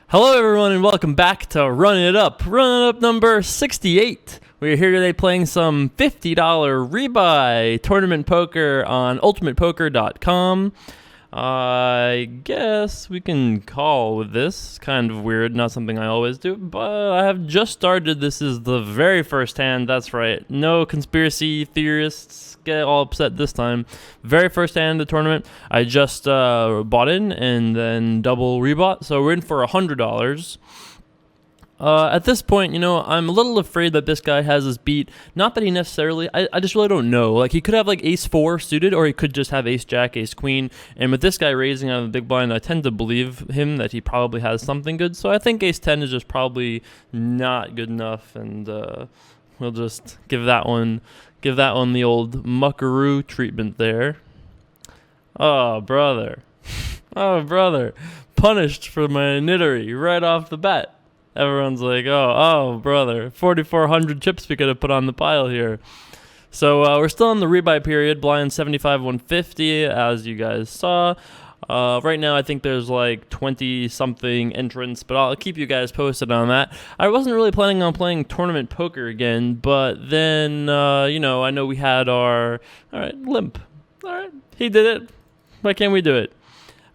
Hello, everyone, and welcome back to Run It Up. Run It Up number 68. We're here today playing some $50 rebuy tournament poker on ultimatepoker.com. I guess we can call with this. Kind of weird, not something I always do, but I have just started. This is the very first hand. That's right. No conspiracy theorists get all upset this time. Very first hand of the tournament. I just bought in and then double rebought, so we're in for $100. At this point, I'm a little afraid that this guy has us beat. Not that he necessarily, I just really don't know. Like, he could have like ace-4 suited, or he could just have ace-jack, ace-queen. And with this guy raising out of the big blind, I tend to believe him that he probably has something good. So I think ace-10 is just probably not good enough, and we'll just give that one the old muckaroo treatment there. Oh, brother. Oh, brother. Punished for my nittery right off the bat. Everyone's like, oh, brother, 4,400 chips we could have put on the pile here. So we're still in the rebuy period, blind 75, 150, as you guys saw. Right now, I think there's like 20-something entrants, but I'll keep you guys posted on that. I wasn't really planning on playing tournament poker again, but then, I know we had our, limp. All right, he did it. Why can't we do it?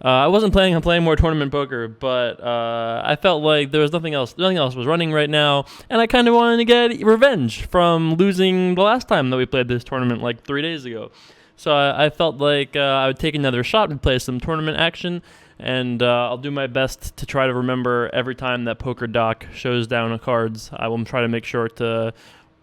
I wasn't planning on playing more tournament poker, but I felt like there was nothing else. Nothing else was running right now, and I kind of wanted to get revenge from losing the last time that we played this tournament like 3 days ago. So I felt like I would take another shot and play some tournament action, and I'll do my best to try to remember every time that Poker Doc shows down cards. I will try to make sure to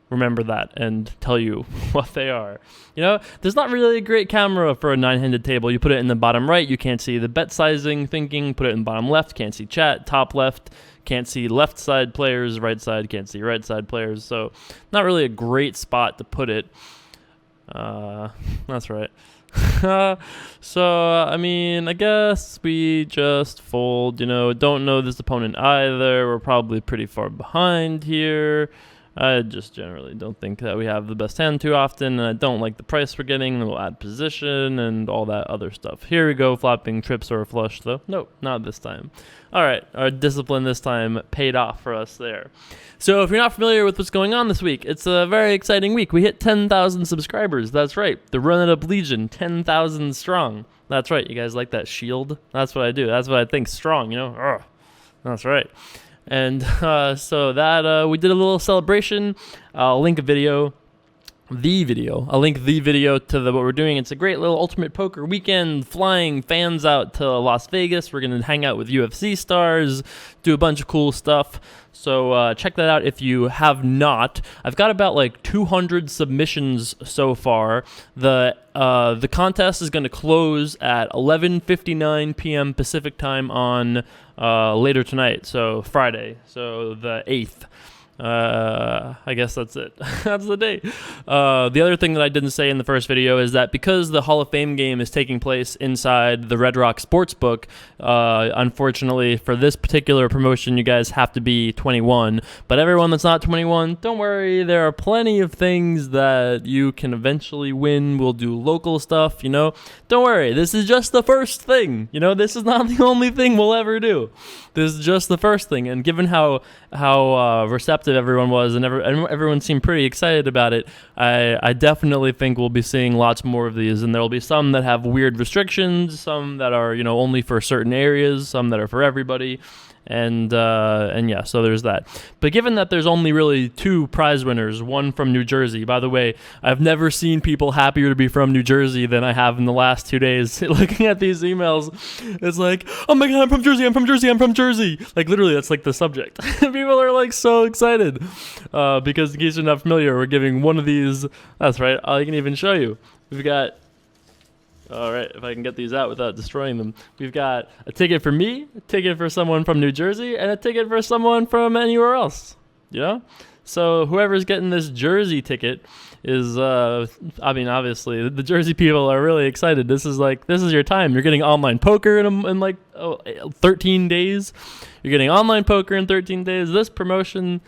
remember that and tell you what they are. There's not really a great camera for a 9-handed table. You put it in the bottom right, you can't see the bet sizing thinking. Put it in bottom left, can't see chat. Top left, can't see left side players. Right side, can't see right side players. So not really a great spot to put it. That's right. So, I guess we just fold. Don't know this opponent either. We're probably pretty far behind here. I just generally don't think that we have the best hand too often, and I don't like the price we're getting. We'll add position and all that other stuff. Here we go, flopping trips or a flush, though. Nope, not this time. All right, our discipline this time paid off for us there. So if you're not familiar with what's going on this week, it's a very exciting week. We hit 10,000 subscribers. That's right. The Run It Up Legion, 10,000 strong. That's right. You guys like that shield? That's what I do. That's what I think strong, Ugh. That's right. And so that we did a little celebration. I'll link the video to what we're doing. It's a great little Ultimate Poker weekend, flying fans out to Las Vegas. We're going to hang out with UFC stars, do a bunch of cool stuff. So check that out if you have not. I've got about like 200 submissions so far. The contest is going to close at 11:59 p.m. Pacific time on later tonight, so Friday, so the 8th. I guess that's it. That's the date. The other thing that I didn't say in the first video is that because the Hall of Fame game is taking place inside the Red Rock Sportsbook, unfortunately for this particular promotion, you guys have to be 21. But everyone that's not 21, don't worry. There are plenty of things that you can eventually win. We'll do local stuff, Don't worry. This is just the first thing. This is not the only thing we'll ever do. This is just the first thing. And given how receptive everyone was, and everyone seemed pretty excited about it, I definitely think we'll be seeing lots more of these, and there will be some that have weird restrictions, some that are only for certain areas, some that are for everybody. And yeah, so there's that. But given that there's only really 2 prize winners, one from New Jersey. By the way, I've never seen people happier to be from New Jersey than I have in the last 2 days. Looking at these emails, it's like, oh my God, I'm from Jersey, I'm from Jersey, I'm from Jersey. Like, literally, that's like the subject. People are like so excited. Because in case you're not familiar, we're giving one of these. That's right, I can even show you. We've got... All right, if I can get these out without destroying them. We've got a ticket for me, a ticket for someone from New Jersey, and a ticket for someone from anywhere else, So whoever's getting this Jersey ticket is, obviously, the Jersey people are really excited. This is your time. You're getting online poker in 13 days. You're getting online poker in 13 days. This promotion,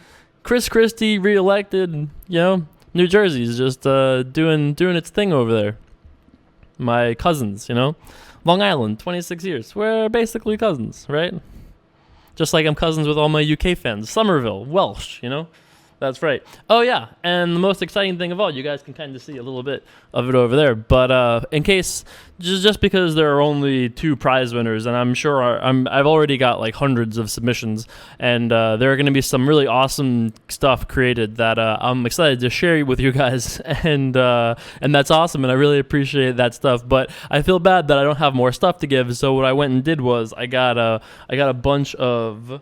Chris Christie reelected, New Jersey's just doing its thing over there. My cousins, Long Island, 26 years. We're basically cousins, right? just like I'm cousins with all my UK fans. Somerville, Welsh, you know? That's right. Oh, yeah, and the most exciting thing of all, you guys can kind of see a little bit of it over there. But in case, just because there are only 2 prize winners, and I'm sure I've already got like hundreds of submissions, and there are going to be some really awesome stuff created that I'm excited to share with you guys, and that's awesome, and I really appreciate that stuff. But I feel bad that I don't have more stuff to give, so what I went and did was I got a bunch of.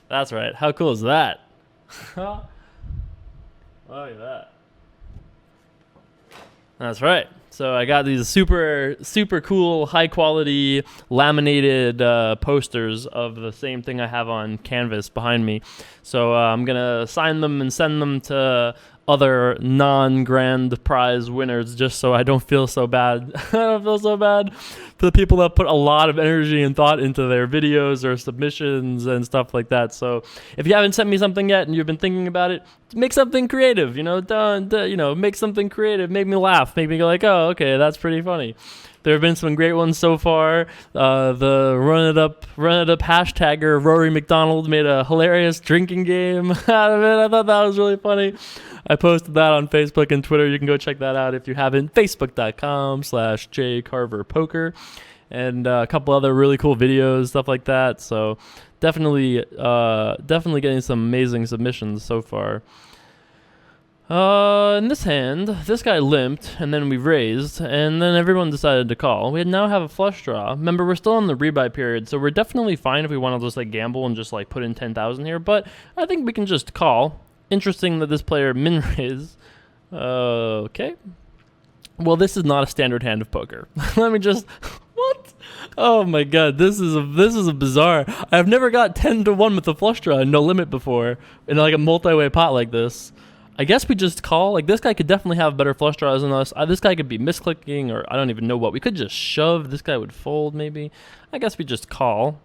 That's right. How cool is that? Look at that. That's right. So I got these super, super cool, high quality laminated posters of the same thing I have on canvas behind me. So I'm going to sign them and send them to other non-grand prize winners just so I don't feel so bad. I don't feel so bad for the people that put a lot of energy and thought into their videos or submissions and stuff like that. So if you haven't sent me something yet and you've been thinking about it, make something creative, make something creative, make me laugh, make me go like, oh, okay, that's pretty funny. There have been some great ones so far. The run it up hashtagger Rory McDonald made a hilarious drinking game out of it. I thought that was really funny. I posted that on Facebook and Twitter. You can go check that out if you haven't. Facebook.com/jcarverpoker, and a couple other really cool videos, stuff like that. So definitely getting some amazing submissions so far. In this hand, this guy limped, and then we raised, and then everyone decided to call. We now have a flush draw. Remember, we're still in the rebuy period, so we're definitely fine if we want to just like gamble and just like put in 10,000 here, but I think we can just call. Interesting that this player min-raise. Okay. Well, this is not a standard hand of poker. Let me just... What? Oh my god, this is a bizarre... I've never got 10-1 with the flush draw and no limit before in like a multi-way pot like this. I guess we just call. Like, this guy could definitely have better flush draws than us. This guy could be misclicking, or I don't even know what. We could just shove. This guy would fold, maybe. I guess we just call.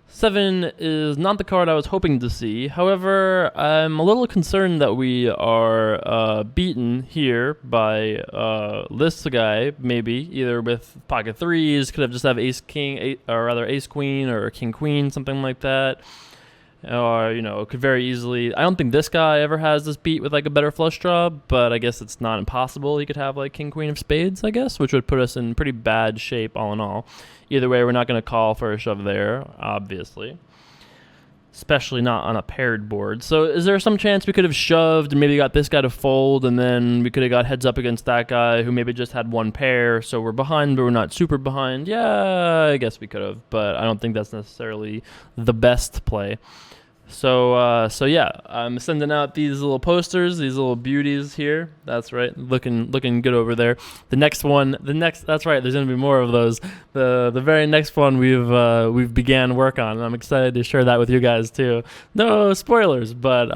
7 is not the card I was hoping to see. However, I'm a little concerned that we are beaten here by this guy, maybe, either with pocket threes, could have just have ace-king, or rather ace-queen, or king-queen, something like that. Or, it could very easily... I don't think this guy ever has this beat with, like, a better flush draw, but I guess it's not impossible. He could have, like, king-queen of spades, I guess, which would put us in pretty bad shape all in all. Either way, we're not going to call for a shove there, obviously. Especially not on a paired board. So is there some chance we could have shoved and maybe got this guy to fold, and then we could have got heads up against that guy who maybe just had one pair, so we're behind, but we're not super behind? Yeah, I guess we could have, but I don't think that's necessarily the best play. So yeah, I'm sending out these little posters, these little beauties here. That's right, looking good over there. That's right, there's gonna be more of those. The very next one we've began work on, and I'm excited to share that with you guys too. No spoilers, but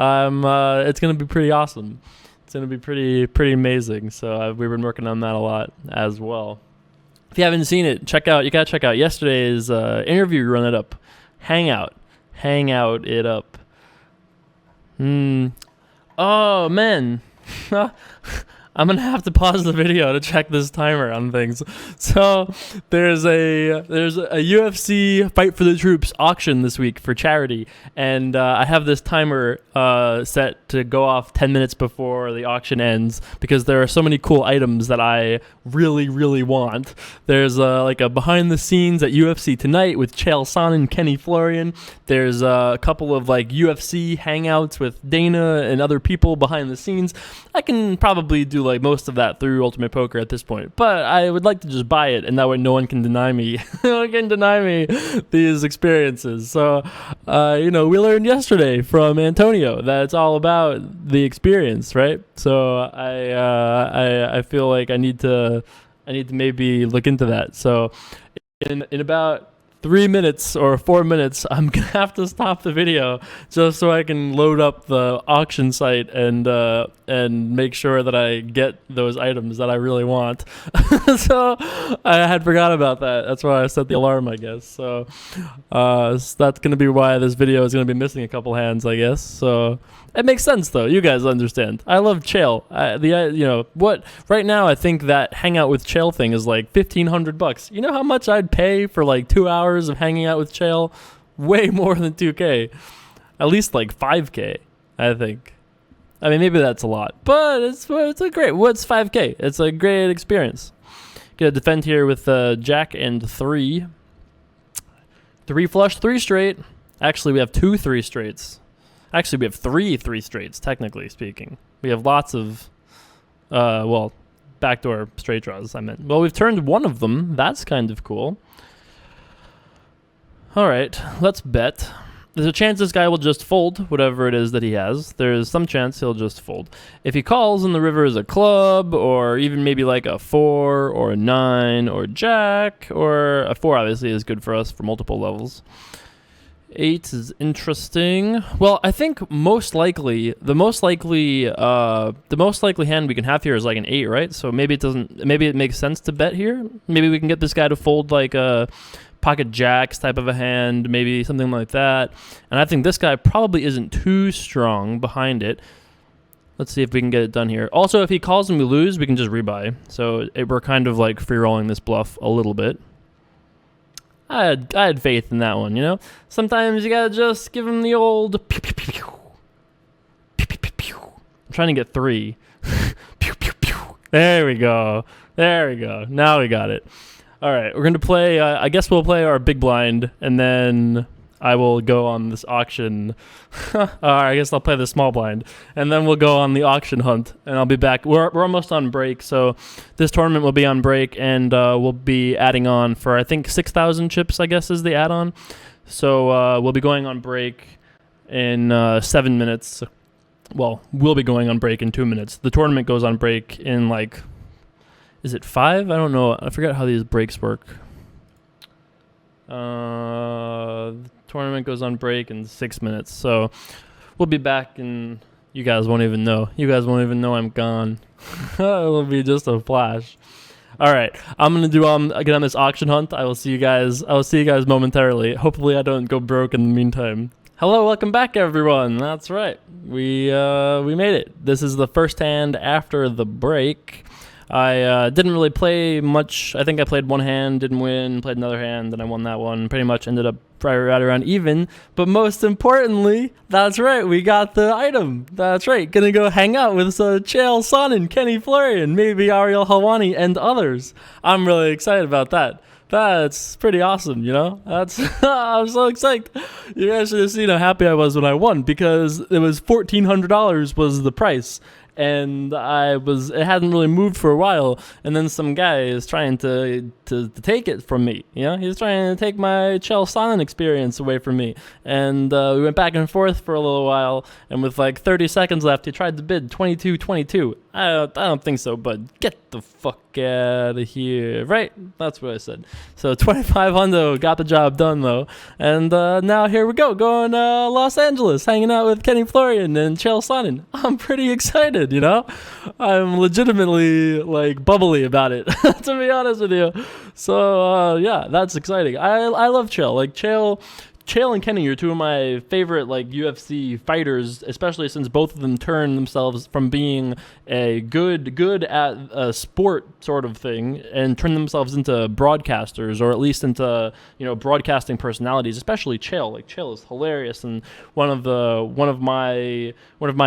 it's gonna be pretty awesome. It's gonna be pretty amazing. So we've been working on that a lot as well. If you haven't seen it, you gotta check out yesterday's interview. Run it up, hang out it up. Oh man. I'm gonna have to pause the video to check this timer on things. So there's a UFC Fight for the Troops auction this week for charity, and I have this timer set to go off 10 minutes before the auction ends because there are so many cool items that I really want. There's like a behind the scenes at UFC Tonight with Chael Sonnen and Kenny Florian. There's a couple of like UFC hangouts with Dana and other people behind the scenes. I can probably do like most of that through Ultimate Poker at this point, but I would like to just buy it, and that way no one can deny me. No one can deny me these experiences. So, we learned yesterday from Antonio that it's all about the experience, right? So I feel like I need to maybe look into that. So in about 3 minutes or 4 minutes, I'm gonna have to stop the video just so I can load up the auction site and make sure that I get those items that I really want. So I had forgot about that. That's why I set the alarm, I guess. So that's gonna be why this video is gonna be missing a couple hands, I guess. So It makes sense though. You guys understand. I love Chael. Right now I think that hangout with Chael thing is like $1,500. You know how much I'd pay for like 2 hours of hanging out with Chael? Way more than $2K. At least like $5K, I think. I mean, maybe that's a lot, but it's a great. What's $5K? It's a great experience. Gonna defend here with Jack and 3. 3 flush, 3 straight. Actually, we have 2 3 straights. Actually, we have 3 3 straights, technically speaking. We have lots of, backdoor straight draws, I meant. Well, we've turned one of them. That's kind of cool. All right, let's bet. There's a chance this guy will just fold whatever it is that he has. There's some chance he'll just fold. If he calls and the river is a club, or even maybe like a 4 or a 9 or jack, or a 4 obviously is good for us for multiple levels. 8 is interesting. Well, I think the most likely hand we can have here is like an 8, right? So maybe it makes sense to bet here. Maybe we can get this guy to fold like a pocket jacks type of a hand, maybe something like that. And I think this guy probably isn't too strong behind it. Let's see if we can get it done here. Also, if he calls and we lose, we can just rebuy. So we're kind of like free rolling this bluff a little bit. I had faith in that one, you know? Sometimes you gotta just give him the old pew, pew, pew, pew. Pew, pew, pew, pew. I'm trying to get 3. Pew, pew, pew. There we go. Now we got it. All right, we're going to play, I guess we'll play our big blind, and then I will go on this auction. I guess I'll play the small blind, and then we'll go on the auction hunt, and I'll be back. We're almost on break, so this tournament will be on break, and we'll be adding on for, I think, 6,000 chips, I guess, is the add-on. So we'll be going on break in 7 minutes. Well, we'll be going on break in 2 minutes. The tournament goes on break in, like... Is it 5? I don't know. I forget how these breaks work. The tournament goes on break in 6 minutes. So we'll be back and you guys won't even know. You guys won't even know I'm gone. It'll be just a flash. All right. I'm going to get on this auction hunt. I will see you guys momentarily. Hopefully I don't go broke in the meantime. Hello, welcome back everyone. That's right. We made it. This is the first hand after the break. I didn't really play much. I think I played one hand, didn't win, played another hand, then I won that one. Pretty much ended up right around even. But most importantly, that's right, we got the item. That's right, gonna go hang out with Chael Sonnen, Kenny Florian, maybe Ariel Helwani, and others. I'm really excited about that. That's pretty awesome, you know? I'm so excited. You guys should have seen how happy I was when I won, because it was $1,400 was the price. And it hadn't really moved for a while, and then some guy is trying to take it from me, you know? He's trying to take my Chael Sonnen experience away from me, and we went back and forth for a little while, and with like 30 seconds left, he tried to bid 22.22. I don't think so, but get the fuck out of here, right? That's what I said. So 25 hundo, got the job done though, and now here we go, going Los Angeles, hanging out with Kenny Florian and Chael Sonnen. I'm pretty excited, you know? I'm legitimately like bubbly about it, to be honest with you. So yeah, that's exciting. I love Chael. Like Chael and Kenny are two of my favorite like UFC fighters, especially since both of them turned themselves from being a good at a sport sort of thing and turned themselves into broadcasters, or at least into, you know, broadcasting personalities. Especially Chael. Like Chael is hilarious and one of my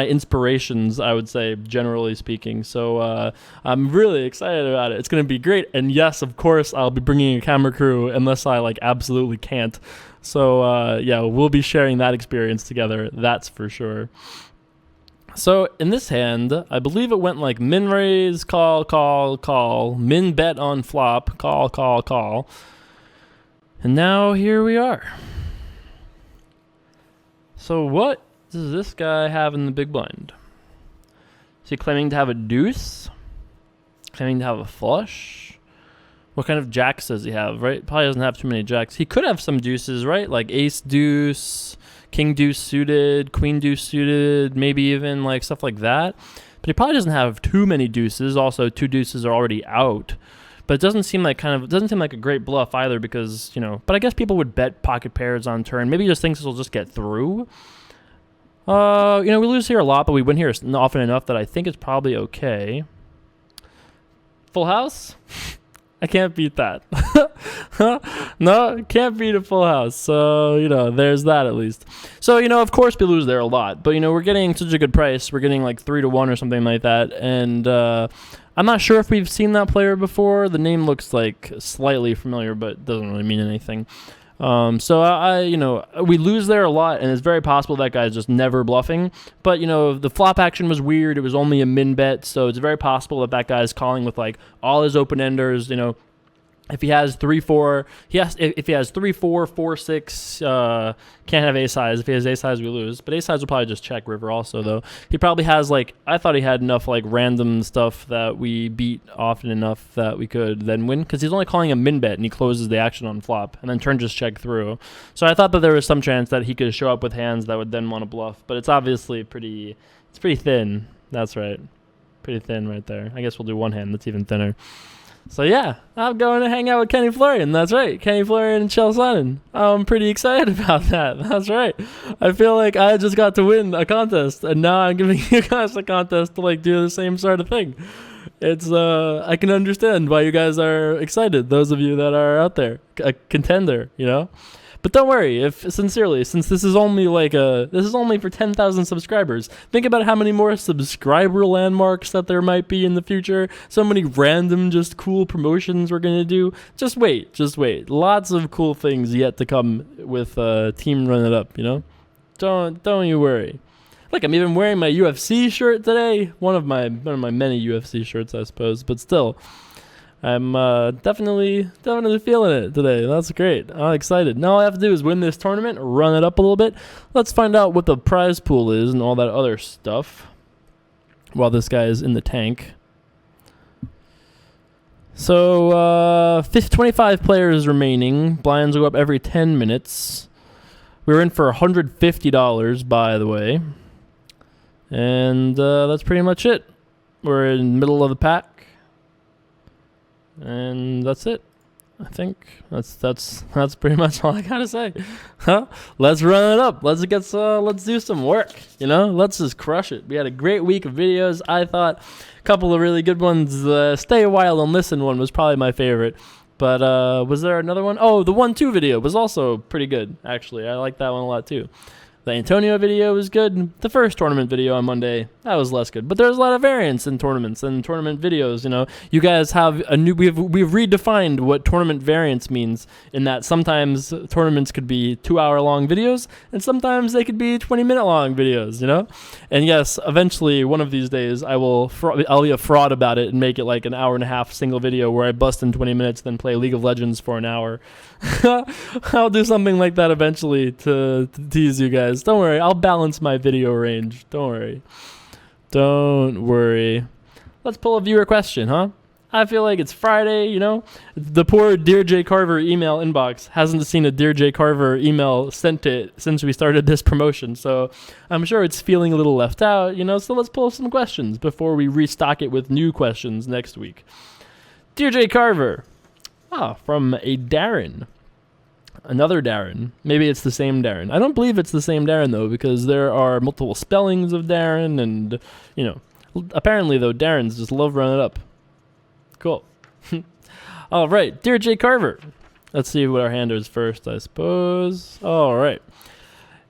inspirations, I would say, generally speaking. So I'm really excited about it. It's gonna be great. And yes, of course, I'll be bringing a camera crew unless I like absolutely can't. So, yeah, we'll be sharing that experience together, that's for sure. So, in this hand, I believe it went like min raise, call, min bet on flop, call. And now here we are. So, what does this guy have in the big blind? Is he claiming to have a deuce? Claiming to have a flush? What kind of jacks does he have, right? Probably doesn't have too many jacks. He could have some deuces, right? Like ace deuce, king deuce suited, queen deuce suited, maybe even like stuff like that. But he probably doesn't have too many deuces. Also, 2 deuces are already out. But it doesn't seem like a great bluff either, because, you know, but I guess people would bet pocket pairs on turn. Maybe he just thinks this will just get through. You know, we lose here a lot, but we win here often enough that I think it's probably okay. Full house? I can't beat that. No, can't beat a full house. So, you know, there's that at least. So, you know, of course we lose there a lot. But, you know, we're getting such a good price. We're getting like 3-1 or something like that. And I'm not sure if we've seen that player before. The name looks like slightly familiar, but doesn't really mean anything. So I, you know, we lose there a lot, and it's very possible that guy's just never bluffing. But, you know, the flop action was weird. It was only a min bet, so it's very possible that that guy's calling with like all his open enders. You know, if he has 3-4, if he has 3-4, 4-6, can't have ace highs. If he has ace highs, we lose. But ace highs will probably just check river also, though. He probably has like, I thought he had enough like random stuff that we beat often enough that we could then win, because he's only calling a min bet and he closes the action on flop and then turn just check through. So I thought that there was some chance that he could show up with hands that would then want to bluff, but it's obviously pretty thin. That's right, pretty thin right there. I guess we'll do one hand that's even thinner. So yeah, I'm going to hang out with Kenny Florian. That's right, Kenny Florian and Chell Sonnen. I'm pretty excited about that. That's right. I feel like I just got to win a contest, and now I'm giving you guys a contest to like do the same sort of thing. It's I can understand why you guys are excited. Those of you that are out there, a contender, you know. But don't worry, since this is only for 10,000 subscribers. Think about how many more subscriber landmarks that there might be in the future. So many random, just cool promotions we're gonna do. Just wait. Lots of cool things yet to come with Team Run It Up. You know, don't you worry. Look, I'm even wearing my UFC shirt today. One of my many UFC shirts, I suppose, but still. I'm definitely feeling it today. That's great. I'm excited. Now all I have to do is win this tournament, run it up a little bit. Let's find out what the prize pool is and all that other stuff while this guy is in the tank. So 25 players remaining. Blinds will go up every 10 minutes. We're in for $150, by the way. And that's pretty much it. We're in the middle of the pack. And that's it. I think that's pretty much all I gotta say. Let's run it up. Let's do some work. You know, let's just crush it. We had a great week of videos. I thought a couple of really good ones. Stay a while and listen one was probably my favorite. But was there another one? Oh, the 1-2 video was also pretty good. Actually, I like that one a lot too. The Antonio video was good. The first tournament video on Monday, that was less good. But there's a lot of variance in tournaments and tournament videos. You know, you guys have we've redefined what tournament variance means, in that sometimes tournaments could be 2-hour-long videos and sometimes they could be 20-minute-long videos. You know, and yes, eventually one of these days I'll be a fraud about it and make it like an hour-and-a-half single video where I bust in 20 minutes, then play League of Legends for an hour. I'll do something like that eventually to tease you guys. Don't worry, I'll balance my video range. Don't worry. Let's pull a viewer question, huh? I feel like it's Friday, you know? The poor Dear J. Carver email inbox hasn't seen a Dear J. Carver email sent to it since we started this promotion, so I'm sure it's feeling a little left out, you know? So let's pull some questions before we restock it with new questions next week. Dear J. Carver. From a Darren. Another Darren. Maybe it's the same Darren. I don't believe it's the same Darren, though, because there are multiple spellings of Darren, and, you know, apparently, though, Darrens just love running up. Cool. All right. Dear J. Carver. Let's see what our hand is first, I suppose. All right.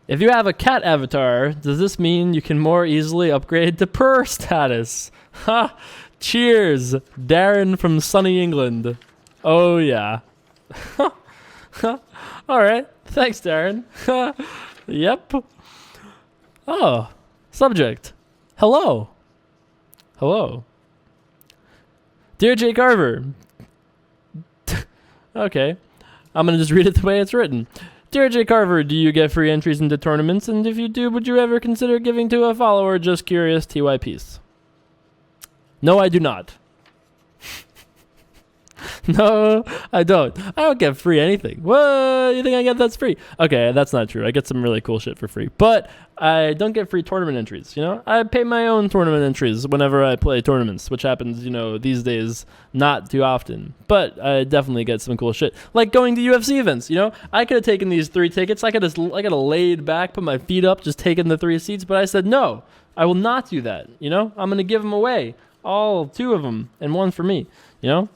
If you have a cat avatar, does this mean you can more easily upgrade to purr status? Ha! Cheers, Darren from sunny England. Oh, yeah. All right. Thanks, Darren. Yep. Oh, subject. Hello. Dear J. Carver. Okay. I'm going to just read it the way it's written. Dear J. Carver, do you get free entries into tournaments? And if you do, would you ever consider giving to a follower? Just curious, TY Peace. No, I do not. No, I don't. I don't get free anything. What? You think I get that's free? Okay, that's not true. I get some really cool shit for free. But I don't get free tournament entries, you know? I pay my own tournament entries whenever I play tournaments, which happens, you know, these days not too often. But I definitely get some cool shit. Like going to UFC events, you know? I could have taken these 3 tickets. I could have laid back, put my feet up, just taken the 3 seats, but I said no. I will not do that, you know? I'm going to give them away. All 2 of them and 1 for me, you know?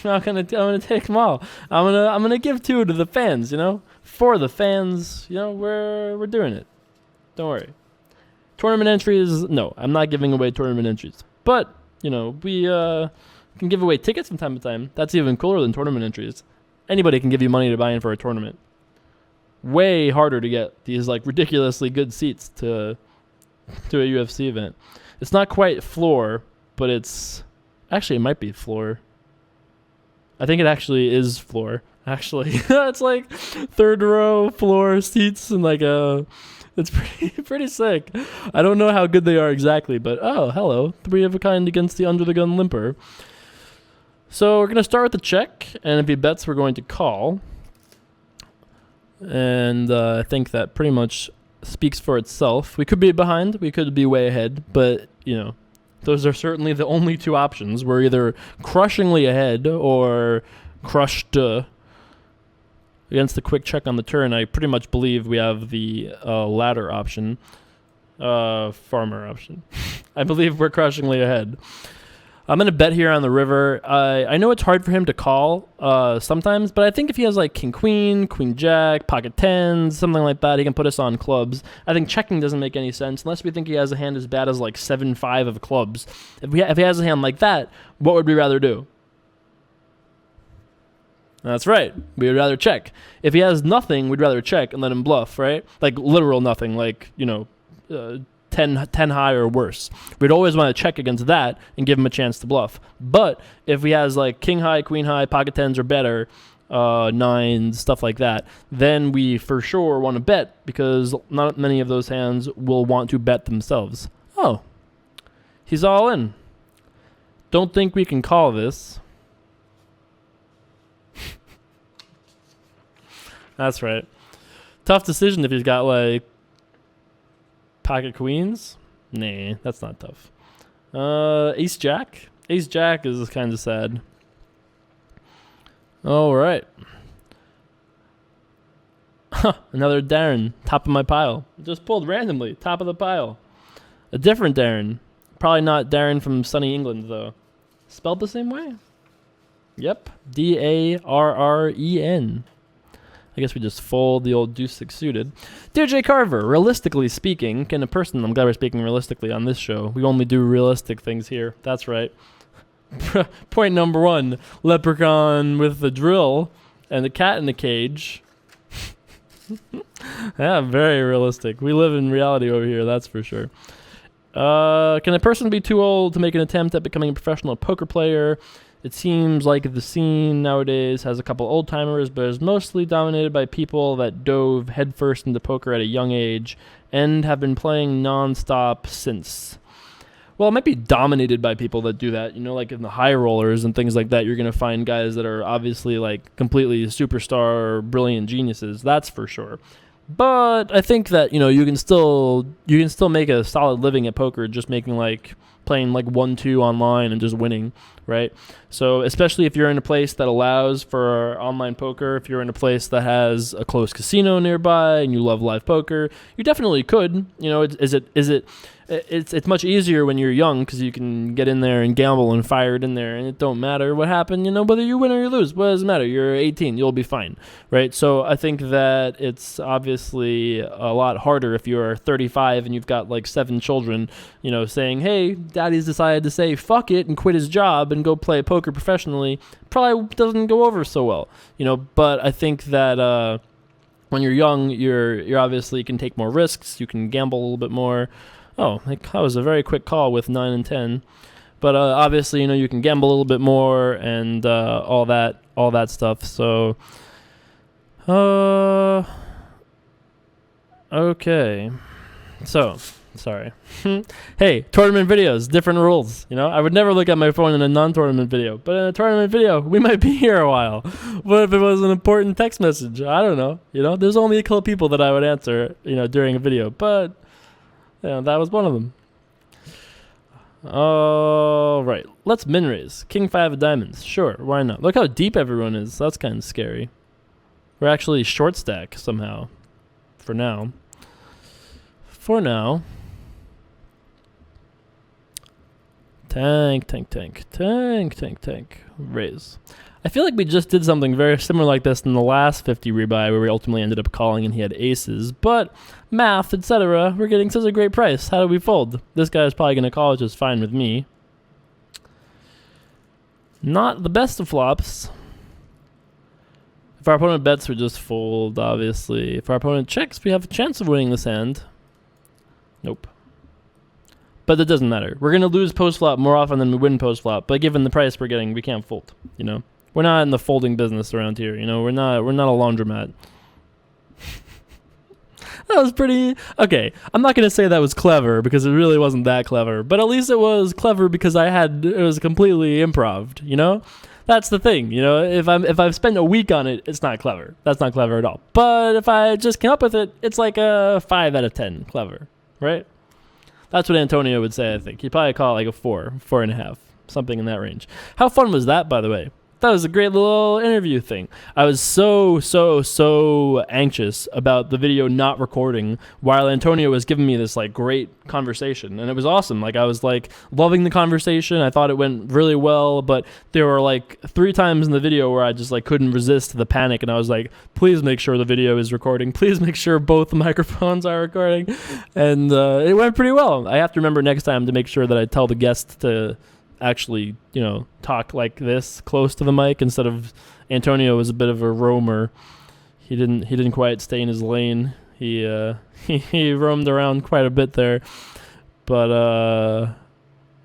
I'm gonna take them all. I'm gonna give 2 to the fans, you know, for the fans. You know, we're doing it. Don't worry. Tournament entries, no, I'm not giving away tournament entries. But you know, we can give away tickets from time to time. That's even cooler than tournament entries. Anybody can give you money to buy in for a tournament. Way harder to get these like ridiculously good seats to a UFC event. It's not quite floor, but it's actually it might be floor. I think it actually is floor. Actually, it's like 3rd row floor seats and like it's pretty sick. I don't know how good they are exactly, but oh, hello, 3 of a kind against the under the gun limper. So we're gonna start with the check, and if he bets, we're going to call. And I think that pretty much speaks for itself. We could be behind, we could be way ahead, but you know. Those are certainly the only 2 options. We're either crushingly ahead or crushed against the quick check on the turn. I pretty much believe we have the latter option, farmer option. I believe we're crushingly ahead. I'm going to bet here on the river. I know it's hard for him to call sometimes, but I think if he has like king queen, queen jack, pocket tens, something like that, he can put us on clubs. I think checking doesn't make any sense unless we think he has a hand as bad as like 7-5 of clubs. If he has a hand like that, what would we rather do? That's right. We would rather check. If he has nothing, we'd rather check and let him bluff, right? Like literal nothing, like, you know, 10 high or worse. We'd always want to check against that and give him a chance to bluff. But if he has like king high, queen high, pocket tens or better, 9s, stuff like that, then we for sure want to bet because not many of those hands will want to bet themselves. Oh, he's all in. Don't think we can call this. That's right. Tough decision if he's got like pocket queens? Nah, that's not tough. Ace jack? Ace jack is kind of sad. All right. Another Darren, top of my pile. Just pulled randomly, top of the pile. A different Darren. Probably not Darren from sunny England, though. Spelled the same way? Yep. Darren. I guess we just fold the old deuce 6 suited. Dear J. Carver, realistically speaking, I'm glad we're speaking realistically on this show. We only do realistic things here. That's right. Point number 1, leprechaun with the drill and the cat in the cage. Yeah, very realistic. We live in reality over here, that's for sure. Can a person be too old to make an attempt at becoming a professional poker player? It seems like the scene nowadays has a couple old-timers, but is mostly dominated by people that dove headfirst into poker at a young age and have been playing non-stop since. Well, it might be dominated by people that do that. You know, like in the high rollers and things like that, you're going to find guys that are obviously like completely superstar or brilliant geniuses. That's for sure. But I think that, you know, you can still make a solid living at poker just making like playing like 1-2 online and just winning, right? So especially if you're in a place that allows for online poker, if you're in a place that has a close casino nearby and you love live poker, you definitely could. You know, it's much easier when you're young because you can get in there and gamble and fire it in there, and it don't matter what happened. You know, whether you win or you lose, what does it matter? You're 18, you'll be fine, right? So I think that it's obviously a lot harder if you're 35 and you've got like 7 children, you know, saying, hey, daddy's decided to say fuck it and quit his job and go play poker professionally. Probably doesn't go over so well, you know. But I think that when you're young, you're obviously can take more risks, you can gamble a little bit more. Oh, that was a very quick call with 9 and 10. But obviously, you know, you can gamble a little bit more and all that stuff. So, okay. So, Sorry. Hey, tournament videos, different rules. You know, I would never look at my phone in a non-tournament video, but in a tournament video, we might be here a while. What if it was an important text message? I don't know. You know, there's only a couple people that I would answer, you know, during a video, but that was one of them. All right, let's min raise. King 5 of diamonds. Sure, why not? Look how deep everyone is. That's kind of scary. We're actually short stack somehow. For now. Tank. Raise. I feel like we just did something very similar like this in the last 50 rebuy where we ultimately ended up calling and he had aces. But math, etc., we're getting such a great price. How do we fold? This guy's probably going to call, which is fine with me. Not the best of flops. If our opponent bets, we just fold, obviously. If our opponent checks, we have a chance of winning this hand. Nope. But that doesn't matter. We're going to lose post-flop more often than we win post-flop. But given the price we're getting, we can't fold, you know? We're not in the folding business around here, you know? We're not a laundromat. That was pretty... Okay, I'm not going to say that was clever because it really wasn't that clever. But at least it was clever because it was completely improv, you know? That's the thing, you know? If I've spent a week on it, it's not clever. That's not clever at all. But if I just came up with it, it's like a 5 out of 10 clever, right? That's what Antonio would say, I think. He'd probably call it like a 4.5, something in that range. How fun was that, by the way? That was a great little interview thing. I was so anxious about the video not recording while Antonio was giving me this like great conversation, and it was awesome. Like I was like loving the conversation. I thought it went really well, but there were like 3 times in the video where I just like couldn't resist the panic, and I was like, please make sure the video is recording. Please make sure both microphones are recording, and it went pretty well. I have to remember next time to make sure that I tell the guest to actually, you know, talk like this close to the mic instead of Antonio was a bit of a roamer. He didn't quite stay in his lane. He roamed around quite a bit there, but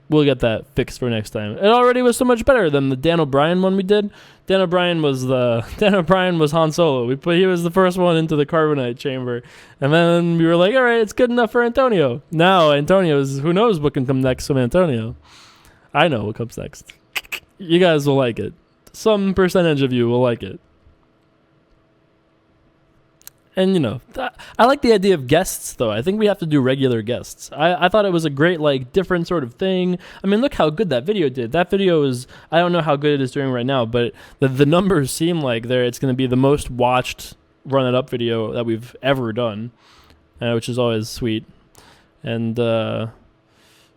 we'll get that fixed for next time. It already was so much better than the Dan O'Brien one we did. Dan O'Brien was Han Solo. He was the first one into the carbonite chamber, and then we were like, all right, it's good enough for Antonio. Now Antonio's, who knows what can come next from Antonio. I know what comes next. You guys will like it. Some percentage of you will like it. And, you know, I like the idea of guests, though. I think we have to do regular guests. I thought it was a great, like, different sort of thing. I mean, look how good that video did. That video is, I don't know how good it is doing right now, but the numbers seem like it's going to be the most watched Run It Up video that we've ever done, which is always sweet. And,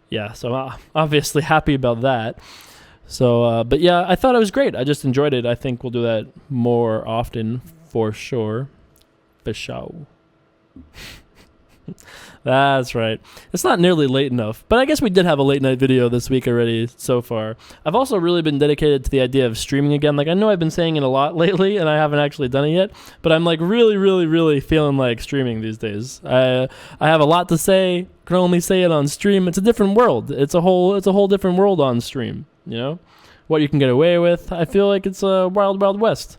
yeah, so I'm obviously happy about that. So, but yeah, I thought it was great. I just enjoyed it. I think we'll do that more often for sure. For sure. That's right. It's not nearly late enough, but I guess we did have a late night video this week already so far. I've also really been dedicated to the idea of streaming again. Like, I know I've been saying it a lot lately, and I haven't actually done it yet, but I'm like really feeling like streaming these days. I have a lot to say. Can only say it on stream. It's a different world. It's a whole different world on stream. You know, what you can get away with. I feel like it's a wild west.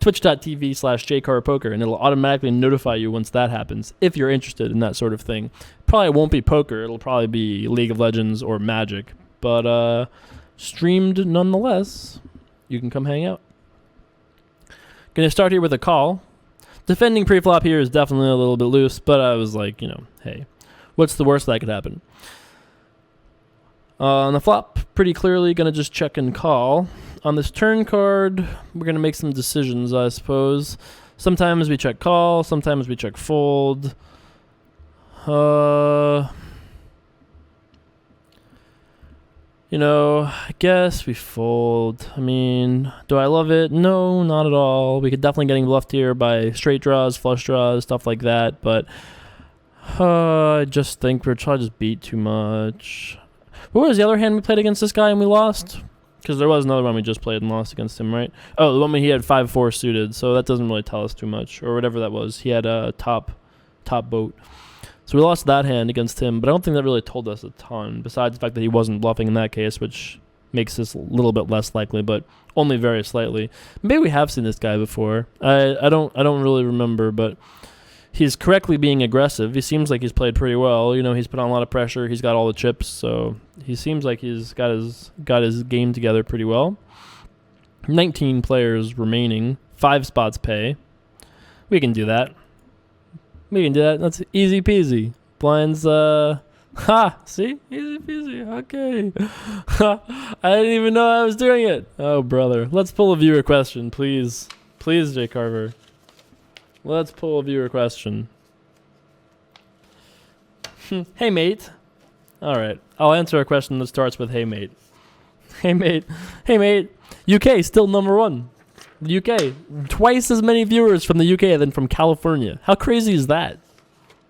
Twitch.tv/jcarpoker, and it'll automatically notify you once that happens if you're interested in that sort of thing. Probably won't be poker. It'll probably be League of Legends or Magic, but streamed nonetheless. You can come hang out. Gonna start here with a call. Defending pre-flop here is definitely a little bit loose, but I was like, you know, hey, what's the worst that could happen? On the flop, pretty clearly going to just check and call. On this turn card, we're going to make some decisions, I suppose. Sometimes we check call, sometimes we check fold. You know, I guess we fold. I mean, do I love it? No, not at all. We could definitely getting bluffed here by straight draws, flush draws, stuff like that, but I just think we're trying to just beat too much. What was the other hand we played against this guy and we lost? Because there was another one we just played and lost against him, right? Oh, the one where he had 5-4 suited, so that doesn't really tell us too much, or whatever that was. He had a top boat. So we lost that hand against him, but I don't think that really told us a ton, besides the fact that he wasn't bluffing in that case, which makes this a little bit less likely, but only very slightly. Maybe we have seen this guy before. I don't really remember, but he's correctly being aggressive. He seems like he's played pretty well. You know, he's put on a lot of pressure. He's got all the chips, so he seems like he's got his game together pretty well. 19 players remaining. 5 spots pay. We can do that. That's easy peasy. Blinds, see? Easy peasy. Okay. I didn't even know I was doing it. Oh, brother. Let's pull a viewer question, please. Please, Jay Carver. Let's pull a viewer question. Hey, mate. All right. I'll answer a question that starts with, hey, mate. Hey, mate. Hey, mate. UK still number 1. The UK. Twice as many viewers from the UK than from California. How crazy is that?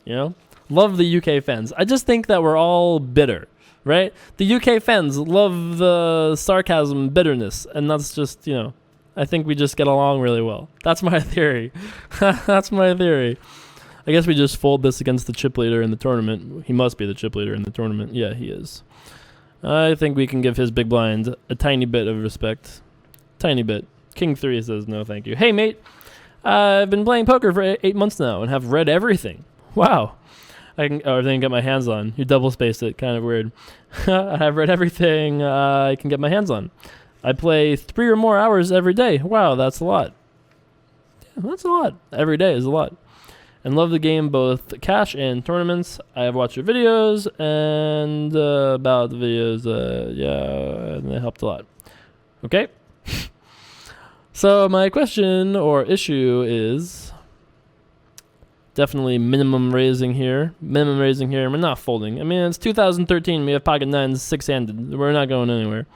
You know? Love the UK fans. I just think that we're all bitter, right? The UK fans love the sarcasm, bitterness, and that's just, you know, I think we just get along really well. That's my theory. That's my theory. I guess we just fold this against the chip leader in the tournament. He must be the chip leader in the tournament. Yeah, he is. I think we can give his big blind a tiny bit of respect. Tiny bit. King 3 says no thank you. Hey, mate. I've been playing poker for 8 months now and have read everything. Wow. Everything I can get my hands on. You double spaced it. Kind of weird. I've read everything I can get my hands on. I play 3 or more hours every day. Wow, that's a lot. Yeah, that's a lot. Every day is a lot. And love the game, both cash and tournaments. I have watched your videos and about the videos. Yeah, and they helped a lot. Okay. So my question or issue is definitely minimum raising here. Minimum raising here. We're not folding. I mean, it's 2013. We have pocket nines, 6-handed. We're not going anywhere.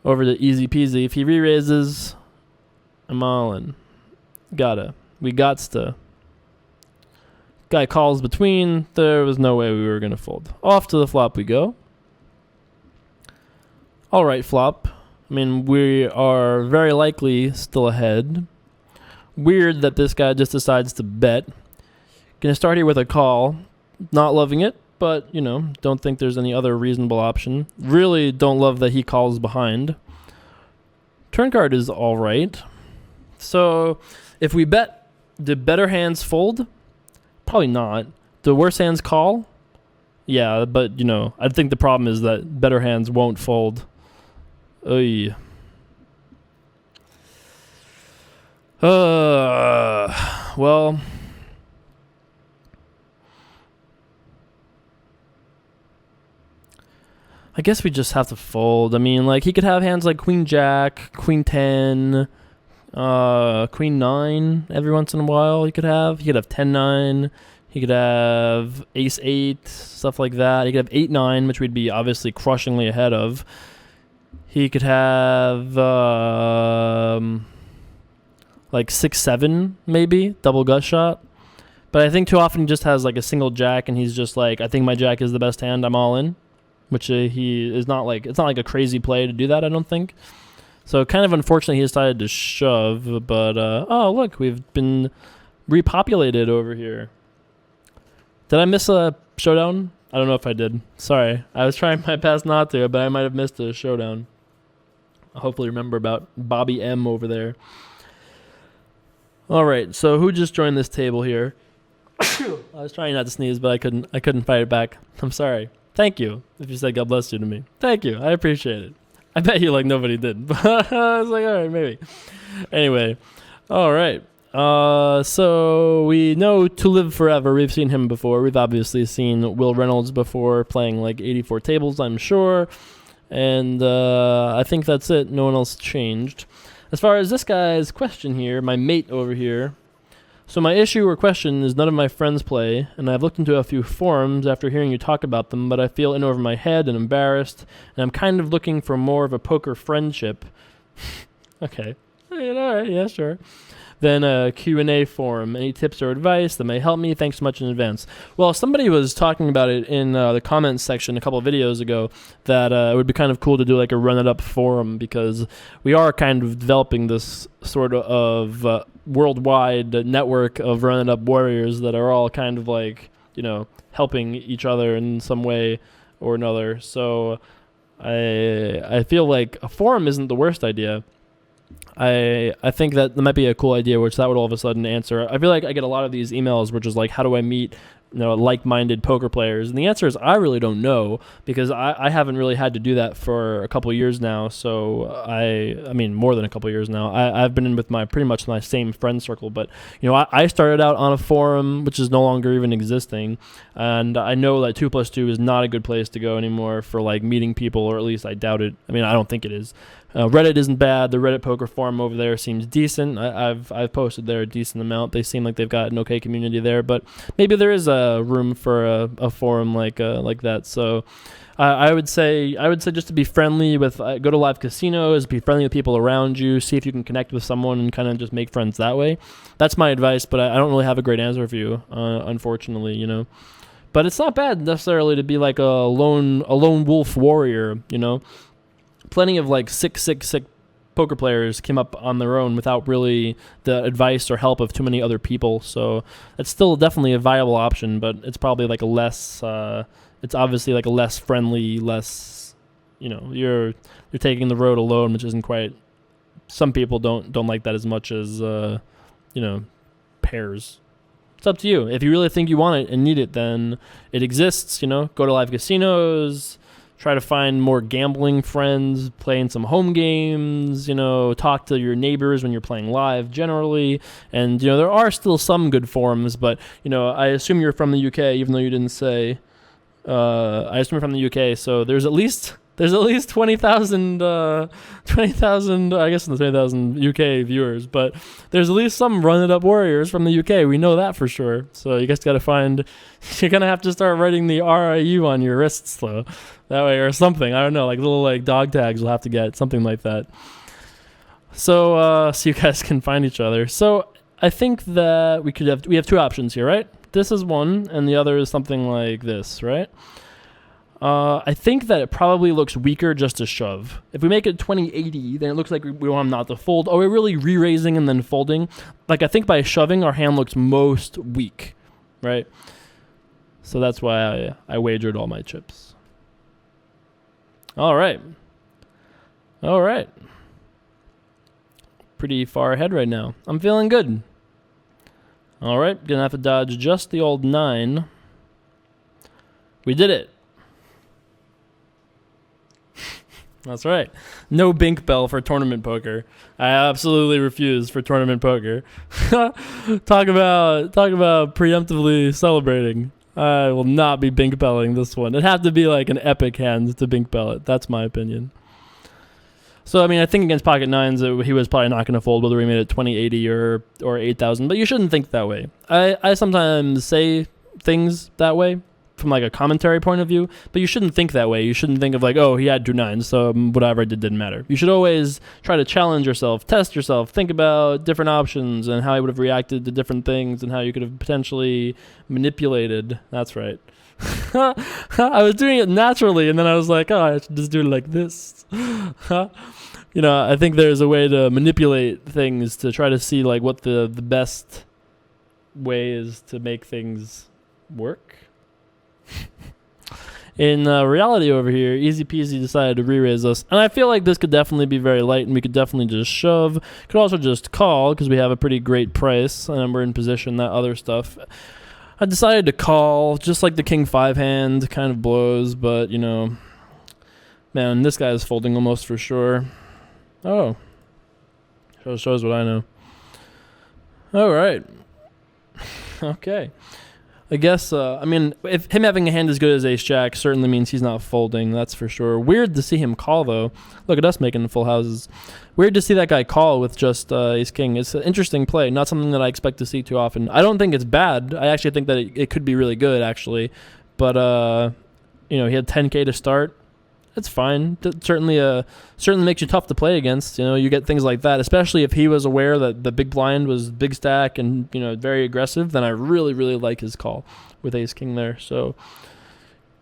Over to easy peasy. If he re-raises, I'm all in. We gots to. Guy calls between. There was no way we were going to fold. Off to the flop we go. All right, flop. I mean, we are very likely still ahead. Weird that this guy just decides to bet. Gonna start here with a call. Not loving it, but, you know, don't think there's any other reasonable option. Really don't love that he calls behind. Turn card is all right. So if we bet, do better hands fold? Probably not. Do worse hands call? Yeah, but, you know, I think the problem is that better hands won't fold. Oy. Well, I guess we just have to fold. I mean, like, he could have hands like Queen Jack, Queen 10, Queen 9 every once in a while. He could have 10-9. He could have Ace 8, stuff like that. He could have 8-9, which we'd be obviously crushingly ahead of. He could have like 6-7 maybe, double gut shot. But I think too often he just has like a single jack and he's just like, I think my jack is the best hand, I'm all in. Which he is not like, it's not like a crazy play to do that, I don't think. So kind of unfortunately he decided to shove, but oh look, we've been repopulated over here. Did I miss a showdown? I don't know if I did. Sorry. I was trying my best not to, but I might have missed a showdown. I'll hopefully remember about Bobby M over there. All right, so who just joined this table here? I was trying not to sneeze, but I couldn't fight it back. I'm sorry. Thank you. If you said God bless you to me. Thank you. I appreciate it. I bet you like nobody did. But I was like, all right, maybe. Anyway. All right. So we know To Live Forever. We've seen him before. We've obviously seen Will Reynolds before playing like 84 tables, I'm sure. And I think that's it. No one else changed. As far as this guy's question here, my mate over here. So my issue or question is none of my friends play, and I've looked into a few forums after hearing you talk about them, but I feel in over my head and embarrassed, and I'm kind of looking for more of a poker friendship. Okay. All right, yeah, sure. Then a Q&A forum. Any tips or advice that may help me? Thanks so much in advance. Well, somebody was talking about it in the comments section a couple of videos ago that it would be kind of cool to do like a run-it-up forum because we are kind of developing this sort of worldwide network of run-it-up warriors that are all kind of like, you know, helping each other in some way or another. So I feel like a forum isn't the worst idea. I think that might be a cool idea, which that would all of a sudden answer. I feel like I get a lot of these emails, which is like, how do I meet like-minded poker players? And the answer is I really don't know, because I haven't really had to do that for a couple of years now. So I mean more than a couple of years now. I've been in with pretty much my same friend circle, but I started out on a forum which is no longer even existing, and I know that 2+2 is not a good place to go anymore for like meeting people, or at least I doubt it. I mean, I don't think it is. Reddit isn't bad. The Reddit poker forum over there seems decent. I've posted there a decent amount. They seem like they've got an okay community there, but maybe there is a room for a forum like that. So I would say just to be friendly with, go to live casinos, be friendly with people around you, see if you can connect with someone and kind of just make friends that way. That's my advice, but I don't really have a great answer for you, unfortunately, But it's not bad necessarily to be like a lone wolf warrior, Plenty of like sick poker players came up on their own without really the advice or help of too many other people. So it's still definitely a viable option, but it's probably like it's obviously like a less friendly, less, you're taking the road alone, which isn't quite. Some people don't like that as much as pairs. It's up to you. If you really think you want it and need it, then it exists. Go to live casinos. Try to find more gambling friends, play in some home games, talk to your neighbors when you're playing live generally. And, there are still some good forums, but, I assume you're from the UK, even though you didn't say. I assume you're from the UK, so there's at least 20,000, I guess 20,000 UK viewers, but there's at least some run-it-up warriors from the UK. We know that for sure. So you guys got to find, you're going to have to start writing the RIU on your wrists, though. That way, or something. I don't know, like little like dog tags we'll have to get, something like that. So you guys can find each other. So I think that we have two options here, right? This is one, and the other is something like this, right? I think that it probably looks weaker just to shove. If we make it 2080, then it looks like we want him not to fold. Are we really re-raising and then folding? Like, I think by shoving, our hand looks most weak, right? So that's why I wagered all my chips. All right. Pretty far ahead right now. I'm feeling good. All right, gonna have to dodge just the old 9. We did it. That's right. No bink bell for tournament poker. I absolutely refuse for tournament poker. Talk about preemptively celebrating. I will not be bink belling this one. It'd have to be like an epic hand to bink bell it. That's my opinion. So, I mean, I think against pocket 9s, he was probably not going to fold whether we made it 2080 or 8,000, but you shouldn't think that way. I sometimes say things that way from like a commentary point of view, but you shouldn't think that way. You shouldn't think of like, oh, he had 2 9s, so whatever I did didn't matter. You should always try to challenge yourself, test yourself, think about different options and how you would have reacted to different things and how you could have potentially manipulated. That's right. I was doing it naturally, and then I was like, oh, I should just do it like this. I think there's a way to manipulate things to try to see like what the best way is to make things work. In reality over here, easy peasy decided to re-raise us. And I feel like this could definitely be very light, and we could definitely just shove. Could also just call, because we have a pretty great price, and we're in position, that other stuff. I decided to call, just like the King 5 hand, kind of blows, but, man, this guy is folding almost for sure. Oh. Shows what I know. All right. Okay. I guess, if him having a hand as good as ace-jack certainly means he's not folding, that's for sure. Weird to see him call, though. Look at us making full houses. Weird to see that guy call with just ace-king. It's an interesting play, not something that I expect to see too often. I don't think it's bad. I actually think that it could be really good, actually. But, he had 10K to start. It's fine. Certainly makes you tough to play against. You get things like that, especially if he was aware that the big blind was big stack and very aggressive. Then I really, really like his call with ace king there. So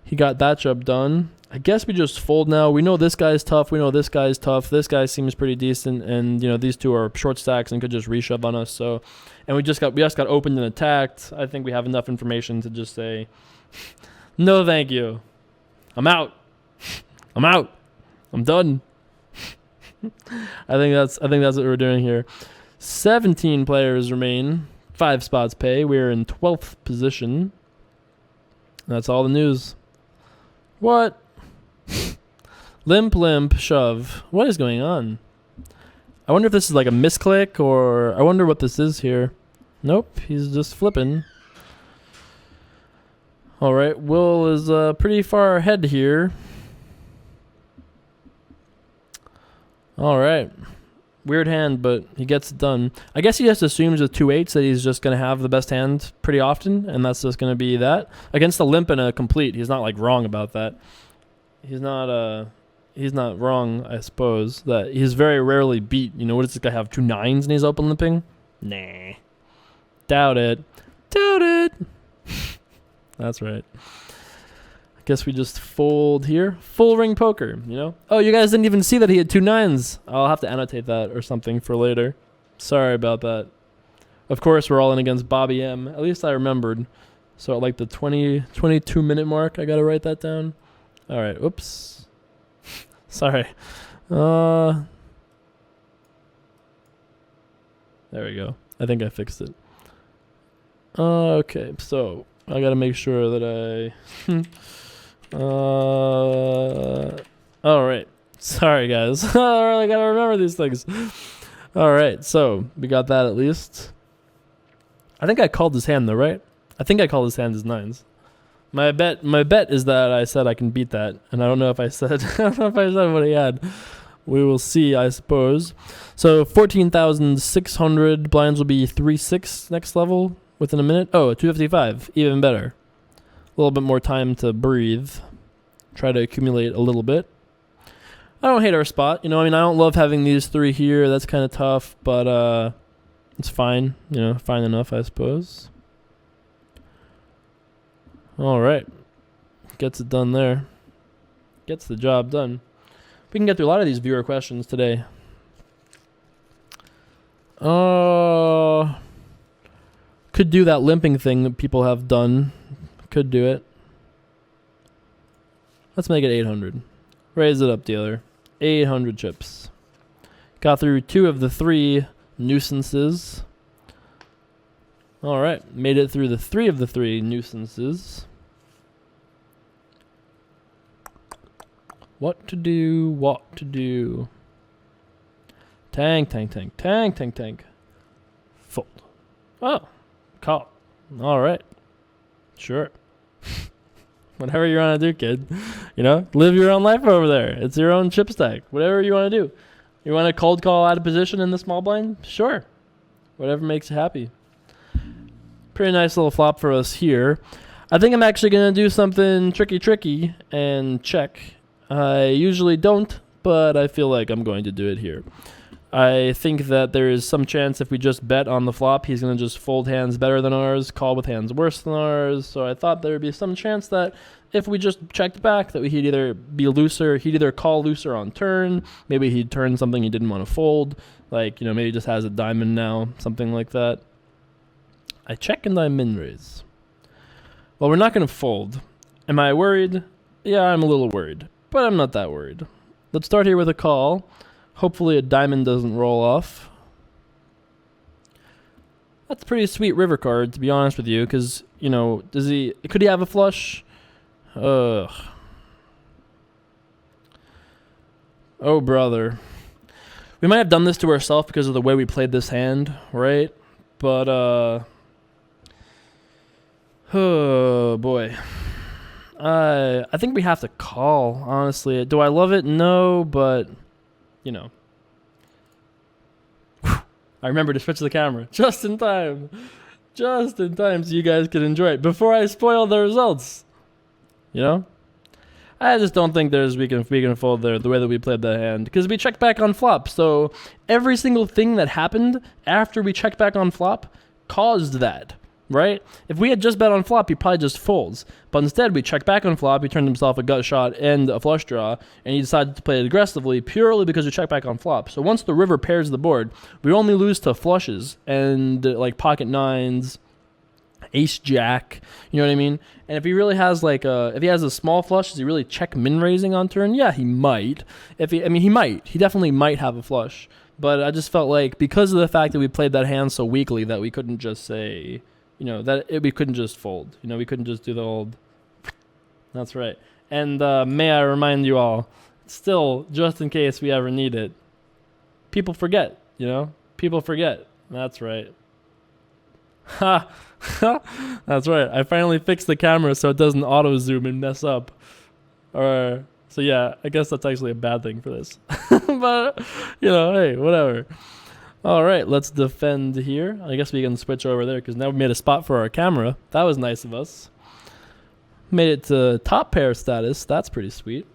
he got that job done. I guess we just fold now. We know this guy's tough. We know this guy's tough. This guy seems pretty decent, and these two are short stacks and could just reshove on us. So, and we just got opened and attacked. I think we have enough information to just say, no, thank you. I'm out. I'm done. I think that's what we're doing here. 17 players remain. 5 spots pay. We're in 12th position. That's all the news. What? Limp, shove. What is going on? I wonder if this is like a misclick, or I wonder what this is here. Nope, he's just flipping. All right, Will is pretty far ahead here. All right. Weird hand, but he gets it done. I guess he just assumes with 2-8s that he's just going to have the best hand pretty often, and that's just going to be that. Against a limp and a complete, he's not like wrong about that. He's not wrong, I suppose, that he's very rarely beat. You know, what does this guy have, 2 9s and he's open limping? Nah. Doubt it. Doubt it. That's right. I guess we just fold here. Full ring poker, you know? Oh, you guys didn't even see that he had 2 9s. I'll have to annotate that or something for later. Sorry about that. Of course, we're all in against Bobby M. At least I remembered. So at like the 22 minute mark, I got to write that down. All right. Oops. Sorry. There we go. I think I fixed it. Okay, so I gotta make sure that I... Alright. Sorry, guys. I really gotta remember these things. Alright, so we got that at least. I think I called his hand though, right? I think I called his hand as 9s. My bet is that I said I can beat that, and I don't know if I said what he had. We will see, I suppose. So 14,600 blinds will be 3-6 next level within a minute. Oh, 255, even better. A little bit more time to breathe. Try to accumulate a little bit. I don't hate our spot. You know, I mean, I don't love having these 3 here. That's kind of tough, but it's fine. You know, fine enough, I suppose. All right. Gets it done there. Gets the job done. We can get through a lot of these viewer questions today. Could do that limping thing that people have done. Could do it. Let's make it 800. Raise it up, dealer. 800 chips. Got through 2 of the 3 nuisances. All right. Made it through the 3 of the 3 nuisances. What to do, what to do. Tank. Fold. Oh, call. All right. Sure. Whatever you want to do, kid. You know, live your own life over there. It's your own chip stack. Whatever you want to do. You want to cold call out of position in the small blind? Sure. Whatever makes you happy. Pretty nice little flop for us here. I think I'm actually going to do something tricky and check. I usually don't, but I feel like I'm going to do it here. I think that there is some chance if we just bet on the flop, he's going to just fold hands better than ours, call with hands worse than ours. So I thought there would be some chance that if we just checked back, that he'd either be looser, he'd either call looser on turn, maybe he'd turn something he didn't want to fold, like, you know, maybe he just has a diamond now, something like that. I check and I min raise. Well, we're not going to fold. Am I worried? Yeah, I'm a little worried, but I'm not that worried. Let's start here with a call. Hopefully a diamond doesn't roll off. That's a pretty sweet river card, to be honest with you, because, you know, could he have a flush? Ugh. Oh, brother. We might have done this to ourselves because of the way we played this hand, right? But, oh, boy. I think we have to call, honestly. Do I love it? No, but... you know. I remember to switch the camera just in time so you guys could enjoy it before I spoil the results. You know, I just don't think we can fold there the way that we played that hand, because we checked back on flop. So every single thing that happened after we checked back on flop caused that. Right? If we had just bet on flop, he probably just folds. But instead, we checked back on flop, he turned himself a gut shot and a flush draw, and he decided to play it aggressively purely because we checked back on flop. So once the river pairs the board, we only lose to flushes and like pocket nines ace jack, you know what I mean? And if he really has if he has a small flush, is he really check min raising on turn? Yeah, he might. He definitely might have a flush. But I just felt like because of the fact that we played that hand so weakly that we couldn't just say, we couldn't just fold. We couldn't just do the old. That's right. And may I remind you all, still, just in case we ever need it, people forget, People forget. That's right. Ha! That's right. I finally fixed the camera so it doesn't auto zoom and mess up. So yeah, I guess that's actually a bad thing for this. But, hey, whatever. All right, let's defend here. I guess we can switch over there because now we made a spot for our camera. That was nice of us. Made it to top pair status. That's pretty sweet.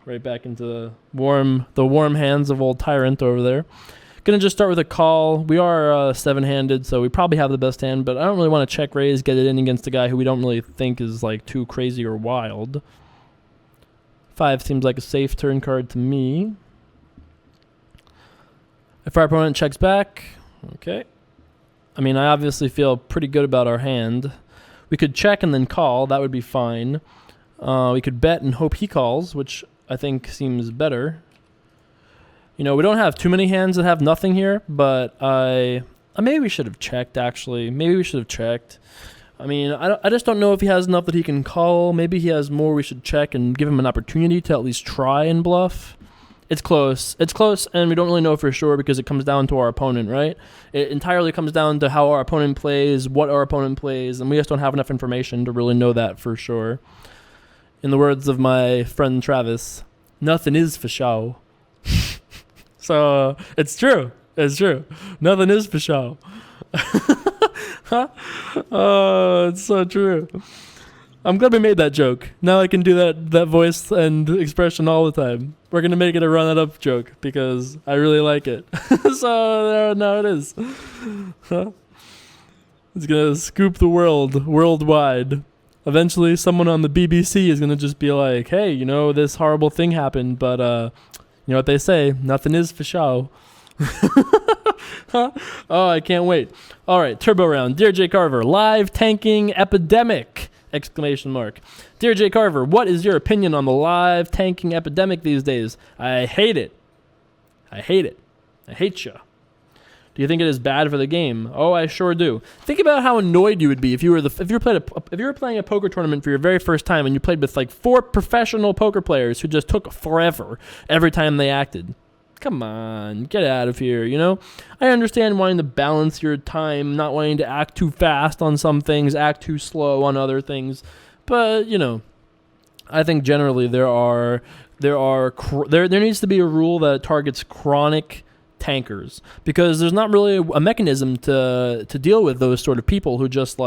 Right back into the warm hands of old Tyrant over there. Gonna just start with a call. We are 7-handed, so we probably have the best hand, but I don't really want to check raise, get it in against a guy who we don't really think is too crazy or wild. 5 seems like a safe turn card to me. If our opponent checks back, okay. I obviously feel pretty good about our hand. We could check and then call. That would be fine. We could bet and hope he calls, which I think seems better. We don't have too many hands that have nothing here, but maybe we should have checked, actually. Maybe we should have checked. I just don't know if he has enough that he can call. Maybe he has more we should check and give him an opportunity to at least try and bluff. It's close. It's close, and we don't really know for sure because it comes down to our opponent, right? It entirely comes down to how our opponent plays, what our opponent plays, and we just don't have enough information to really know that for sure. In the words of my friend Travis, nothing is for show. So, it's true. It's true. Nothing is for show. Oh, it's so true. I'm glad we made that joke. Now I can do that voice and expression all the time. We're going to make it a run it up joke because I really like it. So now it is. It's going to scoop the world worldwide. Eventually someone on the BBC is going to just be like, hey, this horrible thing happened, but you know what they say, nothing is for show. Oh, I can't wait. All right, turbo round. Dear Jay Carver, live tanking epidemic! Exclamation mark. Dear Jay Carver, what is your opinion on the live tanking epidemic these days? I hate it. I hate it. I hate ya. Do you think it is bad for the game? Oh, I sure do. Think about how annoyed you would be if you were playing a poker tournament for your very first time and you played with 4 professional poker players who just took forever every time they acted. Come on, get out of here, I understand wanting to balance your time, not wanting to act too fast on some things, act too slow on other things. But, I think generally there needs to be a rule that targets chronic tankers because there's not really a mechanism to deal with those sort of people who just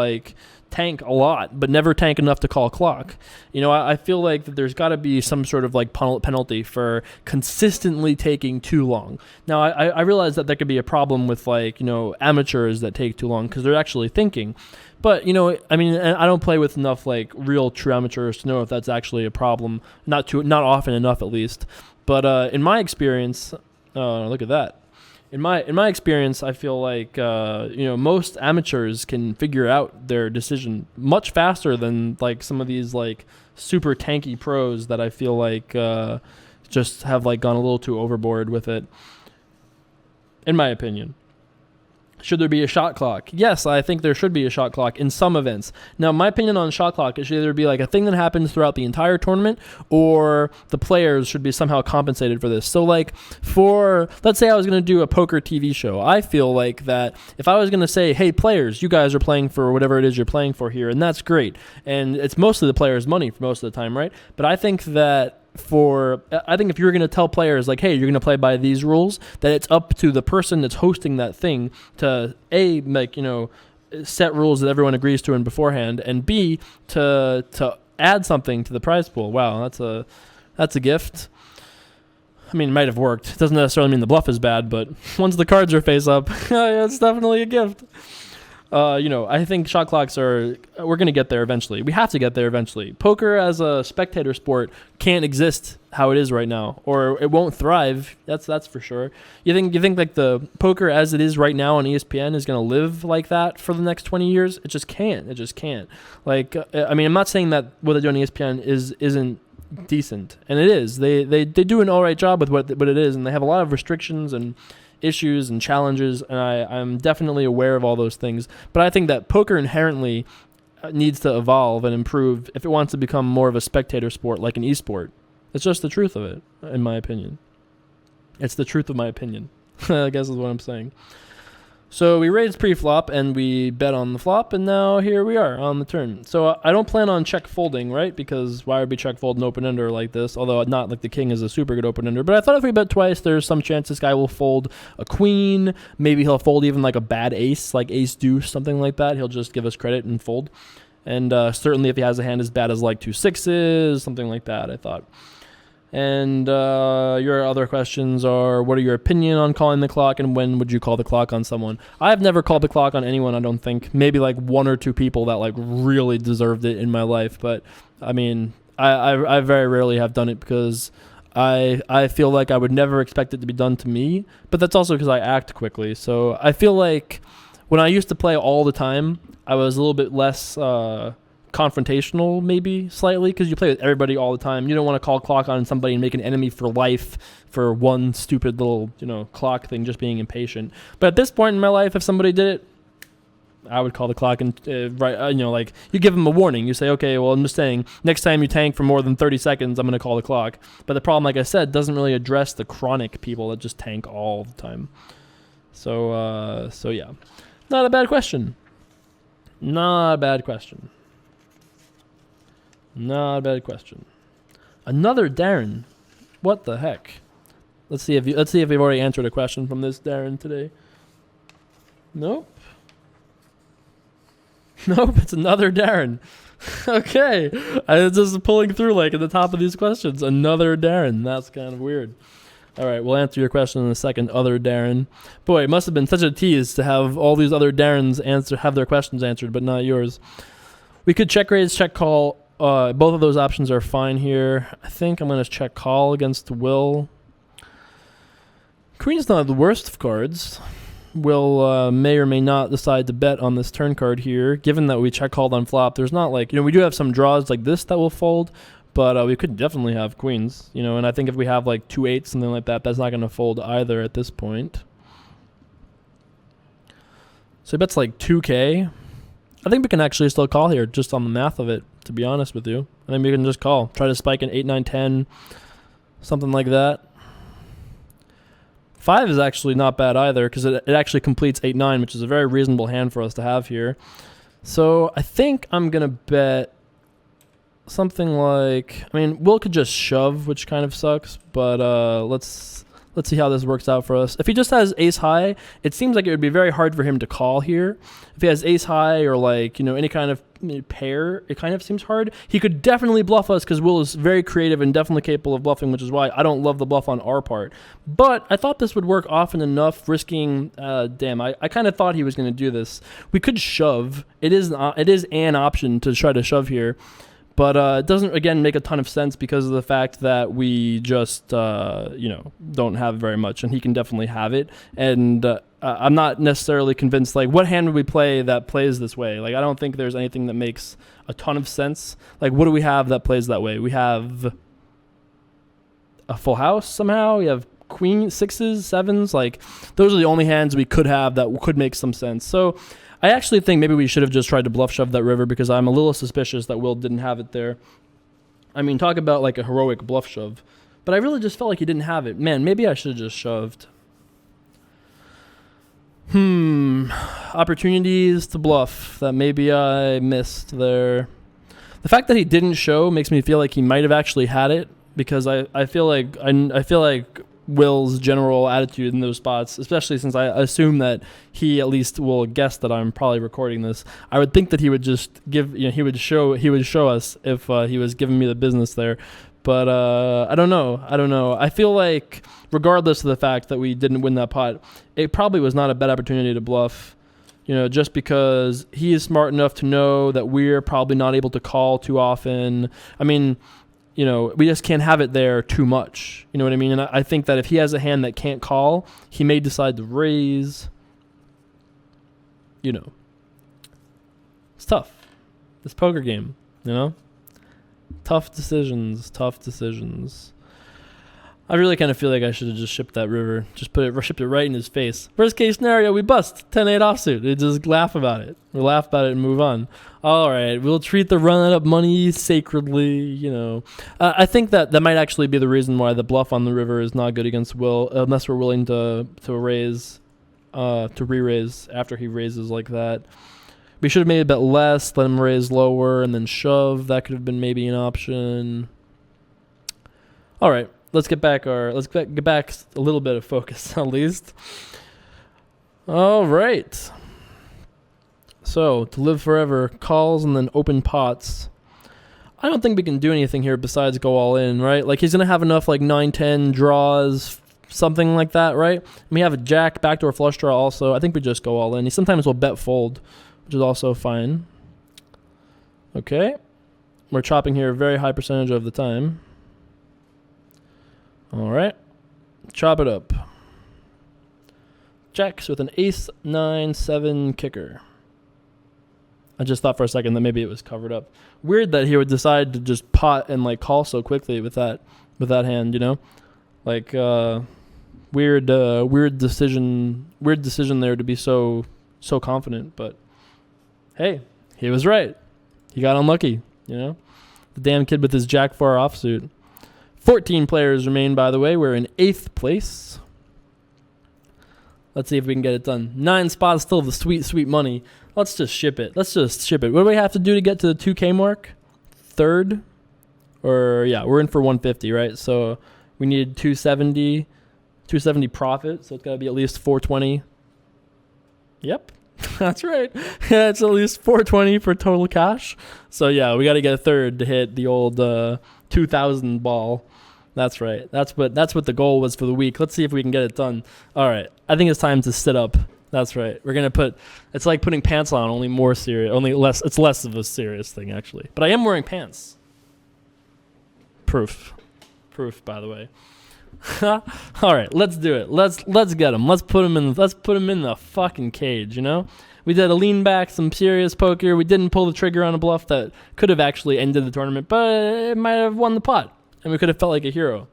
tank a lot but never tank enough to call clock. I feel like that there's got to be some sort of penalty for consistently taking too long. Now I realize that there could be a problem with amateurs that take too long because they're actually thinking, but I don't play with enough real true amateurs to know if that's actually a problem, not often enough at least. But in my experience, look at that. In my experience, I feel like most amateurs can figure out their decision much faster than some of these super tanky pros that I feel just have gone a little too overboard with it. In my opinion. Should there be a shot clock? Yes, I think there should be a shot clock in some events. Now, my opinion on shot clock, it should either be a thing that happens throughout the entire tournament or the players should be somehow compensated for this. So, let's say I was going to do a poker TV show. I feel that if I was going to say, hey, players, you guys are playing for whatever it is you're playing for here, and that's great. And it's mostly the players' money for most of the time, right? But I think that if you're going to tell players hey, you're going to play by these rules, that it's up to the person that's hosting that thing to set rules that everyone agrees to in beforehand, and B, to add something to the prize pool. Wow, that's a gift. It might have worked. It doesn't necessarily mean the bluff is bad, but once the cards are face up, it's definitely a gift. I think shot clocks we're going to get there eventually. We have to get there eventually. Poker as a spectator sport can't exist how it is right now, or it won't thrive. That's for sure. You think like the poker as it is right now on ESPN is going to live like that for the next 20 years? It just can't. It just can't. Like, I'm not saying that what they do on ESPN isn't decent, and it is. They do an all right job with what it is, and they have a lot of restrictions and issues and challenges, and I'm definitely aware of all those things. But I think that poker inherently needs to evolve and improve if it wants to become more of a spectator sport like an esport. It's just the truth of it, in my opinion. It's the truth of my opinion, I guess is what I'm saying. So we raised pre-flop and we bet on the flop, and now here we are on the turn. So I don't plan on check folding, right? Because why would we check fold an open-ender like this? Although not like the king is a super good open-ender. But I thought if we bet twice, there's some chance this guy will fold a queen. Maybe he'll fold even like a bad ace, like ace-deuce, something like that. He'll just give us credit and fold. And certainly if he has a hand as bad as like 2 6s, something like that, I thought. And your other questions are, what are your opinion on calling the clock, and when would you call the clock on someone? I've never called the clock on anyone, I don't think. Maybe like 1 or 2 people that like really deserved it in my life. But I mean, I very rarely have done it because I feel like I would never expect it to be done to me. But that's also because I act quickly. So I feel like when I used to play all the time, I was a little bit less confrontational, maybe slightly, because you play with everybody all the time. You don't want to call clock on somebody and make an enemy for life for one stupid little clock thing, just being impatient. But at this point in my life, if somebody did it, I would call the clock and like you give them a warning. You say, okay, well, I'm just saying next time you tank for more than 30 seconds, I'm going to call the clock. But the problem, like I said, doesn't really address the chronic people that just tank all the time. So yeah, not a bad question. Not a bad question. Not a bad question. Another Darren. What the heck? Let's see if we've already answered a question from this Darren today. Nope. Nope, it's another Darren. Okay. I was just pulling through like at the top of these questions. Another Darren. That's kind of weird. All right, we'll answer your question in a second, other Darren. Boy, it must have been such a tease to have all these other Darrens have their questions answered, but not yours. We could check raise, check call. Both of those options are fine here. I think I'm going to check call against Will. Queen's not the worst of cards. Will may or may not decide to bet on this turn card here. Given that we check called on flop, there's not like, we do have some draws like this that will fold, but we could definitely have queens, and I think if we have like 2 8s, something like that, that's not going to fold either at this point. So he bets like 2K. I think we can actually still call here just on the math of it, to be honest with you. I think we can just call. Try to spike an 8, 9, 10, something like that. 5 is actually not bad either because it actually completes 8, 9, which is a very reasonable hand for us to have here. So I think I'm going to bet something like, Will could just shove, which kind of sucks, but let's see how this works out for us. If he just has ace high, it seems like it would be very hard for him to call here. If he has ace high or like, any kind of pair, it kind of seems hard. He could definitely bluff us because Will is very creative and definitely capable of bluffing, which is why I don't love the bluff on our part. But I thought this would work often enough, risking, I kind of thought he was going to do this. We could shove. It is an option to try to shove here. But it doesn't, again, make a ton of sense because of the fact that we just, don't have very much, and he can definitely have it. And I'm not necessarily convinced, like, what hand would we play that plays this way? Like, I don't think there's anything that makes a ton of sense. Like, what do we have that plays that way? We have a full house somehow. We have queen, 6s, 7s. Like, those are the only hands we could have that could make some sense. So I actually think maybe we should have just tried to bluff shove that river because I'm a little suspicious that Will didn't have it there. Talk about like a heroic bluff shove. But I really just felt like he didn't have it. Man, maybe I should have just shoved. Opportunities to bluff that maybe I missed there. The fact that he didn't show makes me feel like he might have actually had it because I feel like Will's general attitude in those spots, especially since I assume that he at least will guess that I'm probably recording this. I would think that he would just give, he would show us if he was giving me the business there. But I don't know. I feel like regardless of the fact that we didn't win that pot, it probably was not a bad opportunity to bluff. just because he is smart enough to know that we're probably not able to call too often. I mean, we just can't have it there too much. You know what I mean? And I think that if he has a hand that can't call, he may decide to raise. It's tough. This poker game, Tough decisions. I really kind of feel like I should have just shipped that river. Just shipped it right in his face. Worst case scenario, we bust 10-8 offsuit. We just laugh about it. We'll laugh about it and move on. All right, we'll treat the run up money sacredly. I think that might actually be the reason why the bluff on the river is not good against Will, unless we're willing to raise, to re-raise after he raises like that. We should have made a bet less, let him raise lower, and then shove. That could have been maybe an option. All right. Let's get back a little bit of focus at least. All right. So, to live forever, calls and then open pots. I don't think we can do anything here besides go all in, right? Like, he's going to have enough, 9-10 draws, something like that, right? And we have a jack, backdoor flush draw also. I think we just go all in. He sometimes will bet fold, which is also fine. Okay. We're chopping here a very high percentage of the time. All right, chop it up. Jacks with an ace, 9, 7 kicker. I just thought for a second that maybe it was covered up. Weird that he would decide to just pot and call so quickly with that hand, weird decision there to be so confident. But hey, he was right. He got unlucky, The damn kid with his jack 4 offsuit. 14 players remain, by the way. We're in 8th place. Let's see if we can get it done. 9 spots, still the sweet, sweet money. Let's just ship it. What do we have to do to get to the 2K mark? 3rd? We're in for 150, right? So we need 270 profit. So it's got to be at least 420. Yep. That's right. Yeah, it's at least 420 for total cash. So yeah, we got to get a 3rd to hit the old 2,000 ball. That's right. That's what the goal was for the week. Let's see if we can get it done. All right. I think it's time to sit up. That's right. We're going to it's like putting pants on, only more serious, it's less of a serious thing actually. But I am wearing pants. Proof, by the way. All right, let's do it. Let's get him. Let's put him in the fucking cage, We did a lean back, some serious poker. We didn't pull the trigger on a bluff that could have actually ended the tournament, but it might have won the pot, and we could have felt like a hero.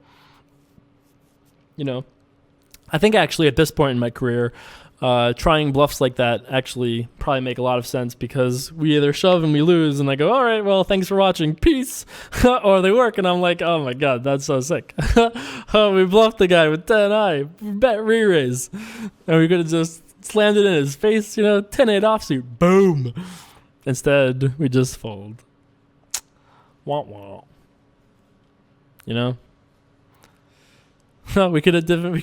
I think actually at this point in my career, trying bluffs like that actually probably make a lot of sense because we either shove and we lose, and I go, all right, well, thanks for watching, peace, or they work, and I'm like, oh my god, that's so sick. We bluffed the guy with 10-I, bet re-raise, and we could have just slammed it in his face, 10-8 offsuit, boom. Instead, we just fold. Wah wah. We could have given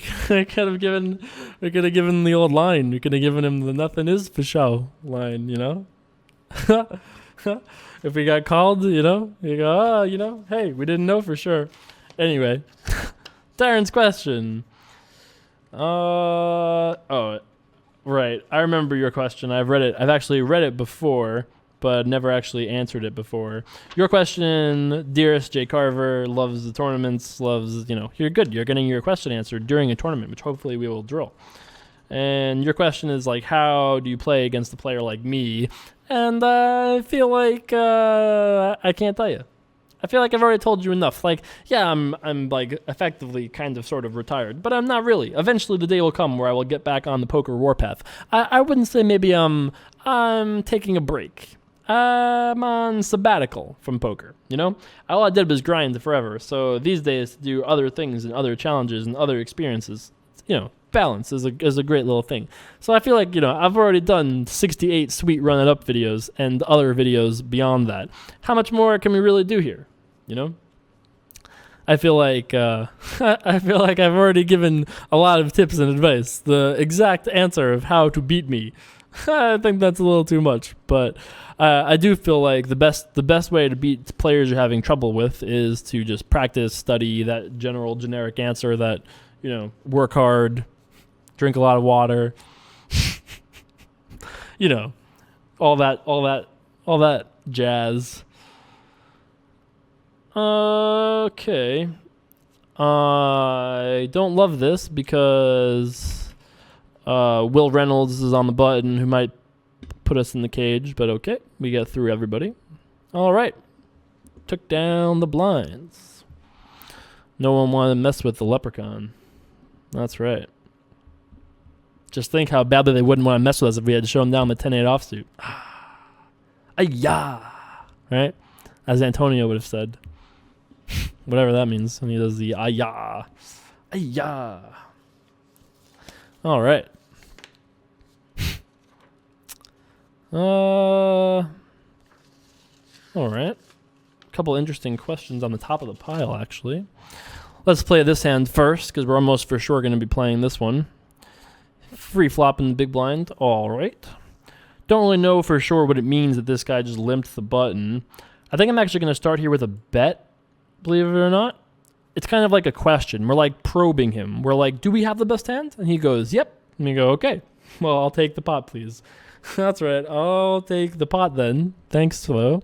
the old line. We could have given him the nothing is for show line, If we got called, you go, hey, we didn't know for sure. Anyway, Darren's question. Right. I remember your question. I've read it. I've actually read it before, but never actually answered it before. Your question, dearest Jay Carver, loves the tournaments, you're good. You're getting your question answered during a tournament, which hopefully we will drill. And your question is how do you play against a player like me? And I feel like I can't tell you. I feel like I've already told you enough. I'm effectively kind of sort of retired, but I'm not really. Eventually the day will come where I will get back on the poker warpath. I wouldn't say maybe I'm taking a break. I'm on sabbatical from poker, All I did was grind forever. So these days to do other things and other challenges and other experiences, balance is a great little thing. So I feel like, I've already done 68 sweet run it up videos and other videos beyond that. How much more can we really do here? I feel like I've already given a lot of tips and advice. The exact answer of how to beat me, I think that's a little too much. But I do feel like the best way to beat players you're having trouble with is to just practice, study that generic answer that, work hard, drink a lot of water. You know, all that jazz. Okay. I don't love this because Will Reynolds is on the button who might put us in the cage, but okay. We got through everybody. All right. Took down the blinds. No one wanted to mess with the leprechaun. That's right. Just think how badly they wouldn't want to mess with us if we had to show them down the 10-8 offsuit. Ayah. Right? As Antonio would have said. Whatever that means when he does the ayah. Ayah. All right. All right. A couple interesting questions on the top of the pile, actually. Let's play this hand first, because we're almost for sure going to be playing this one. Free flop in the big blind. All right. Don't really know for sure what it means that this guy just limped the button. I think I'm actually going to start here with a bet, believe it or not. It's kind of like a question. We're like probing him. We're like, do we have the best hand? And he goes, yep. And we go, okay. Well, I'll take the pot, please. That's right. I'll take the pot then. Thanks, Flo.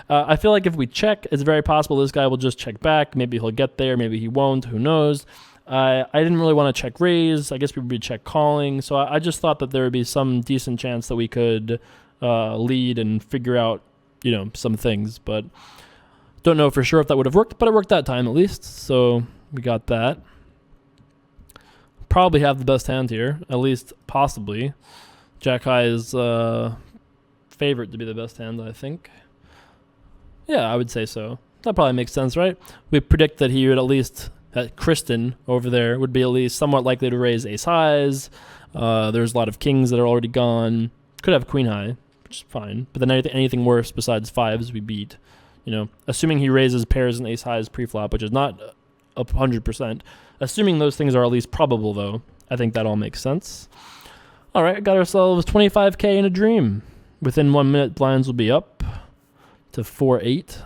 I feel like if we check, it's very possible this guy will just check back. Maybe he'll get there. Maybe he won't. Who knows? I didn't really want to check raise. I guess we would be check calling. So I just thought that there would be some decent chance that we could lead and figure out, some things. But don't know for sure if that would have worked. But it worked that time at least. So we got that. Probably have the best hand here. At least possibly. Jack High is favorite to be the best hand, I think. Yeah, I would say so. That probably makes sense, right? We predict that he would at least, that Kristen over there would be at least somewhat likely to raise ace highs. There's a lot of kings that are already gone. Could have queen high, which is fine. But then anything worse besides fives we beat. Assuming he raises pairs and ace highs pre-flop, which is not 100%. Assuming those things are at least probable, though, I think that all makes sense. All right, got ourselves 25K in a dream. Within 1 minute, blinds will be up to 4-8. I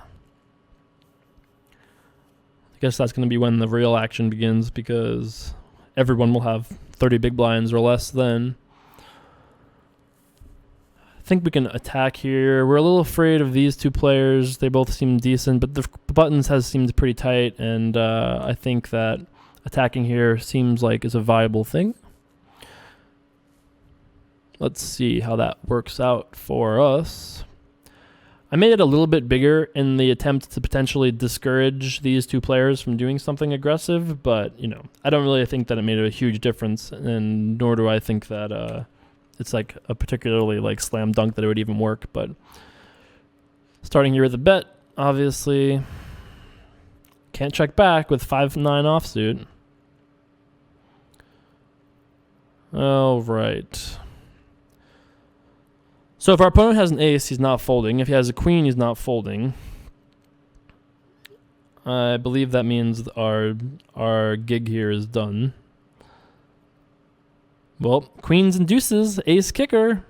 guess that's going to be when the real action begins because everyone will have 30 big blinds or less then. I think we can attack here. We're a little afraid of these two players. They both seem decent, but the buttons has seemed pretty tight, and I think that attacking here seems like is a viable thing. Let's see how that works out for us. I made it a little bit bigger in the attempt to potentially discourage these two players from doing something aggressive, but, I don't really think that it made a huge difference, and nor do I think that it's like a particularly like slam dunk that it would even work, but starting here with a bet, obviously, can't check back with 5-9 offsuit. All right. So if our opponent has an ace, he's not folding. If he has a queen, he's not folding. I believe that means our gig here is done. Well, queens and deuces, ace kicker.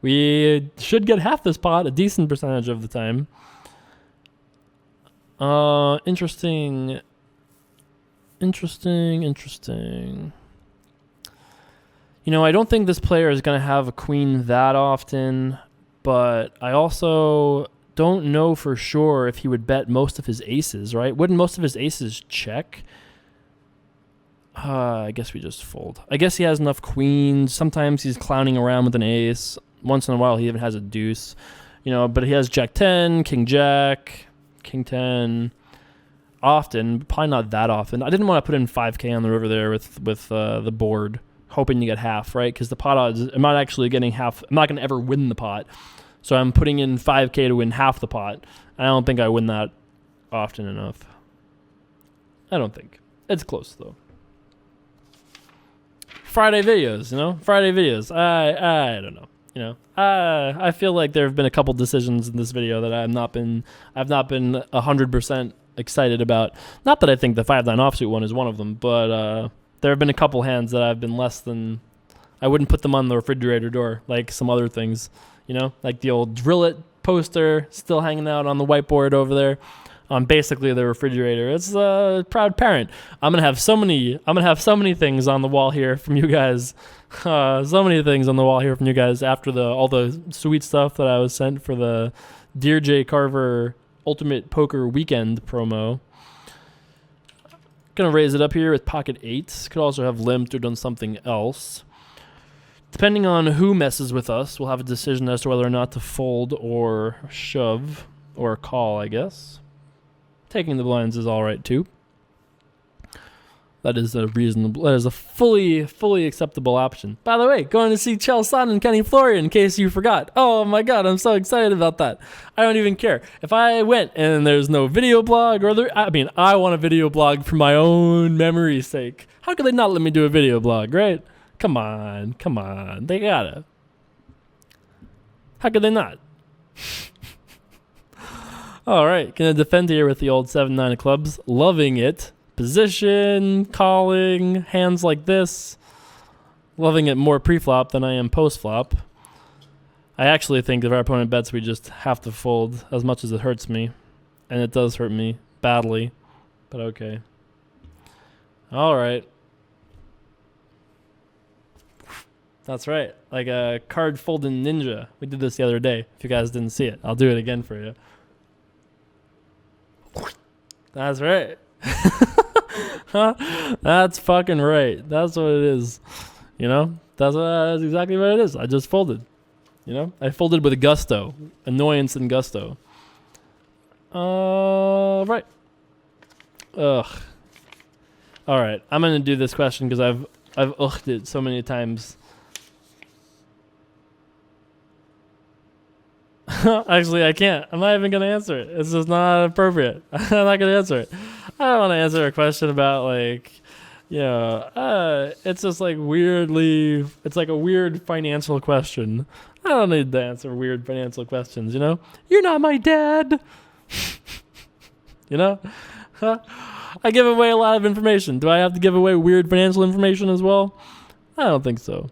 We should get half this pot, a decent percentage of the time. Interesting. I don't think this player is going to have a queen that often, but I also don't know for sure if he would bet most of his aces, right? Wouldn't most of his aces check? I guess we just fold. I guess he has enough queens. Sometimes he's clowning around with an ace. Once in a while, he even has a deuce. But he has Jack 10, King Jack, King 10. Often, but probably not that often. I didn't want to put in 5K on the river there with the board, hoping to get half, right? Because the pot odds, I'm not actually getting half. I'm not going to ever win the pot. So I'm putting in 5K to win half the pot. I don't think I win that often enough. I don't think. It's close, though. Friday videos, Friday videos. I don't know. I feel like there have been a couple decisions in this video that I've not been 100% excited about. Not that I think the 5-9 offsuit one is one of them, but there have been a couple hands that I've been less than. I wouldn't put them on the refrigerator door like some other things, like the old drill it poster still hanging out on the whiteboard over there. on basically the refrigerator. It's a proud parent. I'm gonna have so many things on the wall here from you guys. So many things on the wall here from you guys after all the sweet stuff that I was sent for the Dear J Carver Ultimate Poker Weekend promo. Gonna raise it up here with pocket eights. Could also have limped or done something else. Depending on who messes with us, we'll have a decision as to whether or not to fold or shove or call, I guess. Taking the blinds is all right too. That is a fully acceptable option. By the way, going to see Chel Son and Kenny Florian, in case you forgot. Oh my god, I'm so excited about that. I don't even care. If I went and there's no video blog, I want a video blog for my own memory's sake. How could they not let me do a video blog, right? Come on. They gotta. How could they not? All right, gonna defend here with the old 7-9 of clubs. Loving it. Position, calling, hands like this. Loving it more pre-flop than I am post-flop. I actually think if our opponent bets, we just have to fold as much as it hurts me. And it does hurt me badly, but okay. All right. That's right, like a card folding ninja. We did this the other day. If you guys didn't see it, I'll do it again for you. That's right. Huh? That's fucking right. That's what it is. You know? That's exactly what it is. I just folded. You know? I folded with gusto. Annoyance and gusto. Right. Ugh. Alright. I'm gonna do this question because I've ugged it so many times. Actually, I can't. I'm not even going to answer it. It's just not appropriate. I'm not going to answer it. I don't want to answer a question about, like, it's just like it's like a weird financial question. I don't need to answer weird financial questions, you know? You're not my dad. You know? I give away a lot of information. Do I have to give away weird financial information as well? I don't think so.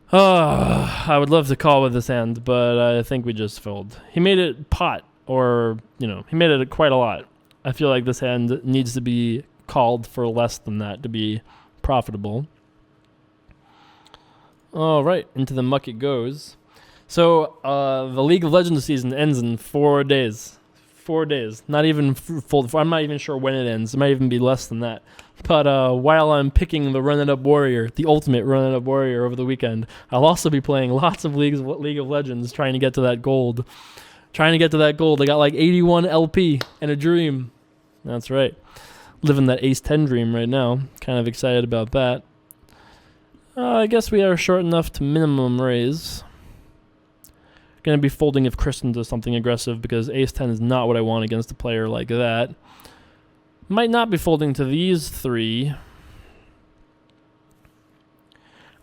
I would love to call with this hand, but I think we just fold. He made it pot, or, he made it quite a lot. I feel like this hand needs to be called for less than that to be profitable. All right, into the muck it goes. So, the League of Legends season ends in 4 days. 4 days. Not even full. I'm not even sure when it ends. It might even be less than that. But while I'm picking the Run-It-Up Warrior, the ultimate Run-It-Up Warrior over the weekend, I'll also be playing lots of League of Legends trying to get to that gold. I got like 81 LP and a dream. That's right. Living that Ace-10 dream right now. Kind of excited about that. I guess we are short enough to minimum raise. Going to be folding if Kristen does something aggressive because Ace-10 is not what I want against a player like that. Might not be folding to these three.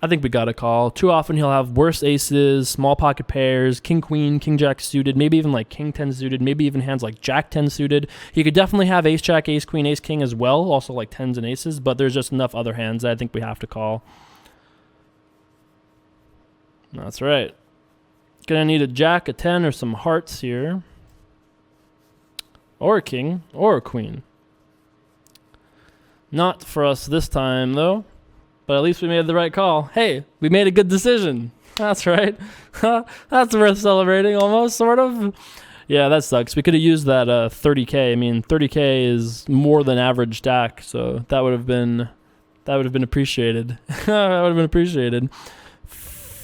I think we got to call. Too often he'll have worse aces, small pocket pairs, king, queen, king, jack suited, maybe even like king 10 suited, maybe even hands like jack 10 suited. He could definitely have ace jack, ace queen, ace king as well, also like 10s and aces, but there's just enough other hands that I think we have to call. That's right. Gonna need a jack, a 10, or some hearts here. Or a king, or a queen. Not for us this time, though. But at least we made the right call. Hey, we made a good decision. That's right. That's worth celebrating, almost, sort of. Yeah, that sucks. We could have used that 30K. I mean, 30K is more than average stack, so that would have been appreciated. That would have been appreciated.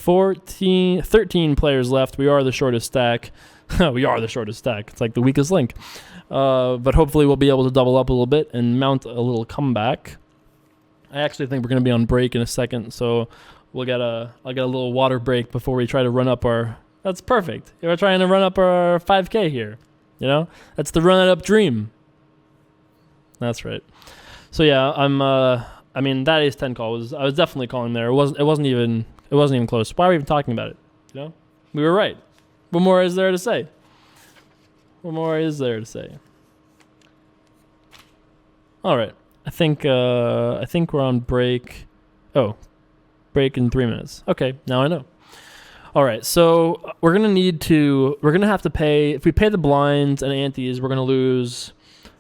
13 players left. We are the shortest stack. We are the shortest stack. It's like the weakest link. But hopefully we'll be able to double up a little bit and mount a little comeback. I actually think we're going to be on break in a second, so I'll get a little water break before we try to run up our... That's perfect. We're trying to run up our 5K here. You know? That's the run-it-up dream. That's right. So yeah, I mean, that ace-10 call I was definitely calling there. It wasn't even close. Why are we even talking about it? You know? We were right. What more is there to say? All right. I think we're on break. Oh, break in 3 minutes. Okay, now I know. All right, so we're gonna have to pay. If we pay the blinds and antes, we're gonna lose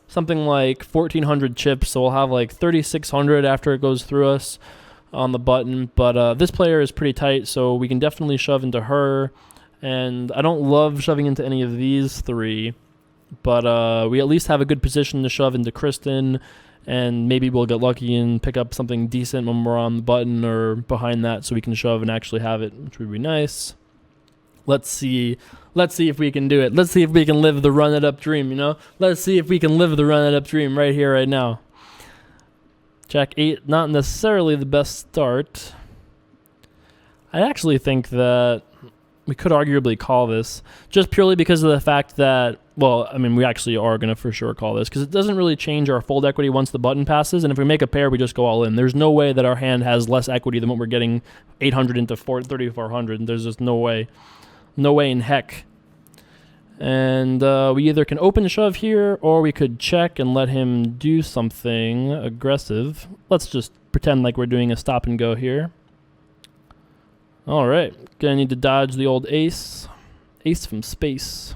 something like 1,400 chips. So we'll have like 3,600 after it goes through us on the button. But this player is pretty tight, so we can definitely shove into her. And I don't love shoving into any of these three, but we at least have a good position to shove into Kristen. And maybe we'll get lucky and pick up something decent when we're on the button or behind that, so we can shove and actually have it, which would be nice. Let's see if we can do it. Let's see if we can live the run it up dream, you know? Let's see if we can live the run it up dream right here, right now. Jack 8, not necessarily the best start. I actually think that we could arguably call this, just purely because of the fact that, well, I mean, we actually are going to for sure call this, because it doesn't really change our fold equity once the button passes, and if we make a pair, we just go all in. There's no way that our hand has less equity than what we're getting 800 into 3,400. There's just no way. No way in heck. And we either can open shove here, or we could check and let him do something aggressive. Let's just pretend like we're doing a stop and go here. All right, gonna need to dodge the old ace. Ace from space.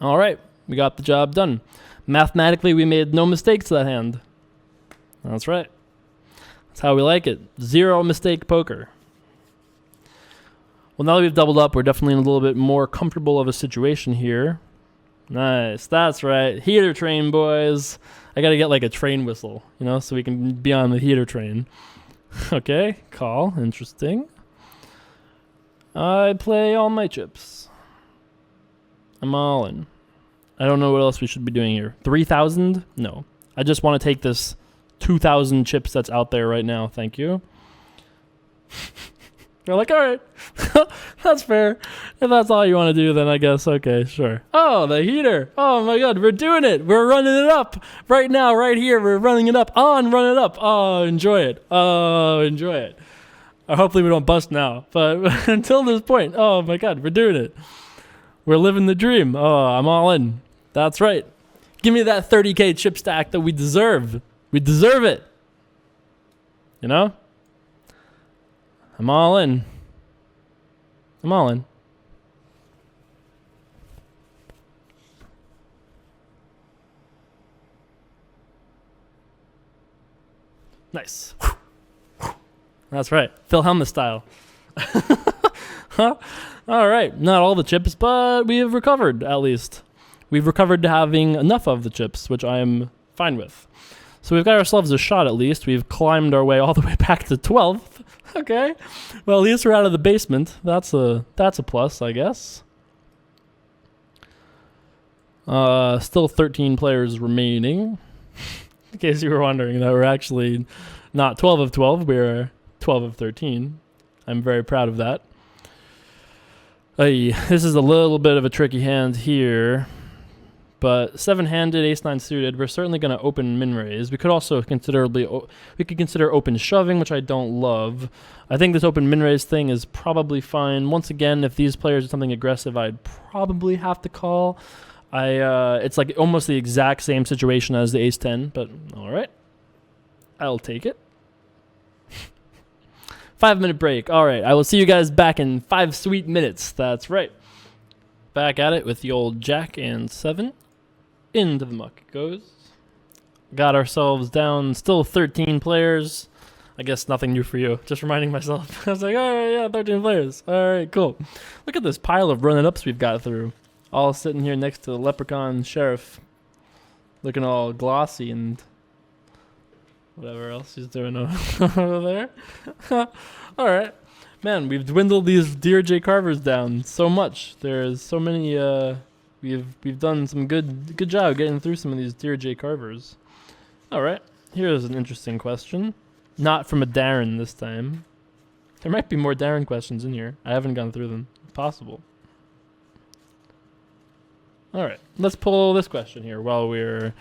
All right, we got the job done. Mathematically, we made no mistakes that hand. That's right. That's how we like it. Zero mistake poker. Well, now that we've doubled up, we're definitely in a little bit more comfortable of a situation here. Nice, that's right. Heater train, boys. I gotta get like a train whistle, you know, so we can be on the heater train. Okay, call, interesting. I play all my chips. I'm all in. I don't know what else we should be doing here. 3,000? No. I just want to take this 2,000 chips that's out there right now. Thank you. You're like, all right, that's fair. If that's all you want to do, then I guess, okay, sure. Oh, the heater. Oh, my God, we're doing it. We're running it up right now, right here. We're running it up. On, run it up. Oh, enjoy it. Oh, enjoy it. Hopefully we don't bust now. But until this point, oh, my God, we're doing it. We're living the dream. Oh, I'm all in. That's right. Give me that 30K chip stack that we deserve. We deserve it. You know? I'm all in. I'm all in. Nice. That's right. Phil Hellmuth style. Huh? All right. Not all the chips, but we have recovered, at least. We've recovered to having enough of the chips, which I am fine with. So we've got ourselves a shot, at least. We've climbed our way all the way back to 12th. Okay. Well, at least we're out of the basement. That's a plus, I guess. Still 13 players remaining. In case you were wondering that we're actually not 12 of 12. We're 12 of 13. I'm very proud of that. Hey, this is a little bit of a tricky hand here. But 7-handed, ace-9 suited, we're certainly going to open min-raise. We could also consider open shoving, which I don't love. I think this open min-raise thing is probably fine. Once again, if these players do something aggressive, I'd probably have to call. It's like almost the exact same situation as the ace-10, but all right. I'll take it. 5-minute break. All right, I will see you guys back in 5 sweet minutes. That's right. Back at it with the old jack and 7. Into the muck it goes. Got ourselves down, still 13 players. I guess nothing new for you. Just reminding myself. I was like, all right, yeah, 13 players. All right, cool. Look at this pile of running ups we've got through. All sitting here next to the leprechaun sheriff. Looking all glossy and whatever else he's doing over there. All right. Man, we've dwindled these Dear J Carvers down so much. There's so many, we've done some good job getting through some of these Dear J Carvers. All right, here's an interesting question. Not from a Darren this time. There might be more Darren questions in here. I haven't gone through them. Possible. All right, let's pull this question here while we're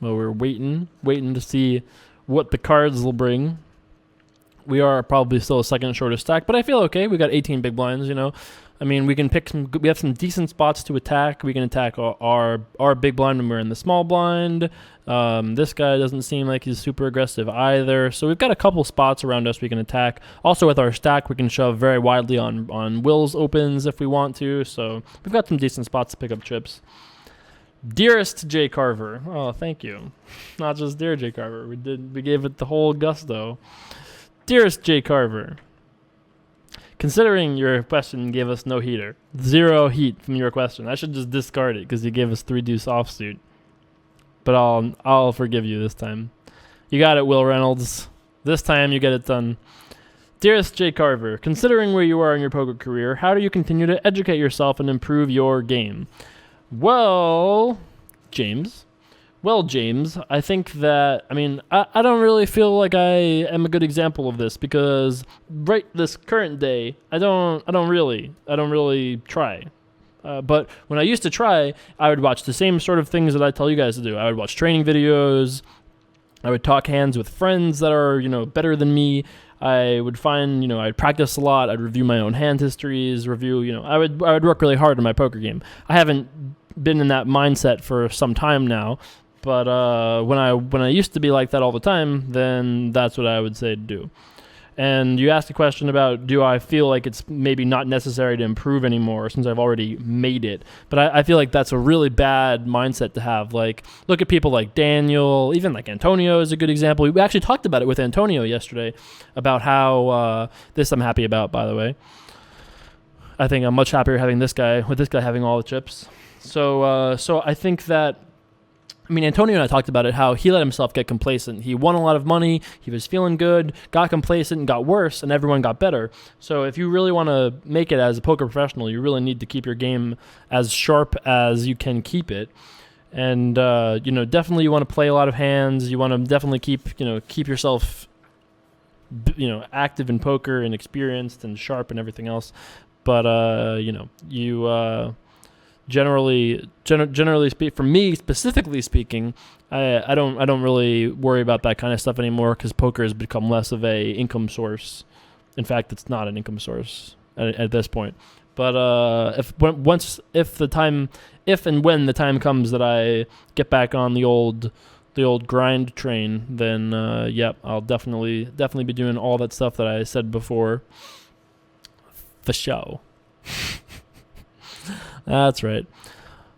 waiting to see what the cards will bring. We are probably still a second shortest stack, but I feel okay. We got 18 big blinds, you know. I mean, we can pick some. We have some decent spots to attack. We can attack our big blind when we're in the small blind. This guy doesn't seem like he's super aggressive either. So we've got a couple spots around us we can attack. Also, with our stack, we can shove very widely on Will's opens if we want to. So we've got some decent spots to pick up chips. Dearest J. Carver. Oh, thank you. Not just Dear J. Carver. We gave it the whole gusto. Dearest J. Carver. Considering your question gave us no heater, 0 heat from your question, I should just discard it because you gave us 3 deuce offsuit. But I'll forgive you this time. You got it, Will Reynolds. This time you get it done. Dearest J. Carver, considering where you are in your poker career, how do you continue to educate yourself and improve your game? Well, James, I think that, I don't really feel like I am a good example of this because right this current day, I don't really try. But when I used to try, I would watch the same sort of things that I tell you guys to do. I would watch training videos. I would talk hands with friends that are, better than me. I would find, I'd practice a lot. I'd review my own hand histories, I would work really hard in my poker game. I haven't been in that mindset for some time now. But when I used to be like that all the time, then that's what I would say to do. And you asked a question about, do I feel like it's maybe not necessary to improve anymore since I've already made it? But I feel like that's a really bad mindset to have. Like, look at people like Daniel, even like Antonio is a good example. We actually talked about it with Antonio yesterday about how this I'm happy about, by the way. I think I'm much happier having this guy having all the chips. So I think that. Antonio and I talked about it, how he let himself get complacent. He won a lot of money, he was feeling good, got complacent, and got worse, and everyone got better. So if you really want to make it as a poker professional, you really need to keep your game as sharp as you can keep it. And, definitely you want to play a lot of hands. You want to definitely keep yourself, active in poker and experienced and sharp and everything else. But, Generally for me specifically speaking, I don't really worry about that kind of stuff anymore because poker has become less of a income source. In fact, it's not an income source at this point. But if and when the time comes that I get back on the old grind train, then I'll definitely be doing all that stuff that I said before. For show. That's right.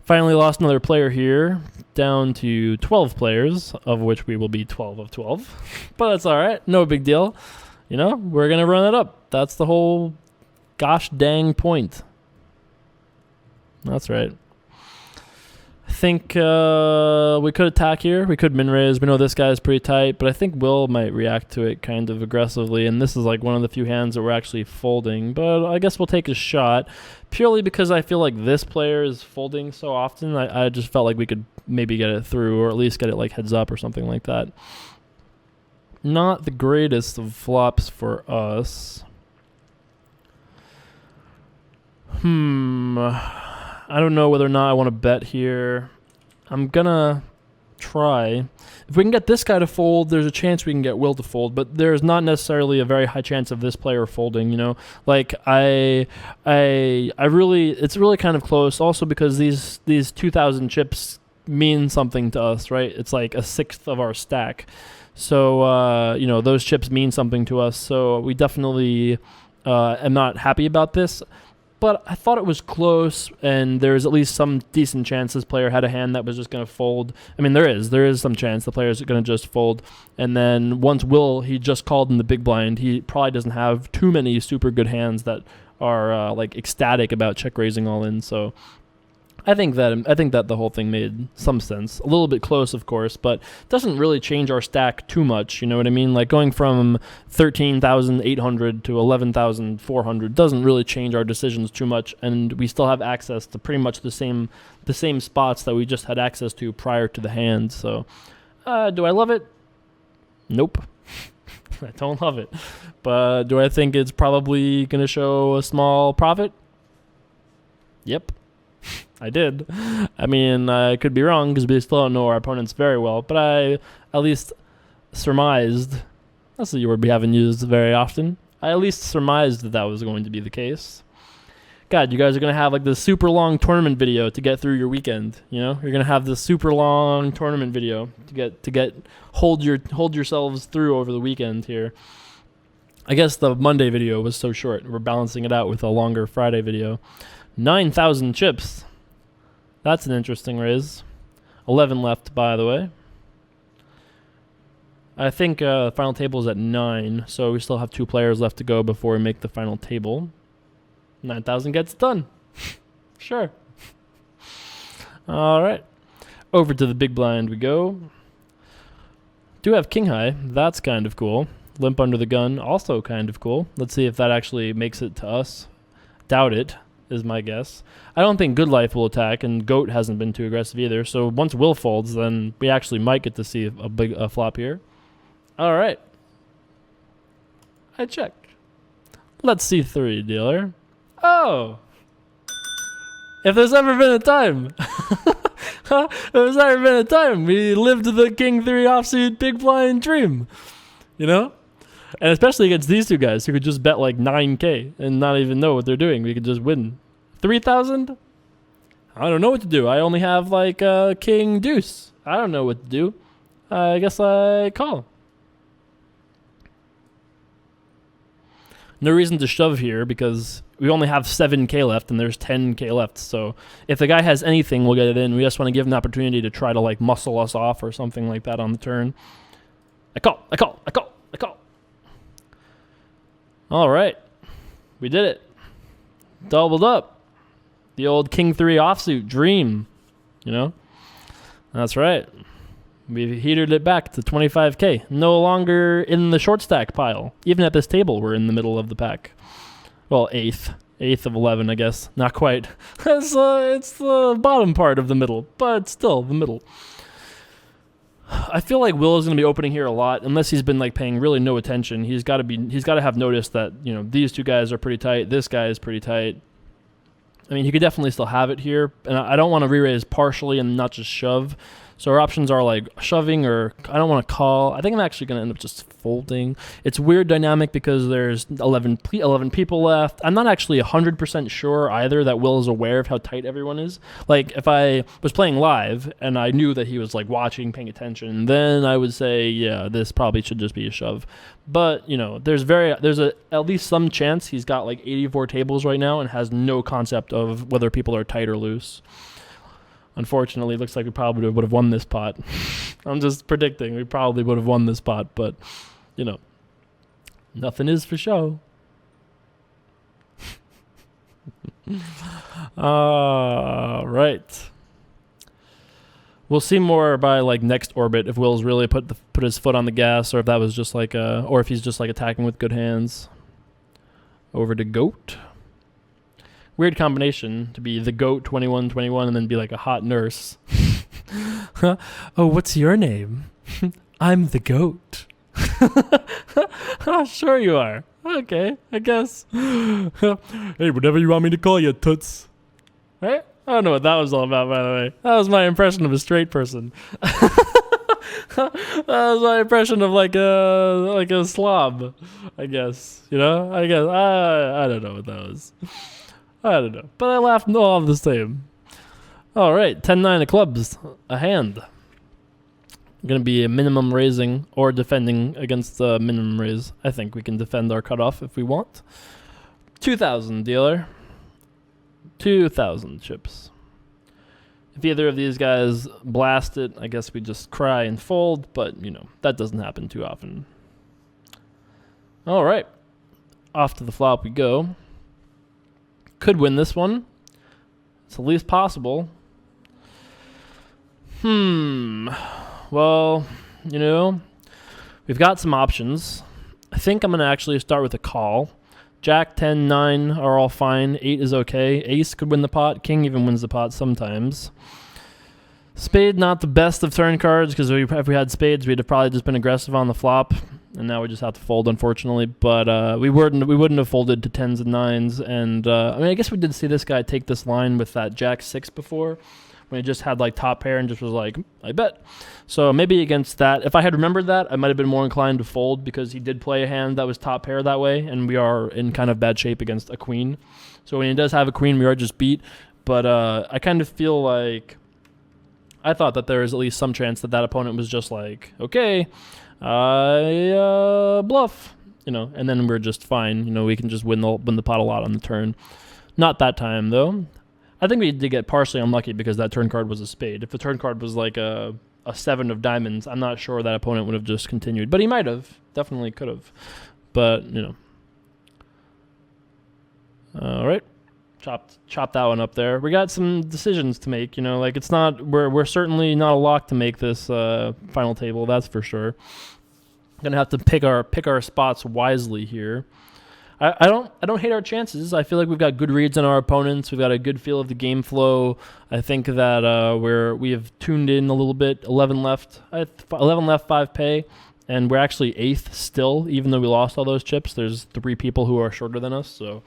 Finally lost another player here, down to 12 players, of which we will be 12 of 12. But that's all right. No big deal. We're going to run it up. That's the whole gosh dang point. That's right. I think we could attack here. We could min-raise. We know this guy is pretty tight, but I think Will might react to it kind of aggressively, and this is like one of the few hands that we're actually folding, but I guess we'll take a shot, purely because I feel like this player is folding so often. I just felt like we could maybe get it through, or at least get it like heads up or something like that. Not the greatest of flops for us. I don't know whether or not I want to bet here. I'm going to try. If we can get this guy to fold, there's a chance we can get Will to fold, but there's not necessarily a very high chance of this player folding, Like, it's really kind of close, also because these 2,000 chips mean something to us, right? It's like a sixth of our stack. So, those chips mean something to us, so we definitely am not happy about this. But I thought it was close, and there's at least some decent chance this player had a hand that was just going to fold. There is some chance the player's going to just fold. And then once he just called in the big blind, he probably doesn't have too many super good hands that are ecstatic about check raising all in. So I think that the whole thing made some sense. A little bit close, of course, but doesn't really change our stack too much. You know what I mean? Like going from 13,800 to 11,400 doesn't really change our decisions too much, and we still have access to pretty much the same spots that we just had access to prior to the hand. So, do I love it? Nope. I don't love it. But do I think it's probably going to show a small profit? Yep. I did. I could be wrong because we still don't know our opponents very well, but I at least surmised That's a word we haven't used very often. I at least surmised that was going to be the case. God, you guys are going to have like this super long tournament video to get through your weekend. You know, you're going to have this super long tournament video to hold yourselves through over the weekend here. I guess the Monday video was so short. We're balancing it out with a longer Friday video. 9,000 chips. That's an interesting raise. 11 left, by the way. I think the final table is at 9, so we still have 2 players left to go before we make the final table. 9,000 gets done. Sure. All right. Over to the big blind we go. Do have king high. That's kind of cool. Limp under the gun, also kind of cool. Let's see if that actually makes it to us. Doubt it, is my guess. I don't think Good Life will attack, and Goat hasn't been too aggressive either. So once Will folds, then we actually might get to see a flop here. All right. I check. Let's see 3, dealer. Oh! If there's ever been a time. If there's ever been a time we lived the King 3 offsuit big blind dream. You know? And especially against these two guys who could just bet like 9K and not even know what they're doing. We could just win. 3,000? I don't know what to do. I only have like King Deuce. I don't know what to do. I guess I call. No reason to shove here because we only have 7K left and there's 10K left. So if the guy has anything, we'll get it in. We just want to give him an opportunity to try to like muscle us off or something like that on the turn. I call. All right. We did it. Doubled up. The old King 3 offsuit dream. You know? That's right. We've heated it back to 25K. No longer in the short stack pile. Even at this table, we're in the middle of the pack. Well, 8th. 8th of 11, I guess. Not quite. It's the bottom part of the middle, but still the middle. I feel like Will is going to be opening here a lot, unless he's been like paying really no attention. He's got to have noticed that, you know, these two guys are pretty tight. This guy is pretty tight. I mean, he could definitely still have it here, and I don't want to re-raise partially and not just shove. So our options are like shoving or I don't want to call. I think I'm actually going to end up just folding. It's weird dynamic because there's 11 people left. I'm not actually 100% sure either that Will is aware of how tight everyone is. Like if I was playing live and I knew that he was like watching, paying attention, then I would say, yeah, this probably should just be a shove. But, you know, there's at least some chance he's got like 84 tables right now and has no concept of whether people are tight or loose. Unfortunately, it looks like we probably would have won this pot. I'm just predicting we probably would have won this pot, but, you know, nothing is for show. Right. We'll see more by like next orbit if Will's really put his foot on the gas, or if that was just like or if he's just like attacking with good hands. Over to Goat. Weird combination to be the Goat 21-21 and then be like a hot nurse. Oh, what's your name? I'm the Goat. Oh, sure you are. Okay, I guess. Hey, whatever you want me to call you, toots. Right? I don't know what that was all about, by the way. That was my impression of a straight person. That was my impression of like a slob, I guess. You know? I guess I don't know what that was. I don't know. But I laughed all the same. All right, 10-9 of clubs, a hand. Going to be a minimum raising or defending against the minimum raise. I think we can defend our cutoff if we want. 2,000, dealer. 2,000 chips. If either of these guys blast it, I guess we just cry and fold, but, you know, that doesn't happen too often. All right. Off to the flop we go. Could win this one. It's the least possible. Well, you know, we've got some options. I think I'm going to actually start with a call. Jack, 10, 9 are all fine. 8 is okay. Ace could win the pot. King even wins the pot sometimes. Spade, not the best of turn cards, because if we had spades, we'd have probably just been aggressive on the flop. And now we just have to fold, unfortunately. But we wouldn't have folded to 10s and 9s. And I mean, I guess we did see this guy take this line with that Jack 6 before, when he just had like top pair and just was like, I bet. So maybe against that, if I had remembered that, I might have been more inclined to fold because he did play a hand that was top pair that way, and we are in kind of bad shape against a queen. So when he does have a queen, we are just beat. But I kind of feel like I thought that there is at least some chance that that opponent was just like, okay, I bluff, and then we're just fine. We can just win the pot a lot on the turn. Not that time though. I think we did get partially unlucky because that turn card was a spade. If the turn card was like a 7 of diamonds, I'm not sure that opponent would have just continued. But he might have. Definitely could have. But, All right. Chop that one up there. We got some decisions to make, like it's not, we're certainly not a lock to make this final table, that's for sure. Gonna have to pick our spots wisely here. I don't hate our chances. I feel like we've got good reads on our opponents. We've got a good feel of the game flow. I think that we have tuned in a little bit. 11 left, 5 pay, and we're actually 8th still, even though we lost all those chips. There's 3 people who are shorter than us, so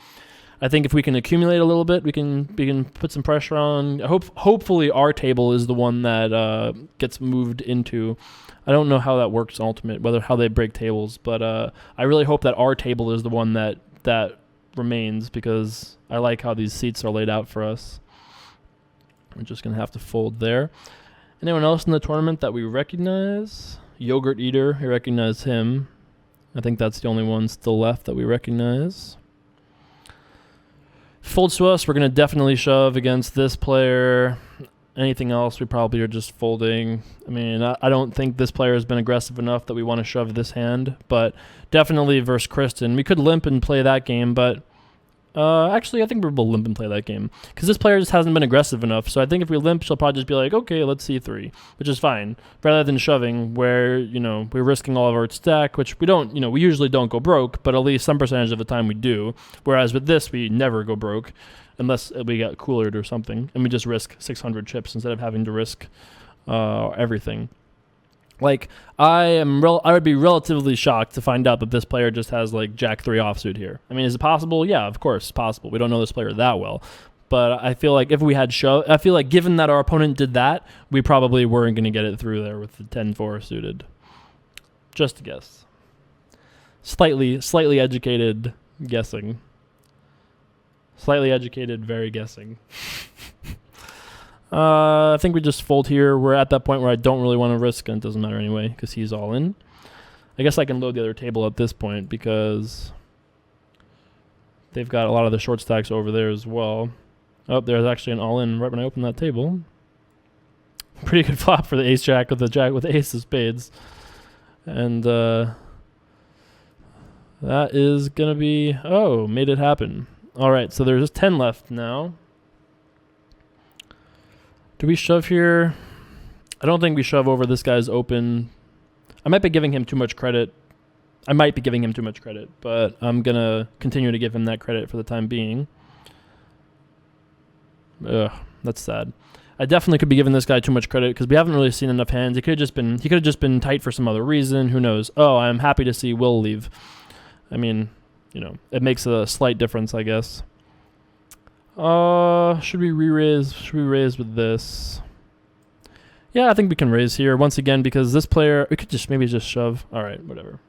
I think if we can accumulate a little bit, we can put some pressure on. Hopefully our table is the one that gets moved into. I don't know how that works in Ultimate, how they break tables, but I really hope that our table is the one that remains because I like how these seats are laid out for us. We're just going to have to fold there. Anyone else in the tournament that we recognize? Yogurt Eater, we recognize him. I think that's the only one still left that we recognize. Folds to us, we're going to definitely shove against this player. Anything else, we probably are just folding. I mean, I don't think this player has been aggressive enough that we want to shove this hand, but definitely versus Kristen. We could limp and play that game, but actually, I think we'll limp and play that game because this player just hasn't been aggressive enough. So I think if we limp, she'll probably just be like, okay, let's C3, which is fine, rather than shoving where, we're risking all of our stack, which we don't, we usually don't go broke, but at least some percentage of the time we do. Whereas with this, we never go broke. Unless we get coolered or something, and we just risk 600 chips instead of having to risk everything. Like, I would be relatively shocked to find out that this player just has like Jack 3 offsuit here. I mean, is it possible? Yeah, of course, it's possible. We don't know this player that well, but I feel like if we had I feel like given that our opponent did that, we probably weren't going to get it through there with the 10-4 suited. Just a guess. Slightly educated guessing. Slightly educated, very guessing. I think we just fold here. We're at that point where I don't really want to risk, and it doesn't matter anyway because he's all in. I guess I can load the other table at this point because they've got a lot of the short stacks over there as well. Oh, there's actually an all-in right when I open that table. Pretty good flop for the ace-jack with the ace of spades. And that is going to be... Oh, made it happen. All right, so there's just 10 left now. Do we shove here? I don't think we shove over this guy's open. I might be giving him too much credit. But I'm going to continue to give him that credit for the time being. Ugh, that's sad. I definitely could be giving this guy too much credit because we haven't really seen enough hands. He could have just been tight for some other reason. Who knows? Oh, I'm happy to see Will leave. I mean... it makes a slight difference, I guess. Should we re-raise? Should we raise with this? Yeah, I think we can raise here once again because this player, we could maybe just shove. All right, whatever.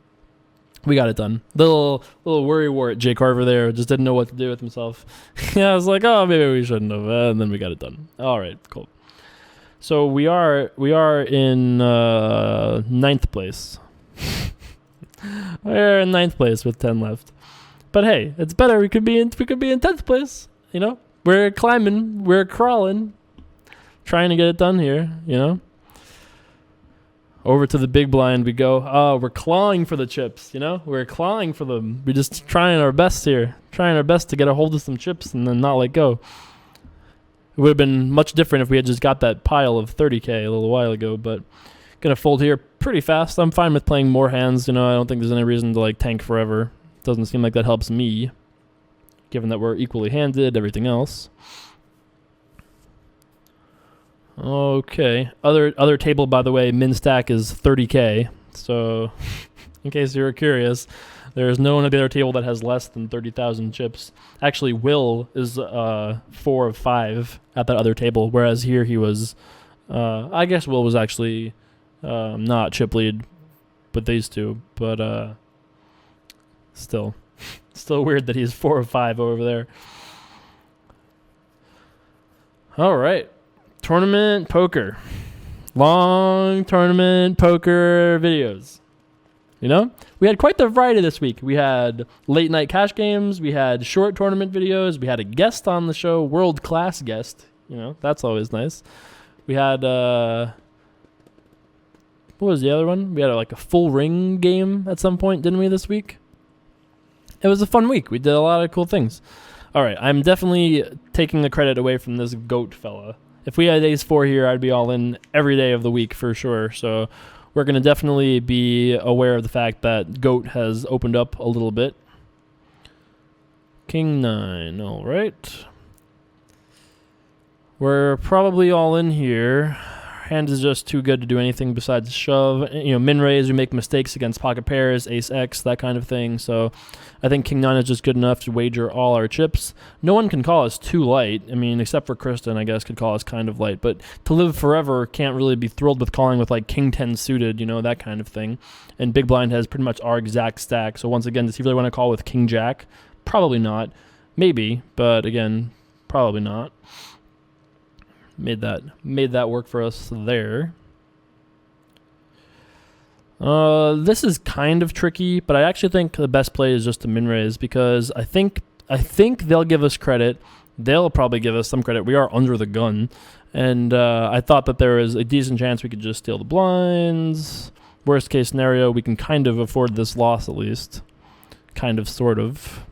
We got it done. The little worry wart Jay Carver there just didn't know what to do with himself. Yeah, I was like, oh, maybe we shouldn't have. And then we got it done. All right, cool. So we are in 9th place. We're in 9th place with 10 left. But hey, it's better. We could be in 10th place. We're climbing, we're crawling, trying to get it done here. Over to the big blind we go. Oh, we're clawing for the chips. We're clawing for them. We're just trying our best here, trying our best to get a hold of some chips and then not let go. It would have been much different if we had just got that pile of 30K a little while ago. But gonna fold here pretty fast. I'm fine with playing more hands. I don't think there's any reason to tank forever. Doesn't seem like that helps me, given that we're equally handed, everything else. Okay. Other table, by the way, min stack is 30K. So, in case you were curious. There's no one at the other table that has less than 30,000 chips. Actually, Will is 4 of 5 at that other table, whereas here he was, I guess Will was actually not chip lead with these two, but still weird that he's 4 of 5 over there. All right, tournament poker. Long tournament poker videos. You know, we had quite the variety this week. We had late night cash games. We had short tournament videos. We had a guest on the show, world-class guest. You know, that's always nice. We had, what was the other one? We had like a full ring game at some point, didn't we, this week? It was a fun week. We did a lot of cool things. All right, I'm definitely taking the credit away from this goat fella. If we had ace 4 here, I'd be all in every day of the week for sure. So we're going to definitely be aware of the fact that goat has opened up a little bit. King 9, all right. We're probably all in here. Hand is just too good to do anything besides shove. You know, min raise, we make mistakes against pocket pairs, ace X, that kind of thing. So I think King 9 is just good enough to wager all our chips. No one can call us too light. I mean, except for Kristen, I guess, could call us kind of light. But to live forever can't really be thrilled with calling with like King 10 suited, you know, that kind of thing. And Big Blind has pretty much our exact stack. So once again, does he really want to call with King Jack? Probably not. Maybe, but again, probably not. Made that work for us there. This is kind of tricky, but I actually think the best play is just to min raise because I think they'll give us credit. They'll probably give us some credit. We are under the gun, and I thought that there is a decent chance we could just steal the blinds. Worst case scenario, we can kind of afford this loss at least. Kind of, sort of.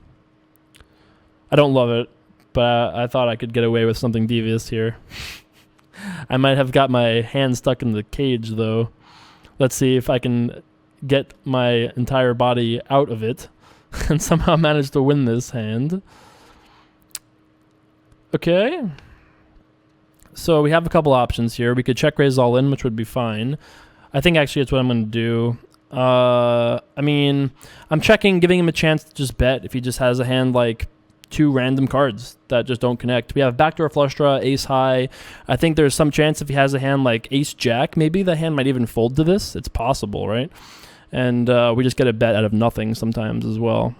I don't love it, but I thought I could get away with something devious here. I might have got my hand stuck in the cage, though. Let's see if I can get my entire body out of it and somehow manage to win this hand. Okay. So we have a couple options here. We could check raise all in, which would be fine. I think actually it's what I'm going to do. I mean, I'm checking, giving him a chance to just bet if he just has a hand like 2 random cards that just don't connect. We have backdoor flush draw, ace high. I think there's some chance if he has a hand like ace jack, maybe the hand might even fold to this. It's possible, right? And we just get a bet out of nothing sometimes as well.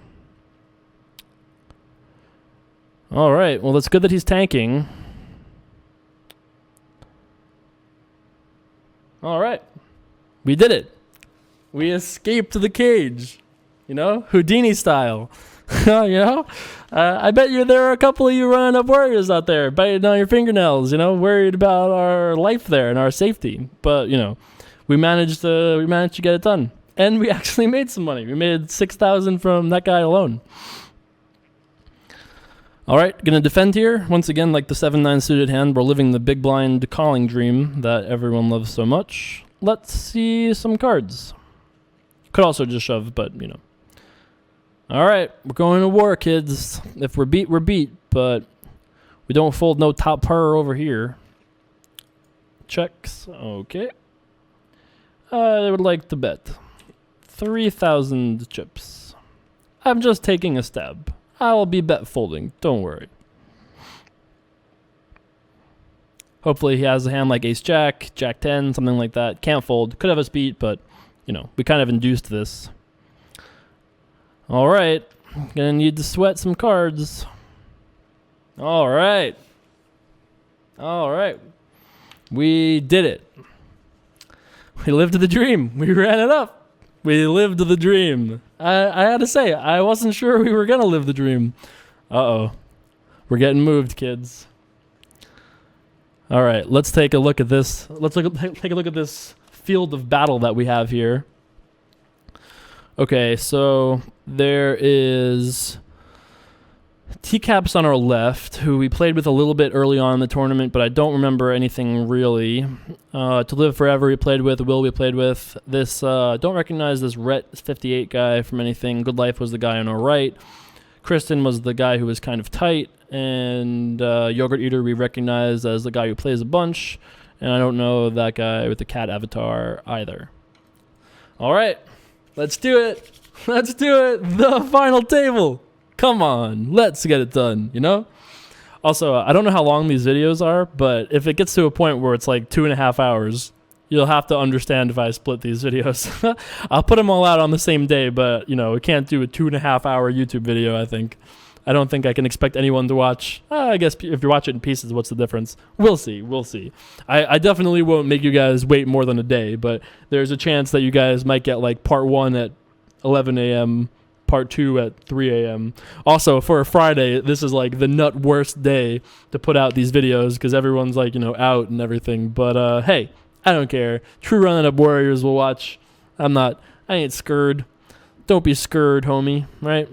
All right, well, it's good that he's tanking. All right, we did it. We escaped the cage, you know, Houdini style. You know, I bet there are a couple of you running up warriors out there biting on your fingernails, you know, worried about our life there and our safety. But, you know, we managed to get it done. And we actually made some money. We made $6,000 from that guy alone. All right, going to defend here. Once again, like the 7-9 suited hand, we're living the big blind calling dream that everyone loves so much. Let's see some cards. Could also just shove, but, you know. All right, we're going to war, kids. If we're beat, we're beat, but we don't fold no top par over here. Checks, okay. I would like to bet 3,000 chips. I'm just taking a stab. I'll be bet folding, don't worry. Hopefully he has a hand like ace jack, jack 10, something like that. Can't fold, could have us beat, but, you know, we kind of induced this. All right, gonna need to sweat some cards. All right, we did it. We lived the dream. We ran it up. We lived the dream. I had to say, I wasn't sure we were gonna live the dream. Uh-oh, we're getting moved, kids. All right, let's take a look at this. Take a look at this field of battle that we have here. Okay, so there is T-Caps on our left, who we played with a little bit early on in the tournament, but I don't remember anything really. To Live Forever we played with, Will we played with. This, don't recognize this Rhett 58 guy from anything. Good Life was the guy on our right. Kristen was the guy who was kind of tight, and Yogurt Eater we recognize as the guy who plays a bunch, and I don't know that guy with the cat avatar either. All right. Let's do it. Let's do it. The final table. Come on. Let's get it done, you know? Also, I don't know how long these videos are, but if it gets to a point where it's like 2.5 hours, you'll have to understand if I split these videos. I'll put them all out on the same day, but, you know, we can't do a 2.5 hour YouTube video, I think. I don't think I can expect anyone to watch. I guess if you watch it in pieces, what's the difference? We'll see. We'll see. I definitely won't make you guys wait more than a day, but there's a chance that you guys might get like part 1 at 11 a.m., part 2 at 3 a.m. Also, for a Friday, this is like the nut worst day to put out these videos because everyone's like, you know, out and everything. But hey, I don't care. True Running Up Warriors will watch. I ain't scared. Don't be scared, homie, right?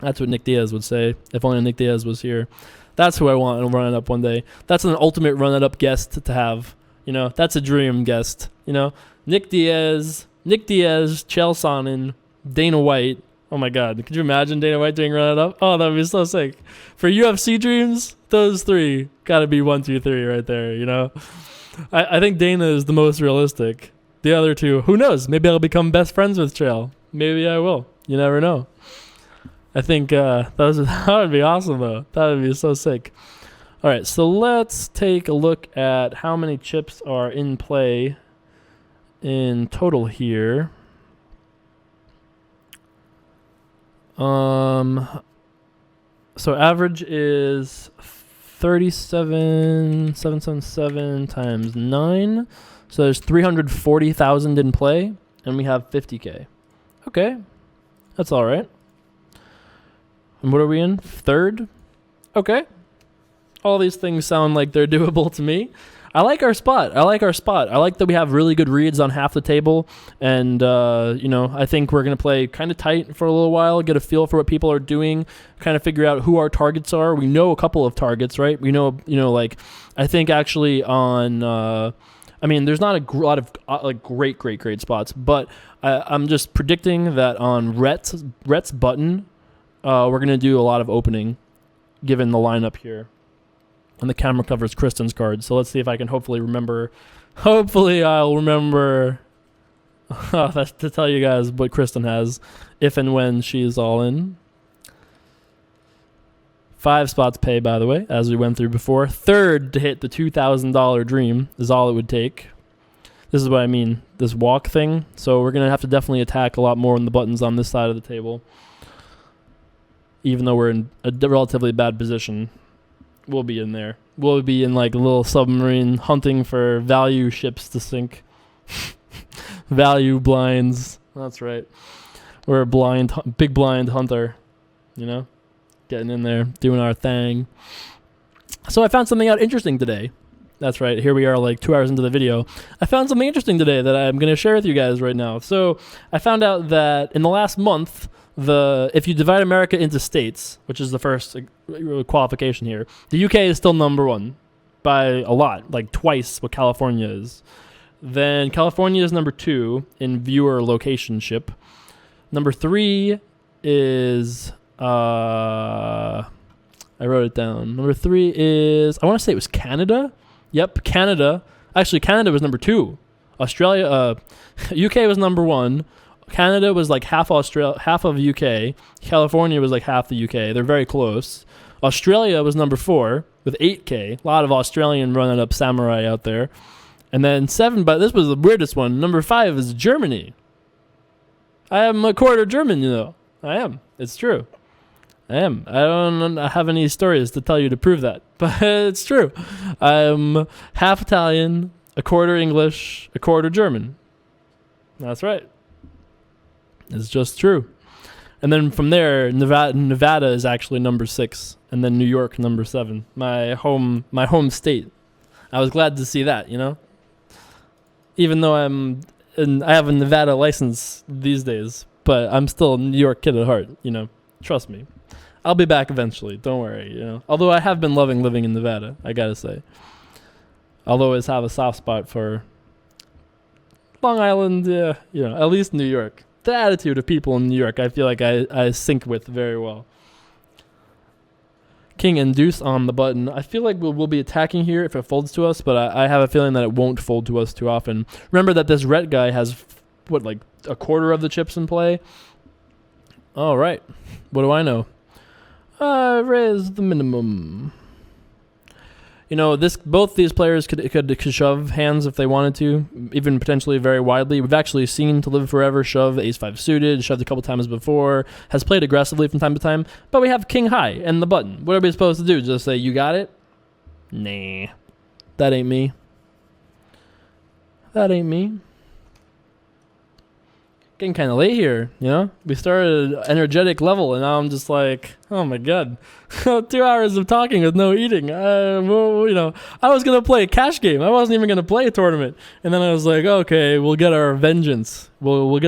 That's what Nick Diaz would say if only Nick Diaz was here. That's who I want to run it up one day. That's an ultimate run it up guest to have. You know, that's a dream guest. You know, Nick Diaz, Chael Sonnen, Dana White. Oh my God, could you imagine Dana White doing run it up? Oh, that would be so sick. For UFC dreams, those 3 got to be 1, 2, 3 right there. You know, I think Dana is the most realistic. The other 2, who knows? Maybe I'll become best friends with Chael. Maybe I will. You never know. I think that would be awesome, though. That would be so sick. All right, so let's take a look at how many chips are in play in total here. So average is 37,777 times 9. So there's 340,000 in play, and we have 50K. Okay, that's all right. And what are we in? 3rd? Okay. All these things sound like they're doable to me. I like our spot. I like that we have really good reads on half the table. And, you know, I think we're going to play kind of tight for a little while, get a feel for what people are doing, kind of figure out who our targets are. We know a couple of targets, right? We know, you know, like, I think actually on, I mean, there's not a lot of like great spots, but I'm just predicting that on Rhett's button, we're going to do a lot of opening, given the lineup here. And the camera covers Kristen's card. So let's see if I can hopefully remember. Hopefully I'll remember that's to tell you guys what Kristen has if and when she's all in. 5 spots pay, by the way, as we went through before. 3rd to hit the $2,000 dream is all it would take. This is what I mean, this walk thing. So we're going to have to definitely attack a lot more on the buttons on this side of the table. Even though we're in a relatively bad position. We'll be in there. We'll be in like a little submarine hunting for value ships to sink. Value blinds. That's right. We're a big blind hunter, you know? Getting in there, doing our thing. So I found something out interesting today. That's right. Here we are like 2 hours into the video. I found something interesting today that I'm going to share with you guys right now. So I found out that in the last month, if you divide America into states, which is the first qualification here, the UK is still number 1 by a lot, like twice what California is. Then California is number 2 in viewer locationship. Number 3 is I wrote it down. Number 3 is, I want to say it was Canada. Yep, Canada. Actually, Canada was number 2. Australia, UK was number 1. Canada was like half of UK. California was like half the UK. They're very close. Australia was number 4 with 8K. A lot of Australian running up samurai out there. And then 7, but this was the weirdest one. Number 5 is Germany. I am a quarter German, you know. I am. It's true. I am. I don't have any stories to tell you to prove that, but it's true. I'm half Italian, a quarter English, a quarter German. That's right. It's just true. And then from there, Nevada is actually number 6, and then New York number 7. My home state. I was glad to see that, you know. Even though I have a Nevada license these days, but I'm still a New York kid at heart, you know. Trust me. I'll be back eventually. Don't worry, you know. Although I have been loving living in Nevada, I gotta say. I'll always have a soft spot for Long Island, yeah, you know, at least New York. The attitude of people in New York, I feel like I sync with very well. King and deuce on the button. I feel like we'll be attacking here if it folds to us, but I have a feeling that it won't fold to us too often. Remember that this red guy has, a quarter of the chips in play. All right. What do I know? Raise the minimum. You know, both these players could shove hands if they wanted to, even potentially very widely. We've actually seen To Live Forever shove ace-5 suited, shoved a couple times before, has played aggressively from time to time, but we have king high and the button. What are we supposed to do? Just say, you got it? Nah. That ain't me. That ain't me. Getting kind of late here, you know? We started energetic level, and now I'm just like, oh my god. 2 hours of talking with no eating. Well, you know, I was going to play a cash game. I wasn't even going to play a tournament. And then I was like, okay, we'll get our vengeance. We'll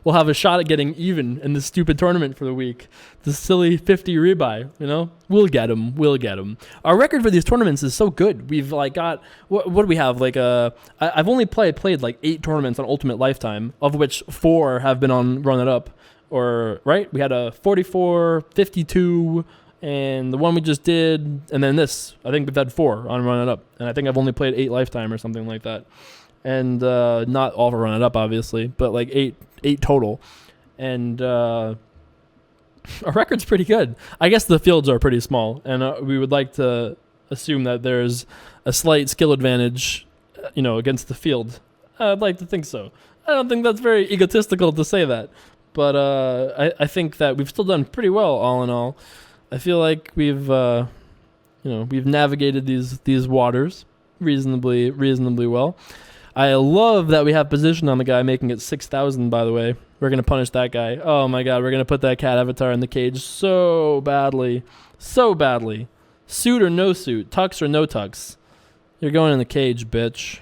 have a shot at getting even in this stupid tournament for the week. This silly 50 rebuy, you know? We'll get them. Our record for these tournaments is so good. We've like got, what do we have? Like I've only played like 8 tournaments on Ultimate Lifetime, of which 4 have been on Run It Up. Or, right? We had a 44, 52, and the one we just did, and then this. I think we've had 4 on Run It Up. And I think I've only played 8 Lifetime or something like that. And not all for Run It Up, obviously, but like 8 total. And our record's pretty good. I guess the fields are pretty small, and we would like to assume that there's a slight skill advantage, you know, against the field. I'd like to think so. I don't think that's very egotistical to say that. But I think that we've still done pretty well, all in all. I feel like we've navigated these waters reasonably well. I love that we have position on the guy making it 6,000. By the way, we're gonna punish that guy. Oh my god, we're gonna put that cat avatar in the cage so badly. Suit or no suit, tux or no tux. You're going in the cage, bitch.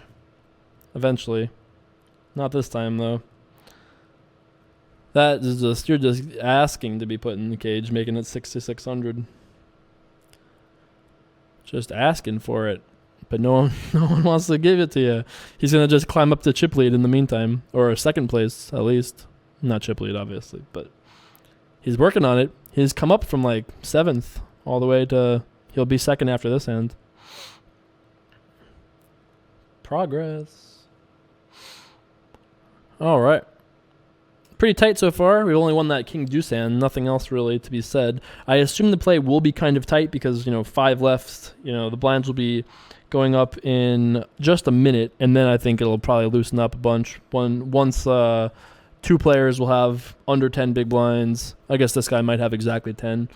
Eventually, not this time though. That is just, you're just asking to be put in the cage, making it 6,600. Just asking for it. But no one wants to give it to you. He's going to just climb up to chip lead in the meantime. Or second place, at least. Not chip lead, obviously. But he's working on it. He's come up from like 7th all the way to, he'll be second after this hand. Progress. All right. Pretty tight so far. We've only won that King Deuce hand. Nothing else really to be said. I assume the play will be kind of tight because, 5 left. The blinds will be going up in just a minute, and then I think it'll probably loosen up a bunch. Once 2 players will have under 10 big blinds. I guess this guy might have exactly 10.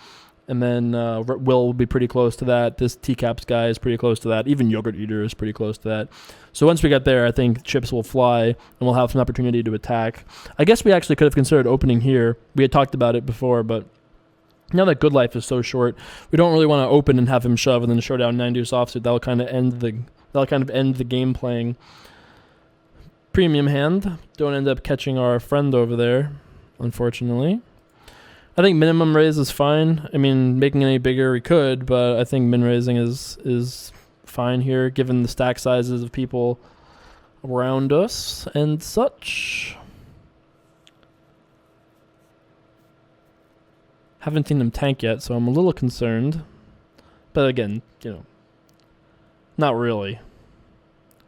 And then Will be pretty close to that. This Teacaps guy is pretty close to that. Even Yogurt Eater is pretty close to that. So once we get there, I think chips will fly, and we'll have some opportunity to attack. I guess we actually could have considered opening here. We had talked about it before, but now that Good Life is so short, we don't really want to open and have him shove and then show down 9-deuce offsuit. That'll kind of end the game playing. Premium hand. Don't end up catching our friend over there, unfortunately. I think minimum raise is fine. I mean, making it any bigger we could, but I think min raising is fine here, given the stack sizes of people around us and such. Haven't seen them tank yet, so I'm a little concerned. But again, not really.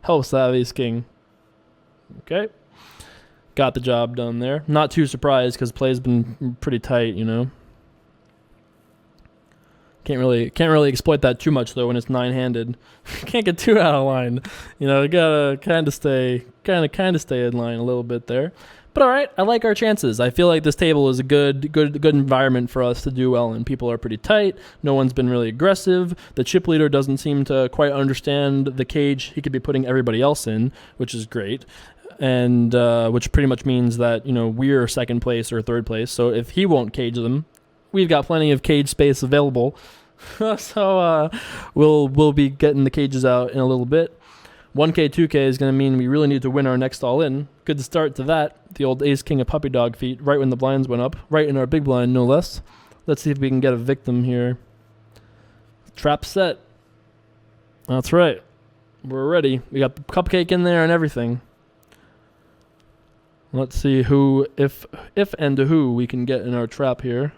Helps to have ace king. Okay. Got the job done there. Not too surprised because play's been pretty tight, Can't really exploit that too much though when it's 9-handed. Can't get too out of line. Gotta kind of stay in line a little bit there. But all right, I like our chances. I feel like this table is a good environment for us to do well in. People are pretty tight. No one's been really aggressive. The chip leader doesn't seem to quite understand the cage he could be putting everybody else in, which is great. And which pretty much means that we're second place or third place. So if he won't cage them, we've got plenty of cage space available. So we'll be getting the cages out in a little bit. 1K, 2K is going to mean we really need to win our next all in. Good start to that. The old ace king of puppy dog feet right when the blinds went up, right in our big blind, no less. Let's see if we can get a victim here. Trap set. That's right. We're ready. We got the cupcake in there and everything. Let's see who, if and to who we can get in our trap here.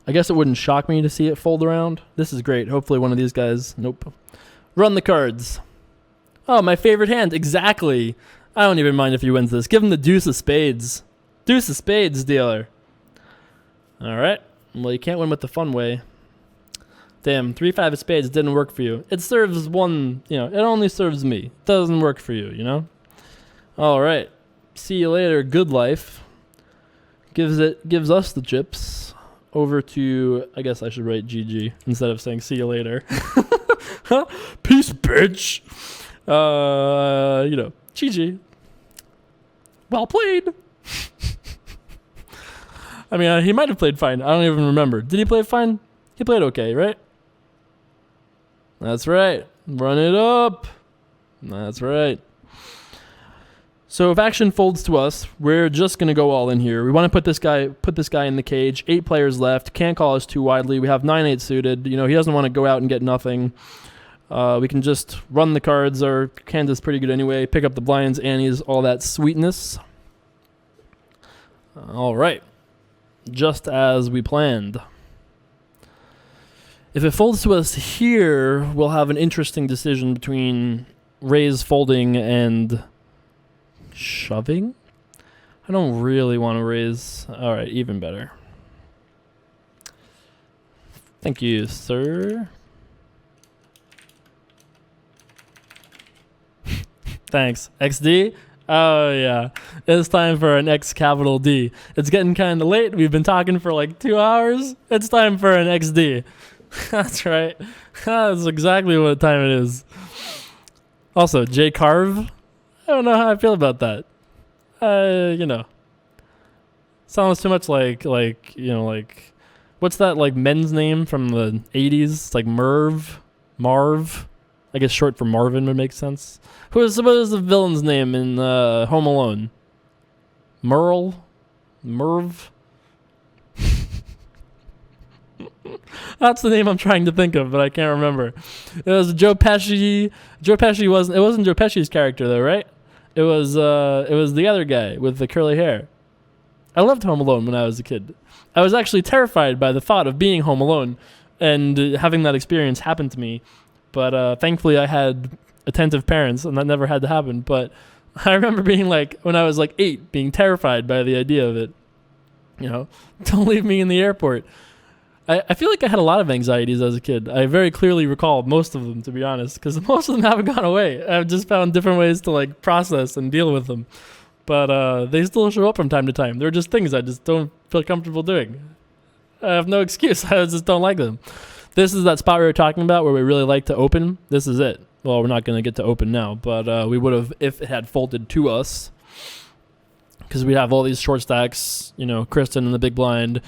I guess it wouldn't shock me to see it fold around. This is great. Hopefully one of these guys, nope. Run the cards. Oh, my favorite hand. Exactly. I don't even mind if he wins this. Give him the deuce of spades. Deuce of spades, dealer. All right. Well, you can't win with the fun way. Damn, 3-5 of spades didn't work for you. It serves one, it only serves me. It doesn't work for you, All right. See you later, good life. Gives us the chips over to, I guess I should write GG instead of saying see you later. Peace, bitch. GG. Well played. I mean, he might have played fine. I don't even remember. Did he play fine? He played okay, right? That's right. Run it up. That's right. So if action folds to us, we're just going to go all in here. We want to put this guy in the cage. 8 players left. Can't call us too widely. We have 9-8 suited. He doesn't want to go out and get nothing. We can just run the cards. Our hand is pretty good anyway. Pick up the blinds, antes, all that sweetness. All right. Just as we planned. If it folds to us here, we'll have an interesting decision between raise folding and shoving. I don't really want to raise. All right, even better. Thank you, sir. Thanks. XD? Oh, yeah. It's time for an X capital D. It's getting kind of late. We've been talking for like 2 hours. It's time for an XD. That's right. That's exactly what time it is. Also, J Carve. I don't know how I feel about that. Sounds too much like what's that like men's name from the 80s? It's like Marv. I guess short for Marvin would make sense. What is the villain's name in Home Alone? Merv? That's the name I'm trying to think of, but I can't remember. It was Joe Pesci. It wasn't Joe Pesci's character though, right? It was the other guy with the curly hair. I loved Home Alone when I was a kid. I was actually terrified by the thought of being home alone and having that experience happen to me. But thankfully I had attentive parents and that never had to happen. But I remember being like, when I was like 8, being terrified by the idea of it. Don't leave me in the airport. I feel like I had a lot of anxieties as a kid. I very clearly recall most of them, to be honest, because most of them haven't gone away. I've just found different ways to like process and deal with them. But they still show up from time to time. They're just things I just don't feel comfortable doing. I have no excuse. I just don't like them. This is that spot we were talking about where we really like to open. This is it. Well, we're not going to get to open now, but we would have if it had folded to us. Because we have all these short stacks, Kristen in the big blind.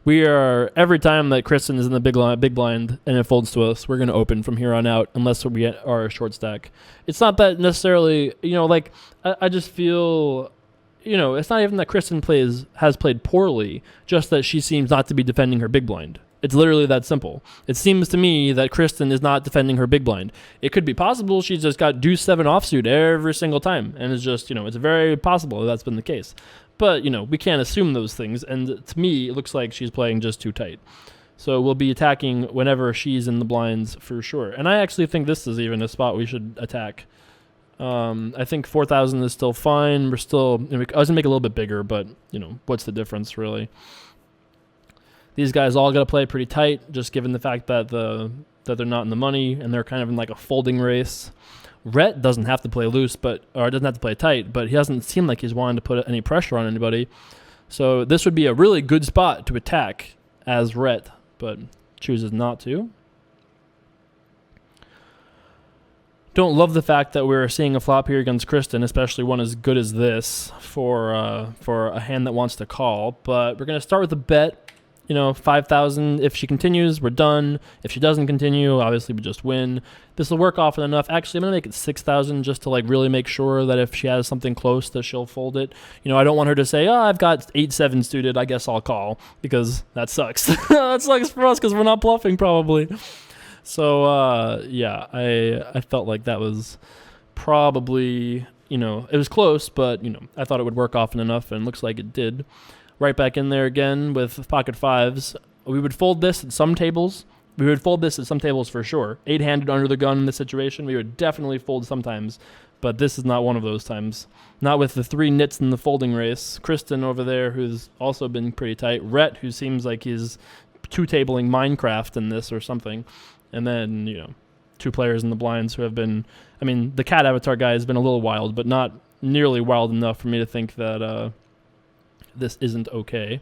We are, every time that Kristen is in the big blind and it folds to us, we're going to open from here on out unless we are a short stack. It's not that necessarily, I just feel, it's not even that Kristen has played poorly, just that she seems not to be defending her big blind. It's literally that simple. It seems to me that Kristen is not defending her big blind. It could be possible she's just got deuce 7 offsuit every single time. And it's just, it's very possible that that's been the case. But, we can't assume those things. And to me, it looks like she's playing just too tight. So we'll be attacking whenever she's in the blinds for sure. And I actually think this is even a spot we should attack. I think 4,000 is still fine. I was going to make it a little bit bigger, but, what's the difference really? These guys all got to play pretty tight, just given the fact that they're not in the money and they're kind of in like a folding race. Rhett doesn't have to play loose, or doesn't have to play tight, but he doesn't seem like he's wanting to put any pressure on anybody. So this would be a really good spot to attack as Rhett, but chooses not to. Don't love the fact that we're seeing a flop here against Kristen, especially one as good as this for a hand that wants to call. But we're going to start with a bet. 5,000. If she continues, we're done. If she doesn't continue, obviously we just win. This will work often enough. Actually, I'm going to make it 6,000 just to really make sure that if she has something close that she'll fold it. I don't want her to say, I've got 8-7 suited, I guess I'll call, because that sucks. That sucks for us because we're not bluffing probably. So, I felt like that was probably, it was close, but, I thought it would work often enough, and it looks like it did. Right back in there again with pocket 5s. We would fold this at some tables. For sure. 8-handed under the gun in this situation, we would definitely fold sometimes. but this is not one of those times. Not with the 3 nits in the folding race. Kristen over there, who's also been pretty tight. Rhett, who seems like he's 2-tabling Minecraft in this or something. And then, 2 players in the blinds who have been... I mean, the cat avatar guy has been a little wild, but not nearly wild enough for me to think that this isn't okay.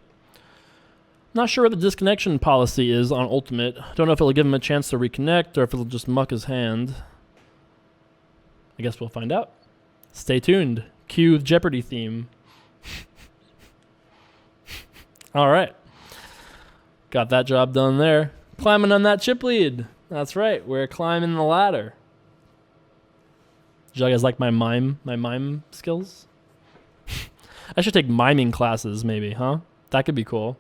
Not sure what the disconnection policy is on Ultimate. Don't know if it'll give him a chance to reconnect or if it'll just muck his hand. I guess we'll find out. Stay tuned. Cue the Jeopardy theme. All right. Got that job done there. Climbing on that chip lead. That's right. We're climbing the ladder. Did you guys like my mime skills? I should take miming classes maybe, huh? That could be cool.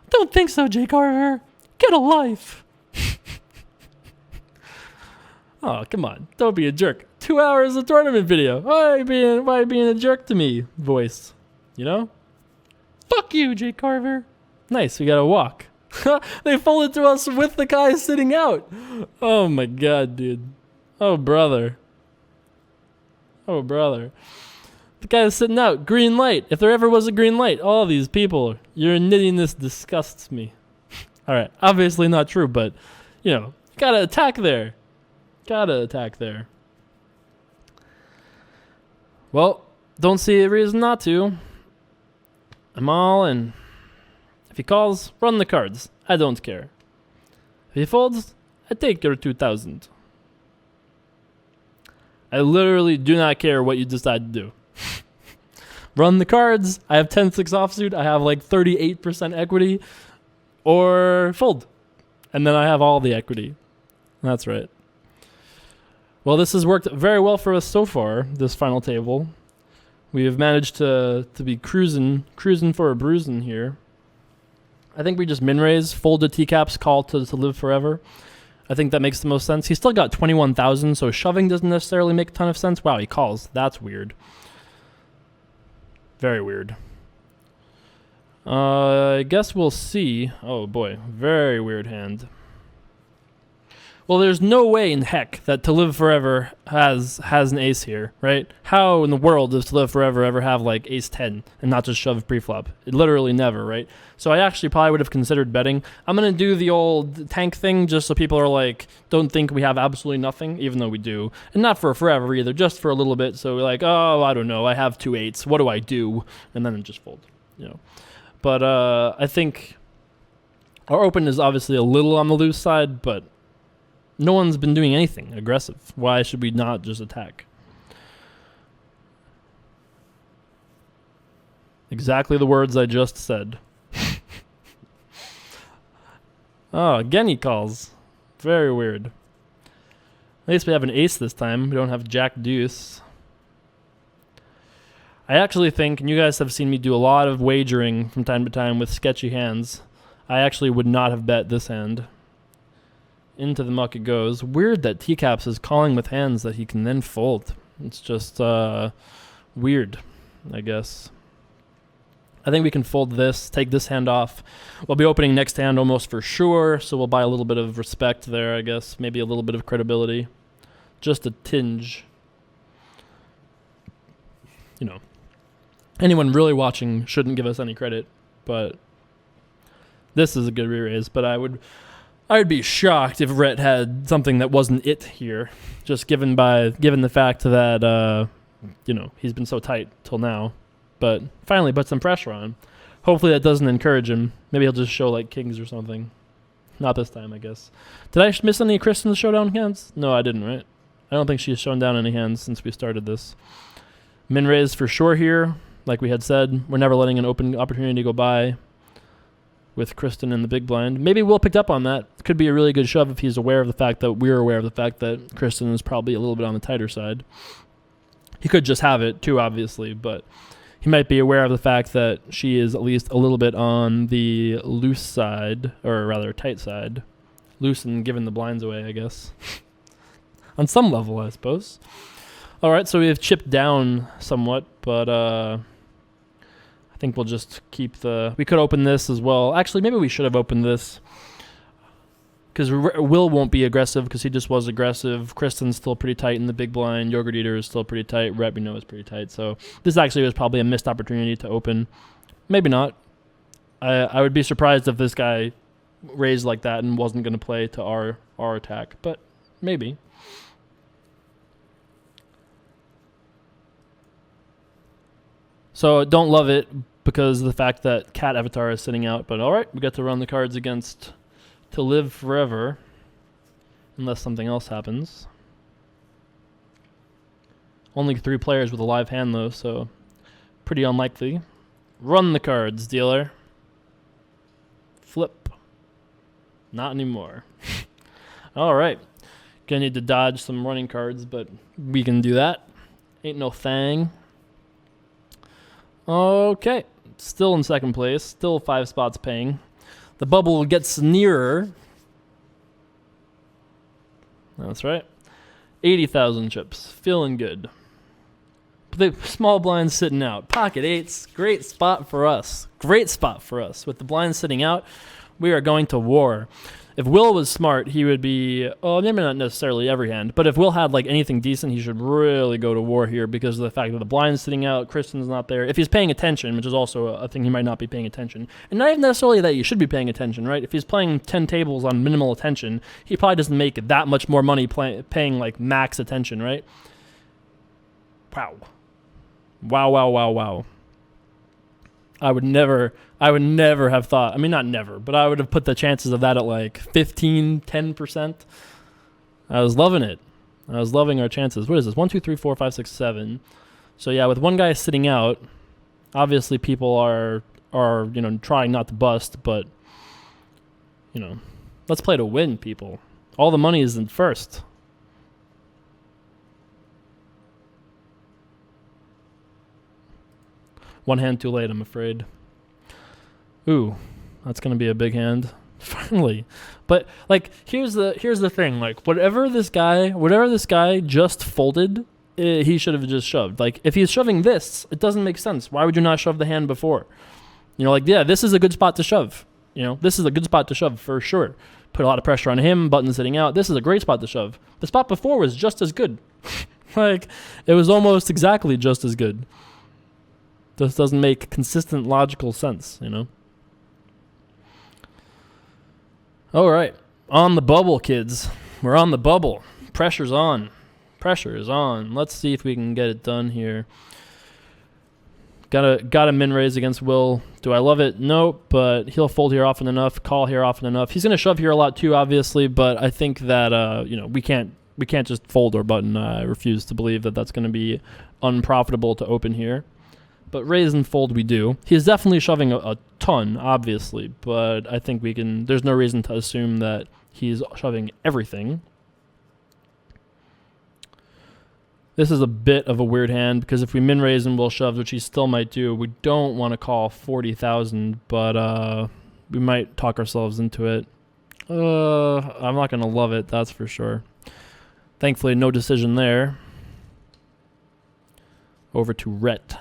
Don't think so, Jake Carver. Get a life. Oh, come on. Don't be a jerk. 2 hours of tournament video. Why being a jerk to me? Voice. Fuck you, Jake Carver. Nice, we got to walk. They folded to us with the guy sitting out. Oh my god, dude. Oh, brother. Oh, brother. The guy is sitting out. Green light. If there ever was a green light. All these people. Your nittiness disgusts me. All right. Obviously not true, but, gotta attack there. Gotta attack there. Well, don't see a reason not to. I'm all in. If he calls, run the cards. I don't care. If he folds, I take your 2,000. I literally do not care what you decide to do. Run the cards. I have 10-6 offsuit. I have like 38% equity. Or fold. And then I have all the equity. That's right. Well, this has worked very well for us so far, this final table. We have managed to be cruising for a bruising here. I think we just min-raise, fold the T-caps, call to live forever. I think that makes the most sense. He's still got 21,000, so shoving doesn't necessarily make a ton of sense. Wow, he calls. That's weird. Very weird. I guess we'll see. Oh boy, very weird hand. Well, there's no way in heck that To Live Forever has an ace here, right? How in the world does To Live Forever ever have like ace 10 and not just shove preflop? It literally never, right? So I actually probably would have considered betting. I'm going to do the old tank thing just so people are like, don't think we have absolutely nothing, even though we do. And not for forever either, just for a little bit. So we're like, oh, I don't know. I have 2 8s. What do I do? And then just fold, But I think our open is obviously a little on the loose side, but no one's been doing anything aggressive. Why should we not just attack? Exactly the words I just said. Oh, again he calls. Very weird. At least we have an ace this time. We don't have jack deuce. I actually think, and you guys have seen me do a lot of wagering from time to time with sketchy hands, I actually would not have bet this hand. Into the muck it goes. Weird that T-caps is calling with hands that he can then fold. It's just weird, I guess. I think we can fold this, take this hand off. We'll be opening next hand almost for sure, so we'll buy a little bit of respect there, I guess. Maybe a little bit of credibility. Just a tinge. Anyone really watching shouldn't give us any credit, but this is a good re-raise. But I'd be shocked if Rhett had something that wasn't it here, just given the fact that he's been so tight till now, but finally put some pressure on him. Hopefully that doesn't encourage him. Maybe he'll just show like kings or something. Not this time, I guess. Did I miss any Kristen's showdown hands? No, I didn't, right? I don't think she's shown down any hands since we started this. Min raise for sure here. Like we had said, we're never letting an open opportunity go by with Kristen in the big blind. Maybe Will picked up on that. Could be a really good shove if he's aware of the fact that we're aware of the fact that Kristen is probably a little bit on the tighter side. He could just have it too, obviously, but he might be aware of the fact that she is at least a little bit on the loose side, or rather tight side. Loose and giving the blinds away, I guess. On some level, I suppose. All right, so we have chipped down somewhat, but I think we'll just keep we could open this as well. Actually, maybe we should have opened this. because Will won't be aggressive because he just was aggressive. Kristen's still pretty tight in the big blind. Yogurt Eater is still pretty tight. Rep, is pretty tight. So this actually was probably a missed opportunity to open. Maybe not. I would be surprised if this guy raised like that and wasn't going to play to our attack, but maybe. So don't love it because of the fact that Cat Avatar is sitting out, but all right, we got to run the cards against To Live Forever, unless something else happens. Only 3 players with a live hand though, so pretty unlikely. Run the cards, dealer. Flip. Not anymore. All right. Gonna need to dodge some running cards, but we can do that. Ain't no thing. Okay. Still in second place. Still 5 spots paying. The bubble gets nearer. That's right. 80,000 chips. Feeling good. The small blinds sitting out. Pocket 8s. Great spot for us. Great spot for us. With the blinds sitting out, we are going to war. If Will was smart, he would be, maybe not necessarily every hand, but if Will had like anything decent, he should really go to war here because of the fact that the blind's sitting out, Kristen's not there. If he's paying attention, which is also a thing he might not be paying attention, and not even necessarily that you should be paying attention, right? If he's playing 10 tables on minimal attention, he probably doesn't make that much more money paying like max attention, right? Wow. Wow. I would never have thought, I mean, not never, but I would have put the chances of that at like 15, 10%. I was loving it. I was loving our chances. What is this? 1, 2, 3, 4, 5, 6, 7. So yeah, with one guy sitting out, obviously people are trying not to bust, but let's play to win, people. All the money is in first. One hand too late, I'm afraid. Ooh, that's gonna be a big hand. Finally. But like here's the thing, like whatever this guy just folded, he should have just shoved. Like if he's shoving this, it doesn't make sense. Why would you not shove the hand before? This is a good spot to shove. This is a good spot to shove for sure. Put a lot of pressure on him, button sitting out. This is a great spot to shove. The spot before was just as good. Like it was almost exactly just as good. This doesn't make consistent logical sense, All right. On the bubble, kids. We're on the bubble. Pressure's on. Pressure is on. Let's see if we can get it done here. Got a min raise against Will. Do I love it? No, but he'll fold here often enough, call here often enough. He's going to shove here a lot too, obviously, but I think that we can't just fold our button. I refuse to believe that that's going to be unprofitable to open here. But raise and fold we do. He's definitely shoving a ton, obviously, but I think there's no reason to assume that he's shoving everything. This is a bit of a weird hand because if we min raise and will shove, which he still might do, we don't want to call 40,000, but we might talk ourselves into it. I'm not going to love it, that's for sure. Thankfully, no decision there. Over to Rhett.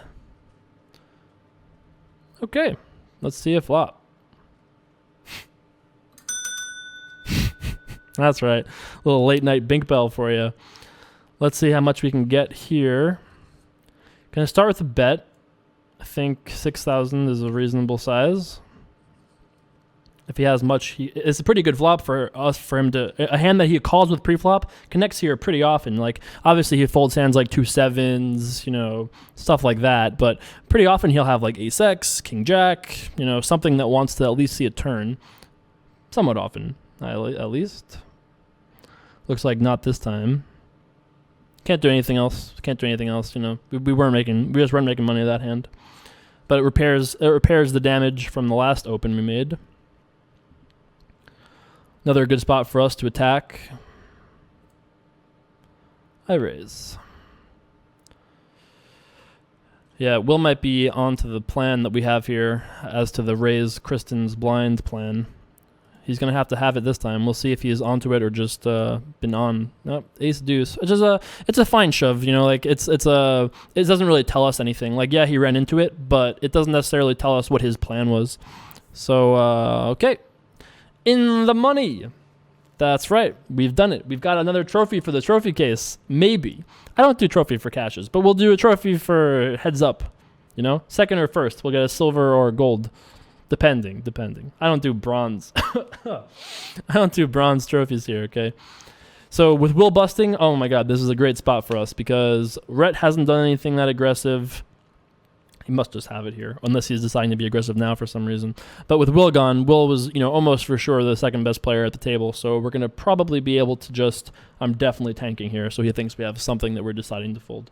Okay, let's see a flop. That's right. A little late night bink bell for you. Let's see how much we can get here. Gonna start with a bet. I think 6,000 is a reasonable size. If he has much, it's a pretty good flop for him to, a hand that he calls with pre-flop connects here pretty often. Like, obviously he folds hands like 2 7s, stuff like that, but pretty often he'll have like ace X, king jack, something that wants to at least see a turn. Somewhat often, at least. Looks like not this time. Can't do anything else. We just weren't making money of that hand. But it repairs the damage from the last open we made. Another good spot for us to attack. I raise. Yeah, Will might be onto the plan that we have here as to the raise Kristen's blind plan. He's going to have it this time. We'll see if he's onto it or just been on. Nope, ace deuce. Which is it's a fine shove, it doesn't really tell us anything. Like, yeah, he ran into it, but it doesn't necessarily tell us what his plan was. So, okay. In the money. That's right. We've done it. We've got another trophy for the trophy case. Maybe. I don't do trophy for caches, but we'll do a trophy for heads up. You know, second or first, we'll get a silver or gold, depending. I don't do bronze. I don't do bronze trophies here, okay? So with will busting, oh my god, this is a great spot for us because Rhett hasn't done anything that aggressive. He must just have it here, unless he's deciding to be aggressive now for some reason. But with Will gone, Will was, almost for sure the second best player at the table. So we're going to probably be able to just, I'm definitely tanking here. So he thinks we have something that we're deciding to fold.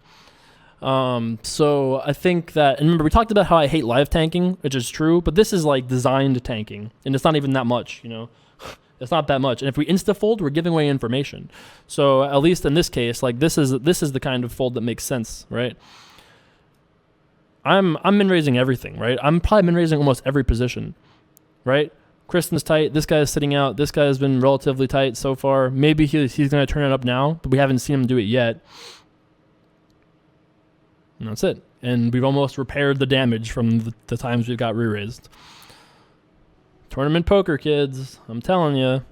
So I think that, and remember we talked about how I hate live tanking, which is true, but this is like designed tanking. And it's not even that much, It's not that much. And if we insta-fold, we're giving away information. So at least in this case, like this is the kind of fold that makes sense, right? I'm min-raising everything, right? I'm probably min-raising almost every position, right? Kristen's tight. This guy is sitting out. This guy has been relatively tight so far. Maybe he's going to turn it up now, but we haven't seen him do it yet. And that's it. And we've almost repaired the damage from the times we've got re-raised. Tournament poker, kids. I'm telling you,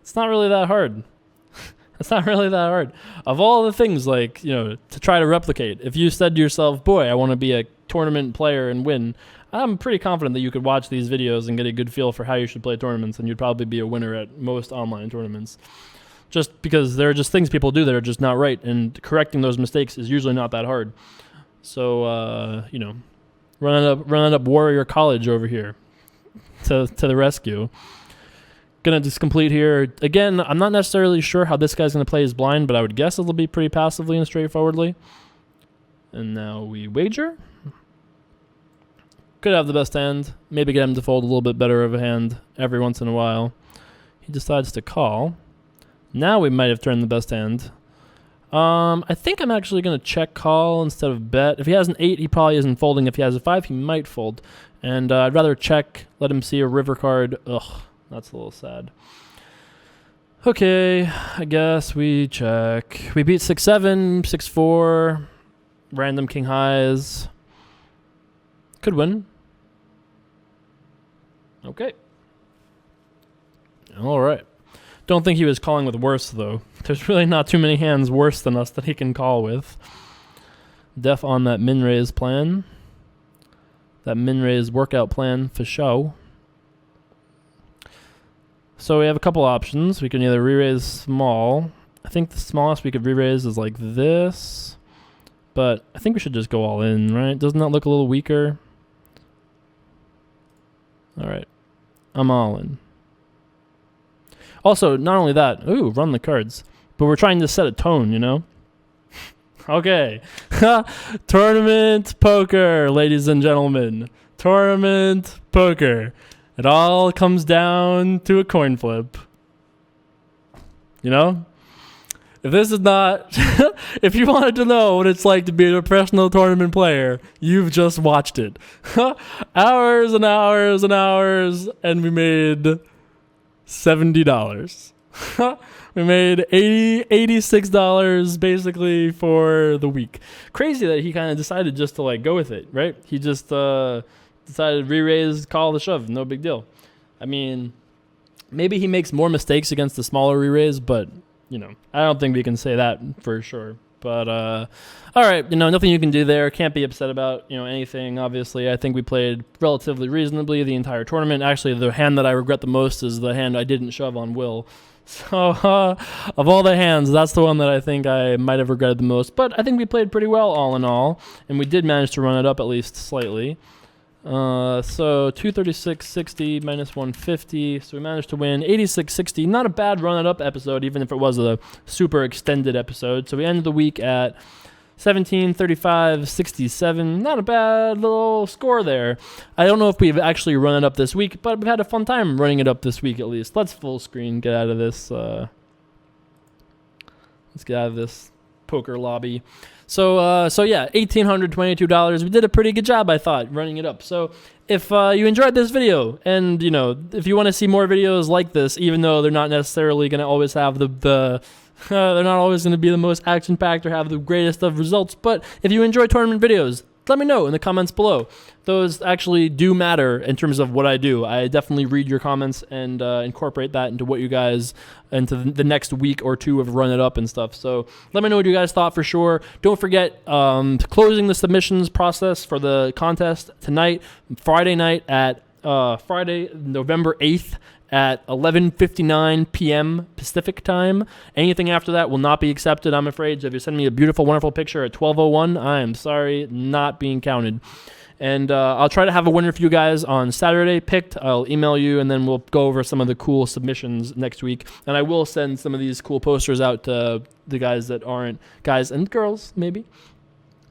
it's not really that hard. It's not really that hard. Of all the things, to try to replicate, if you said to yourself, boy, I want to be a tournament player and win, I'm pretty confident that you could watch these videos and get a good feel for how you should play tournaments, and you'd probably be a winner at most online tournaments. Just because there are just things people do that are just not right, and correcting those mistakes is usually not that hard. So, running up Warrior College over here to the rescue. Gonna just complete here. Again, I'm not necessarily sure how this guy's gonna play his blind, but I would guess it'll be pretty passively and straightforwardly. And now we wager. Could have the best hand. Maybe get him to fold a little bit better of a hand every once in a while. He decides to call. Now we might have turned the best hand. I think I'm actually gonna check call instead of bet. If he has an 8, he probably isn't folding. If he has a 5, he might fold. And I'd rather check, let him see a river card. Ugh. That's a little sad. Okay, I guess we check. We beat 6-7, 6-4, random king highs. Could win. Okay. All right. Don't think he was calling with worse, though. There's really not too many hands worse than us that he can call with. Def on that min-raise plan. That min-raise workout plan for show. So we have a couple options. We can either re-raise small. I think the smallest we could re-raise is like this. But I think we should just go all in, right? Doesn't that look a little weaker? All right. I'm all in. Also, not only that, ooh, run the cards. But we're trying to set a tone, Okay. Tournament poker, ladies and gentlemen. Tournament poker. It all comes down to a coin flip. If this is not, if you wanted to know what it's like to be a professional tournament player, you've just watched it. Hours and hours and hours, and we made $70. We made $86 basically for the week. Crazy that he kind of decided just to go with it, right? He just decided re-raise, call the shove, no big deal. I mean, maybe he makes more mistakes against the smaller re-raise, but I don't think we can say that for sure. But all right, nothing you can do there. Can't be upset about anything. Obviously, I think we played relatively reasonably the entire tournament. Actually, the hand that I regret the most is the hand I didn't shove on Will. So of all the hands, that's the one that I think I might have regretted the most. But I think we played pretty well all in all, and we did manage to run it up at least slightly. So 236.60 minus 150. So we managed to win 86.60. Not a bad run it up episode, even if it was a super extended episode. So we ended the week at 1735.67. Not a bad little score there. I don't know if we've actually run it up this week, but we've had a fun time running it up this week at least. Let's full screen get out of this. Let's get out of this poker lobby. So yeah, $1,822. We did a pretty good job, I thought, running it up. So if you enjoyed this video, and if you want to see more videos like this, even though they're not necessarily going to always have they're not always going to be the most action-packed or have the greatest of results, but if you enjoy tournament videos, let me know in the comments below. Those actually do matter in terms of what I do. I definitely read your comments and incorporate that into what you guys, into the next week or two of Run It Up and stuff. So let me know what you guys thought for sure. Don't forget, closing the submissions process for the contest tonight, Friday night at Friday, November 8th at 11:59 p.m. Pacific time. Anything after that will not be accepted, I'm afraid. So if you send me a beautiful, wonderful picture at 12:01, I am sorry, not being counted. And I'll try to have a winner for you guys on Saturday picked. I'll email you, and then we'll go over some of the cool submissions next week. And I will send some of these cool posters out to the guys that aren't, guys and girls maybe,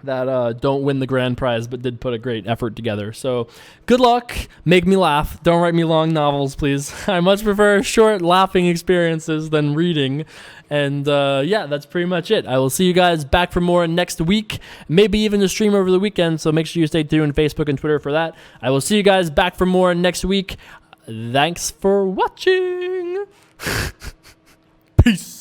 that don't win the grand prize but did put a great effort together. So good luck. Make me laugh. Don't write me long novels, please. I much prefer short laughing experiences than reading. And yeah, that's pretty much it. I will see you guys back for more next week, maybe even a stream over the weekend. So make sure you stay tuned on Facebook and Twitter for that. I will see you guys back for more next week. Thanks for watching. Peace.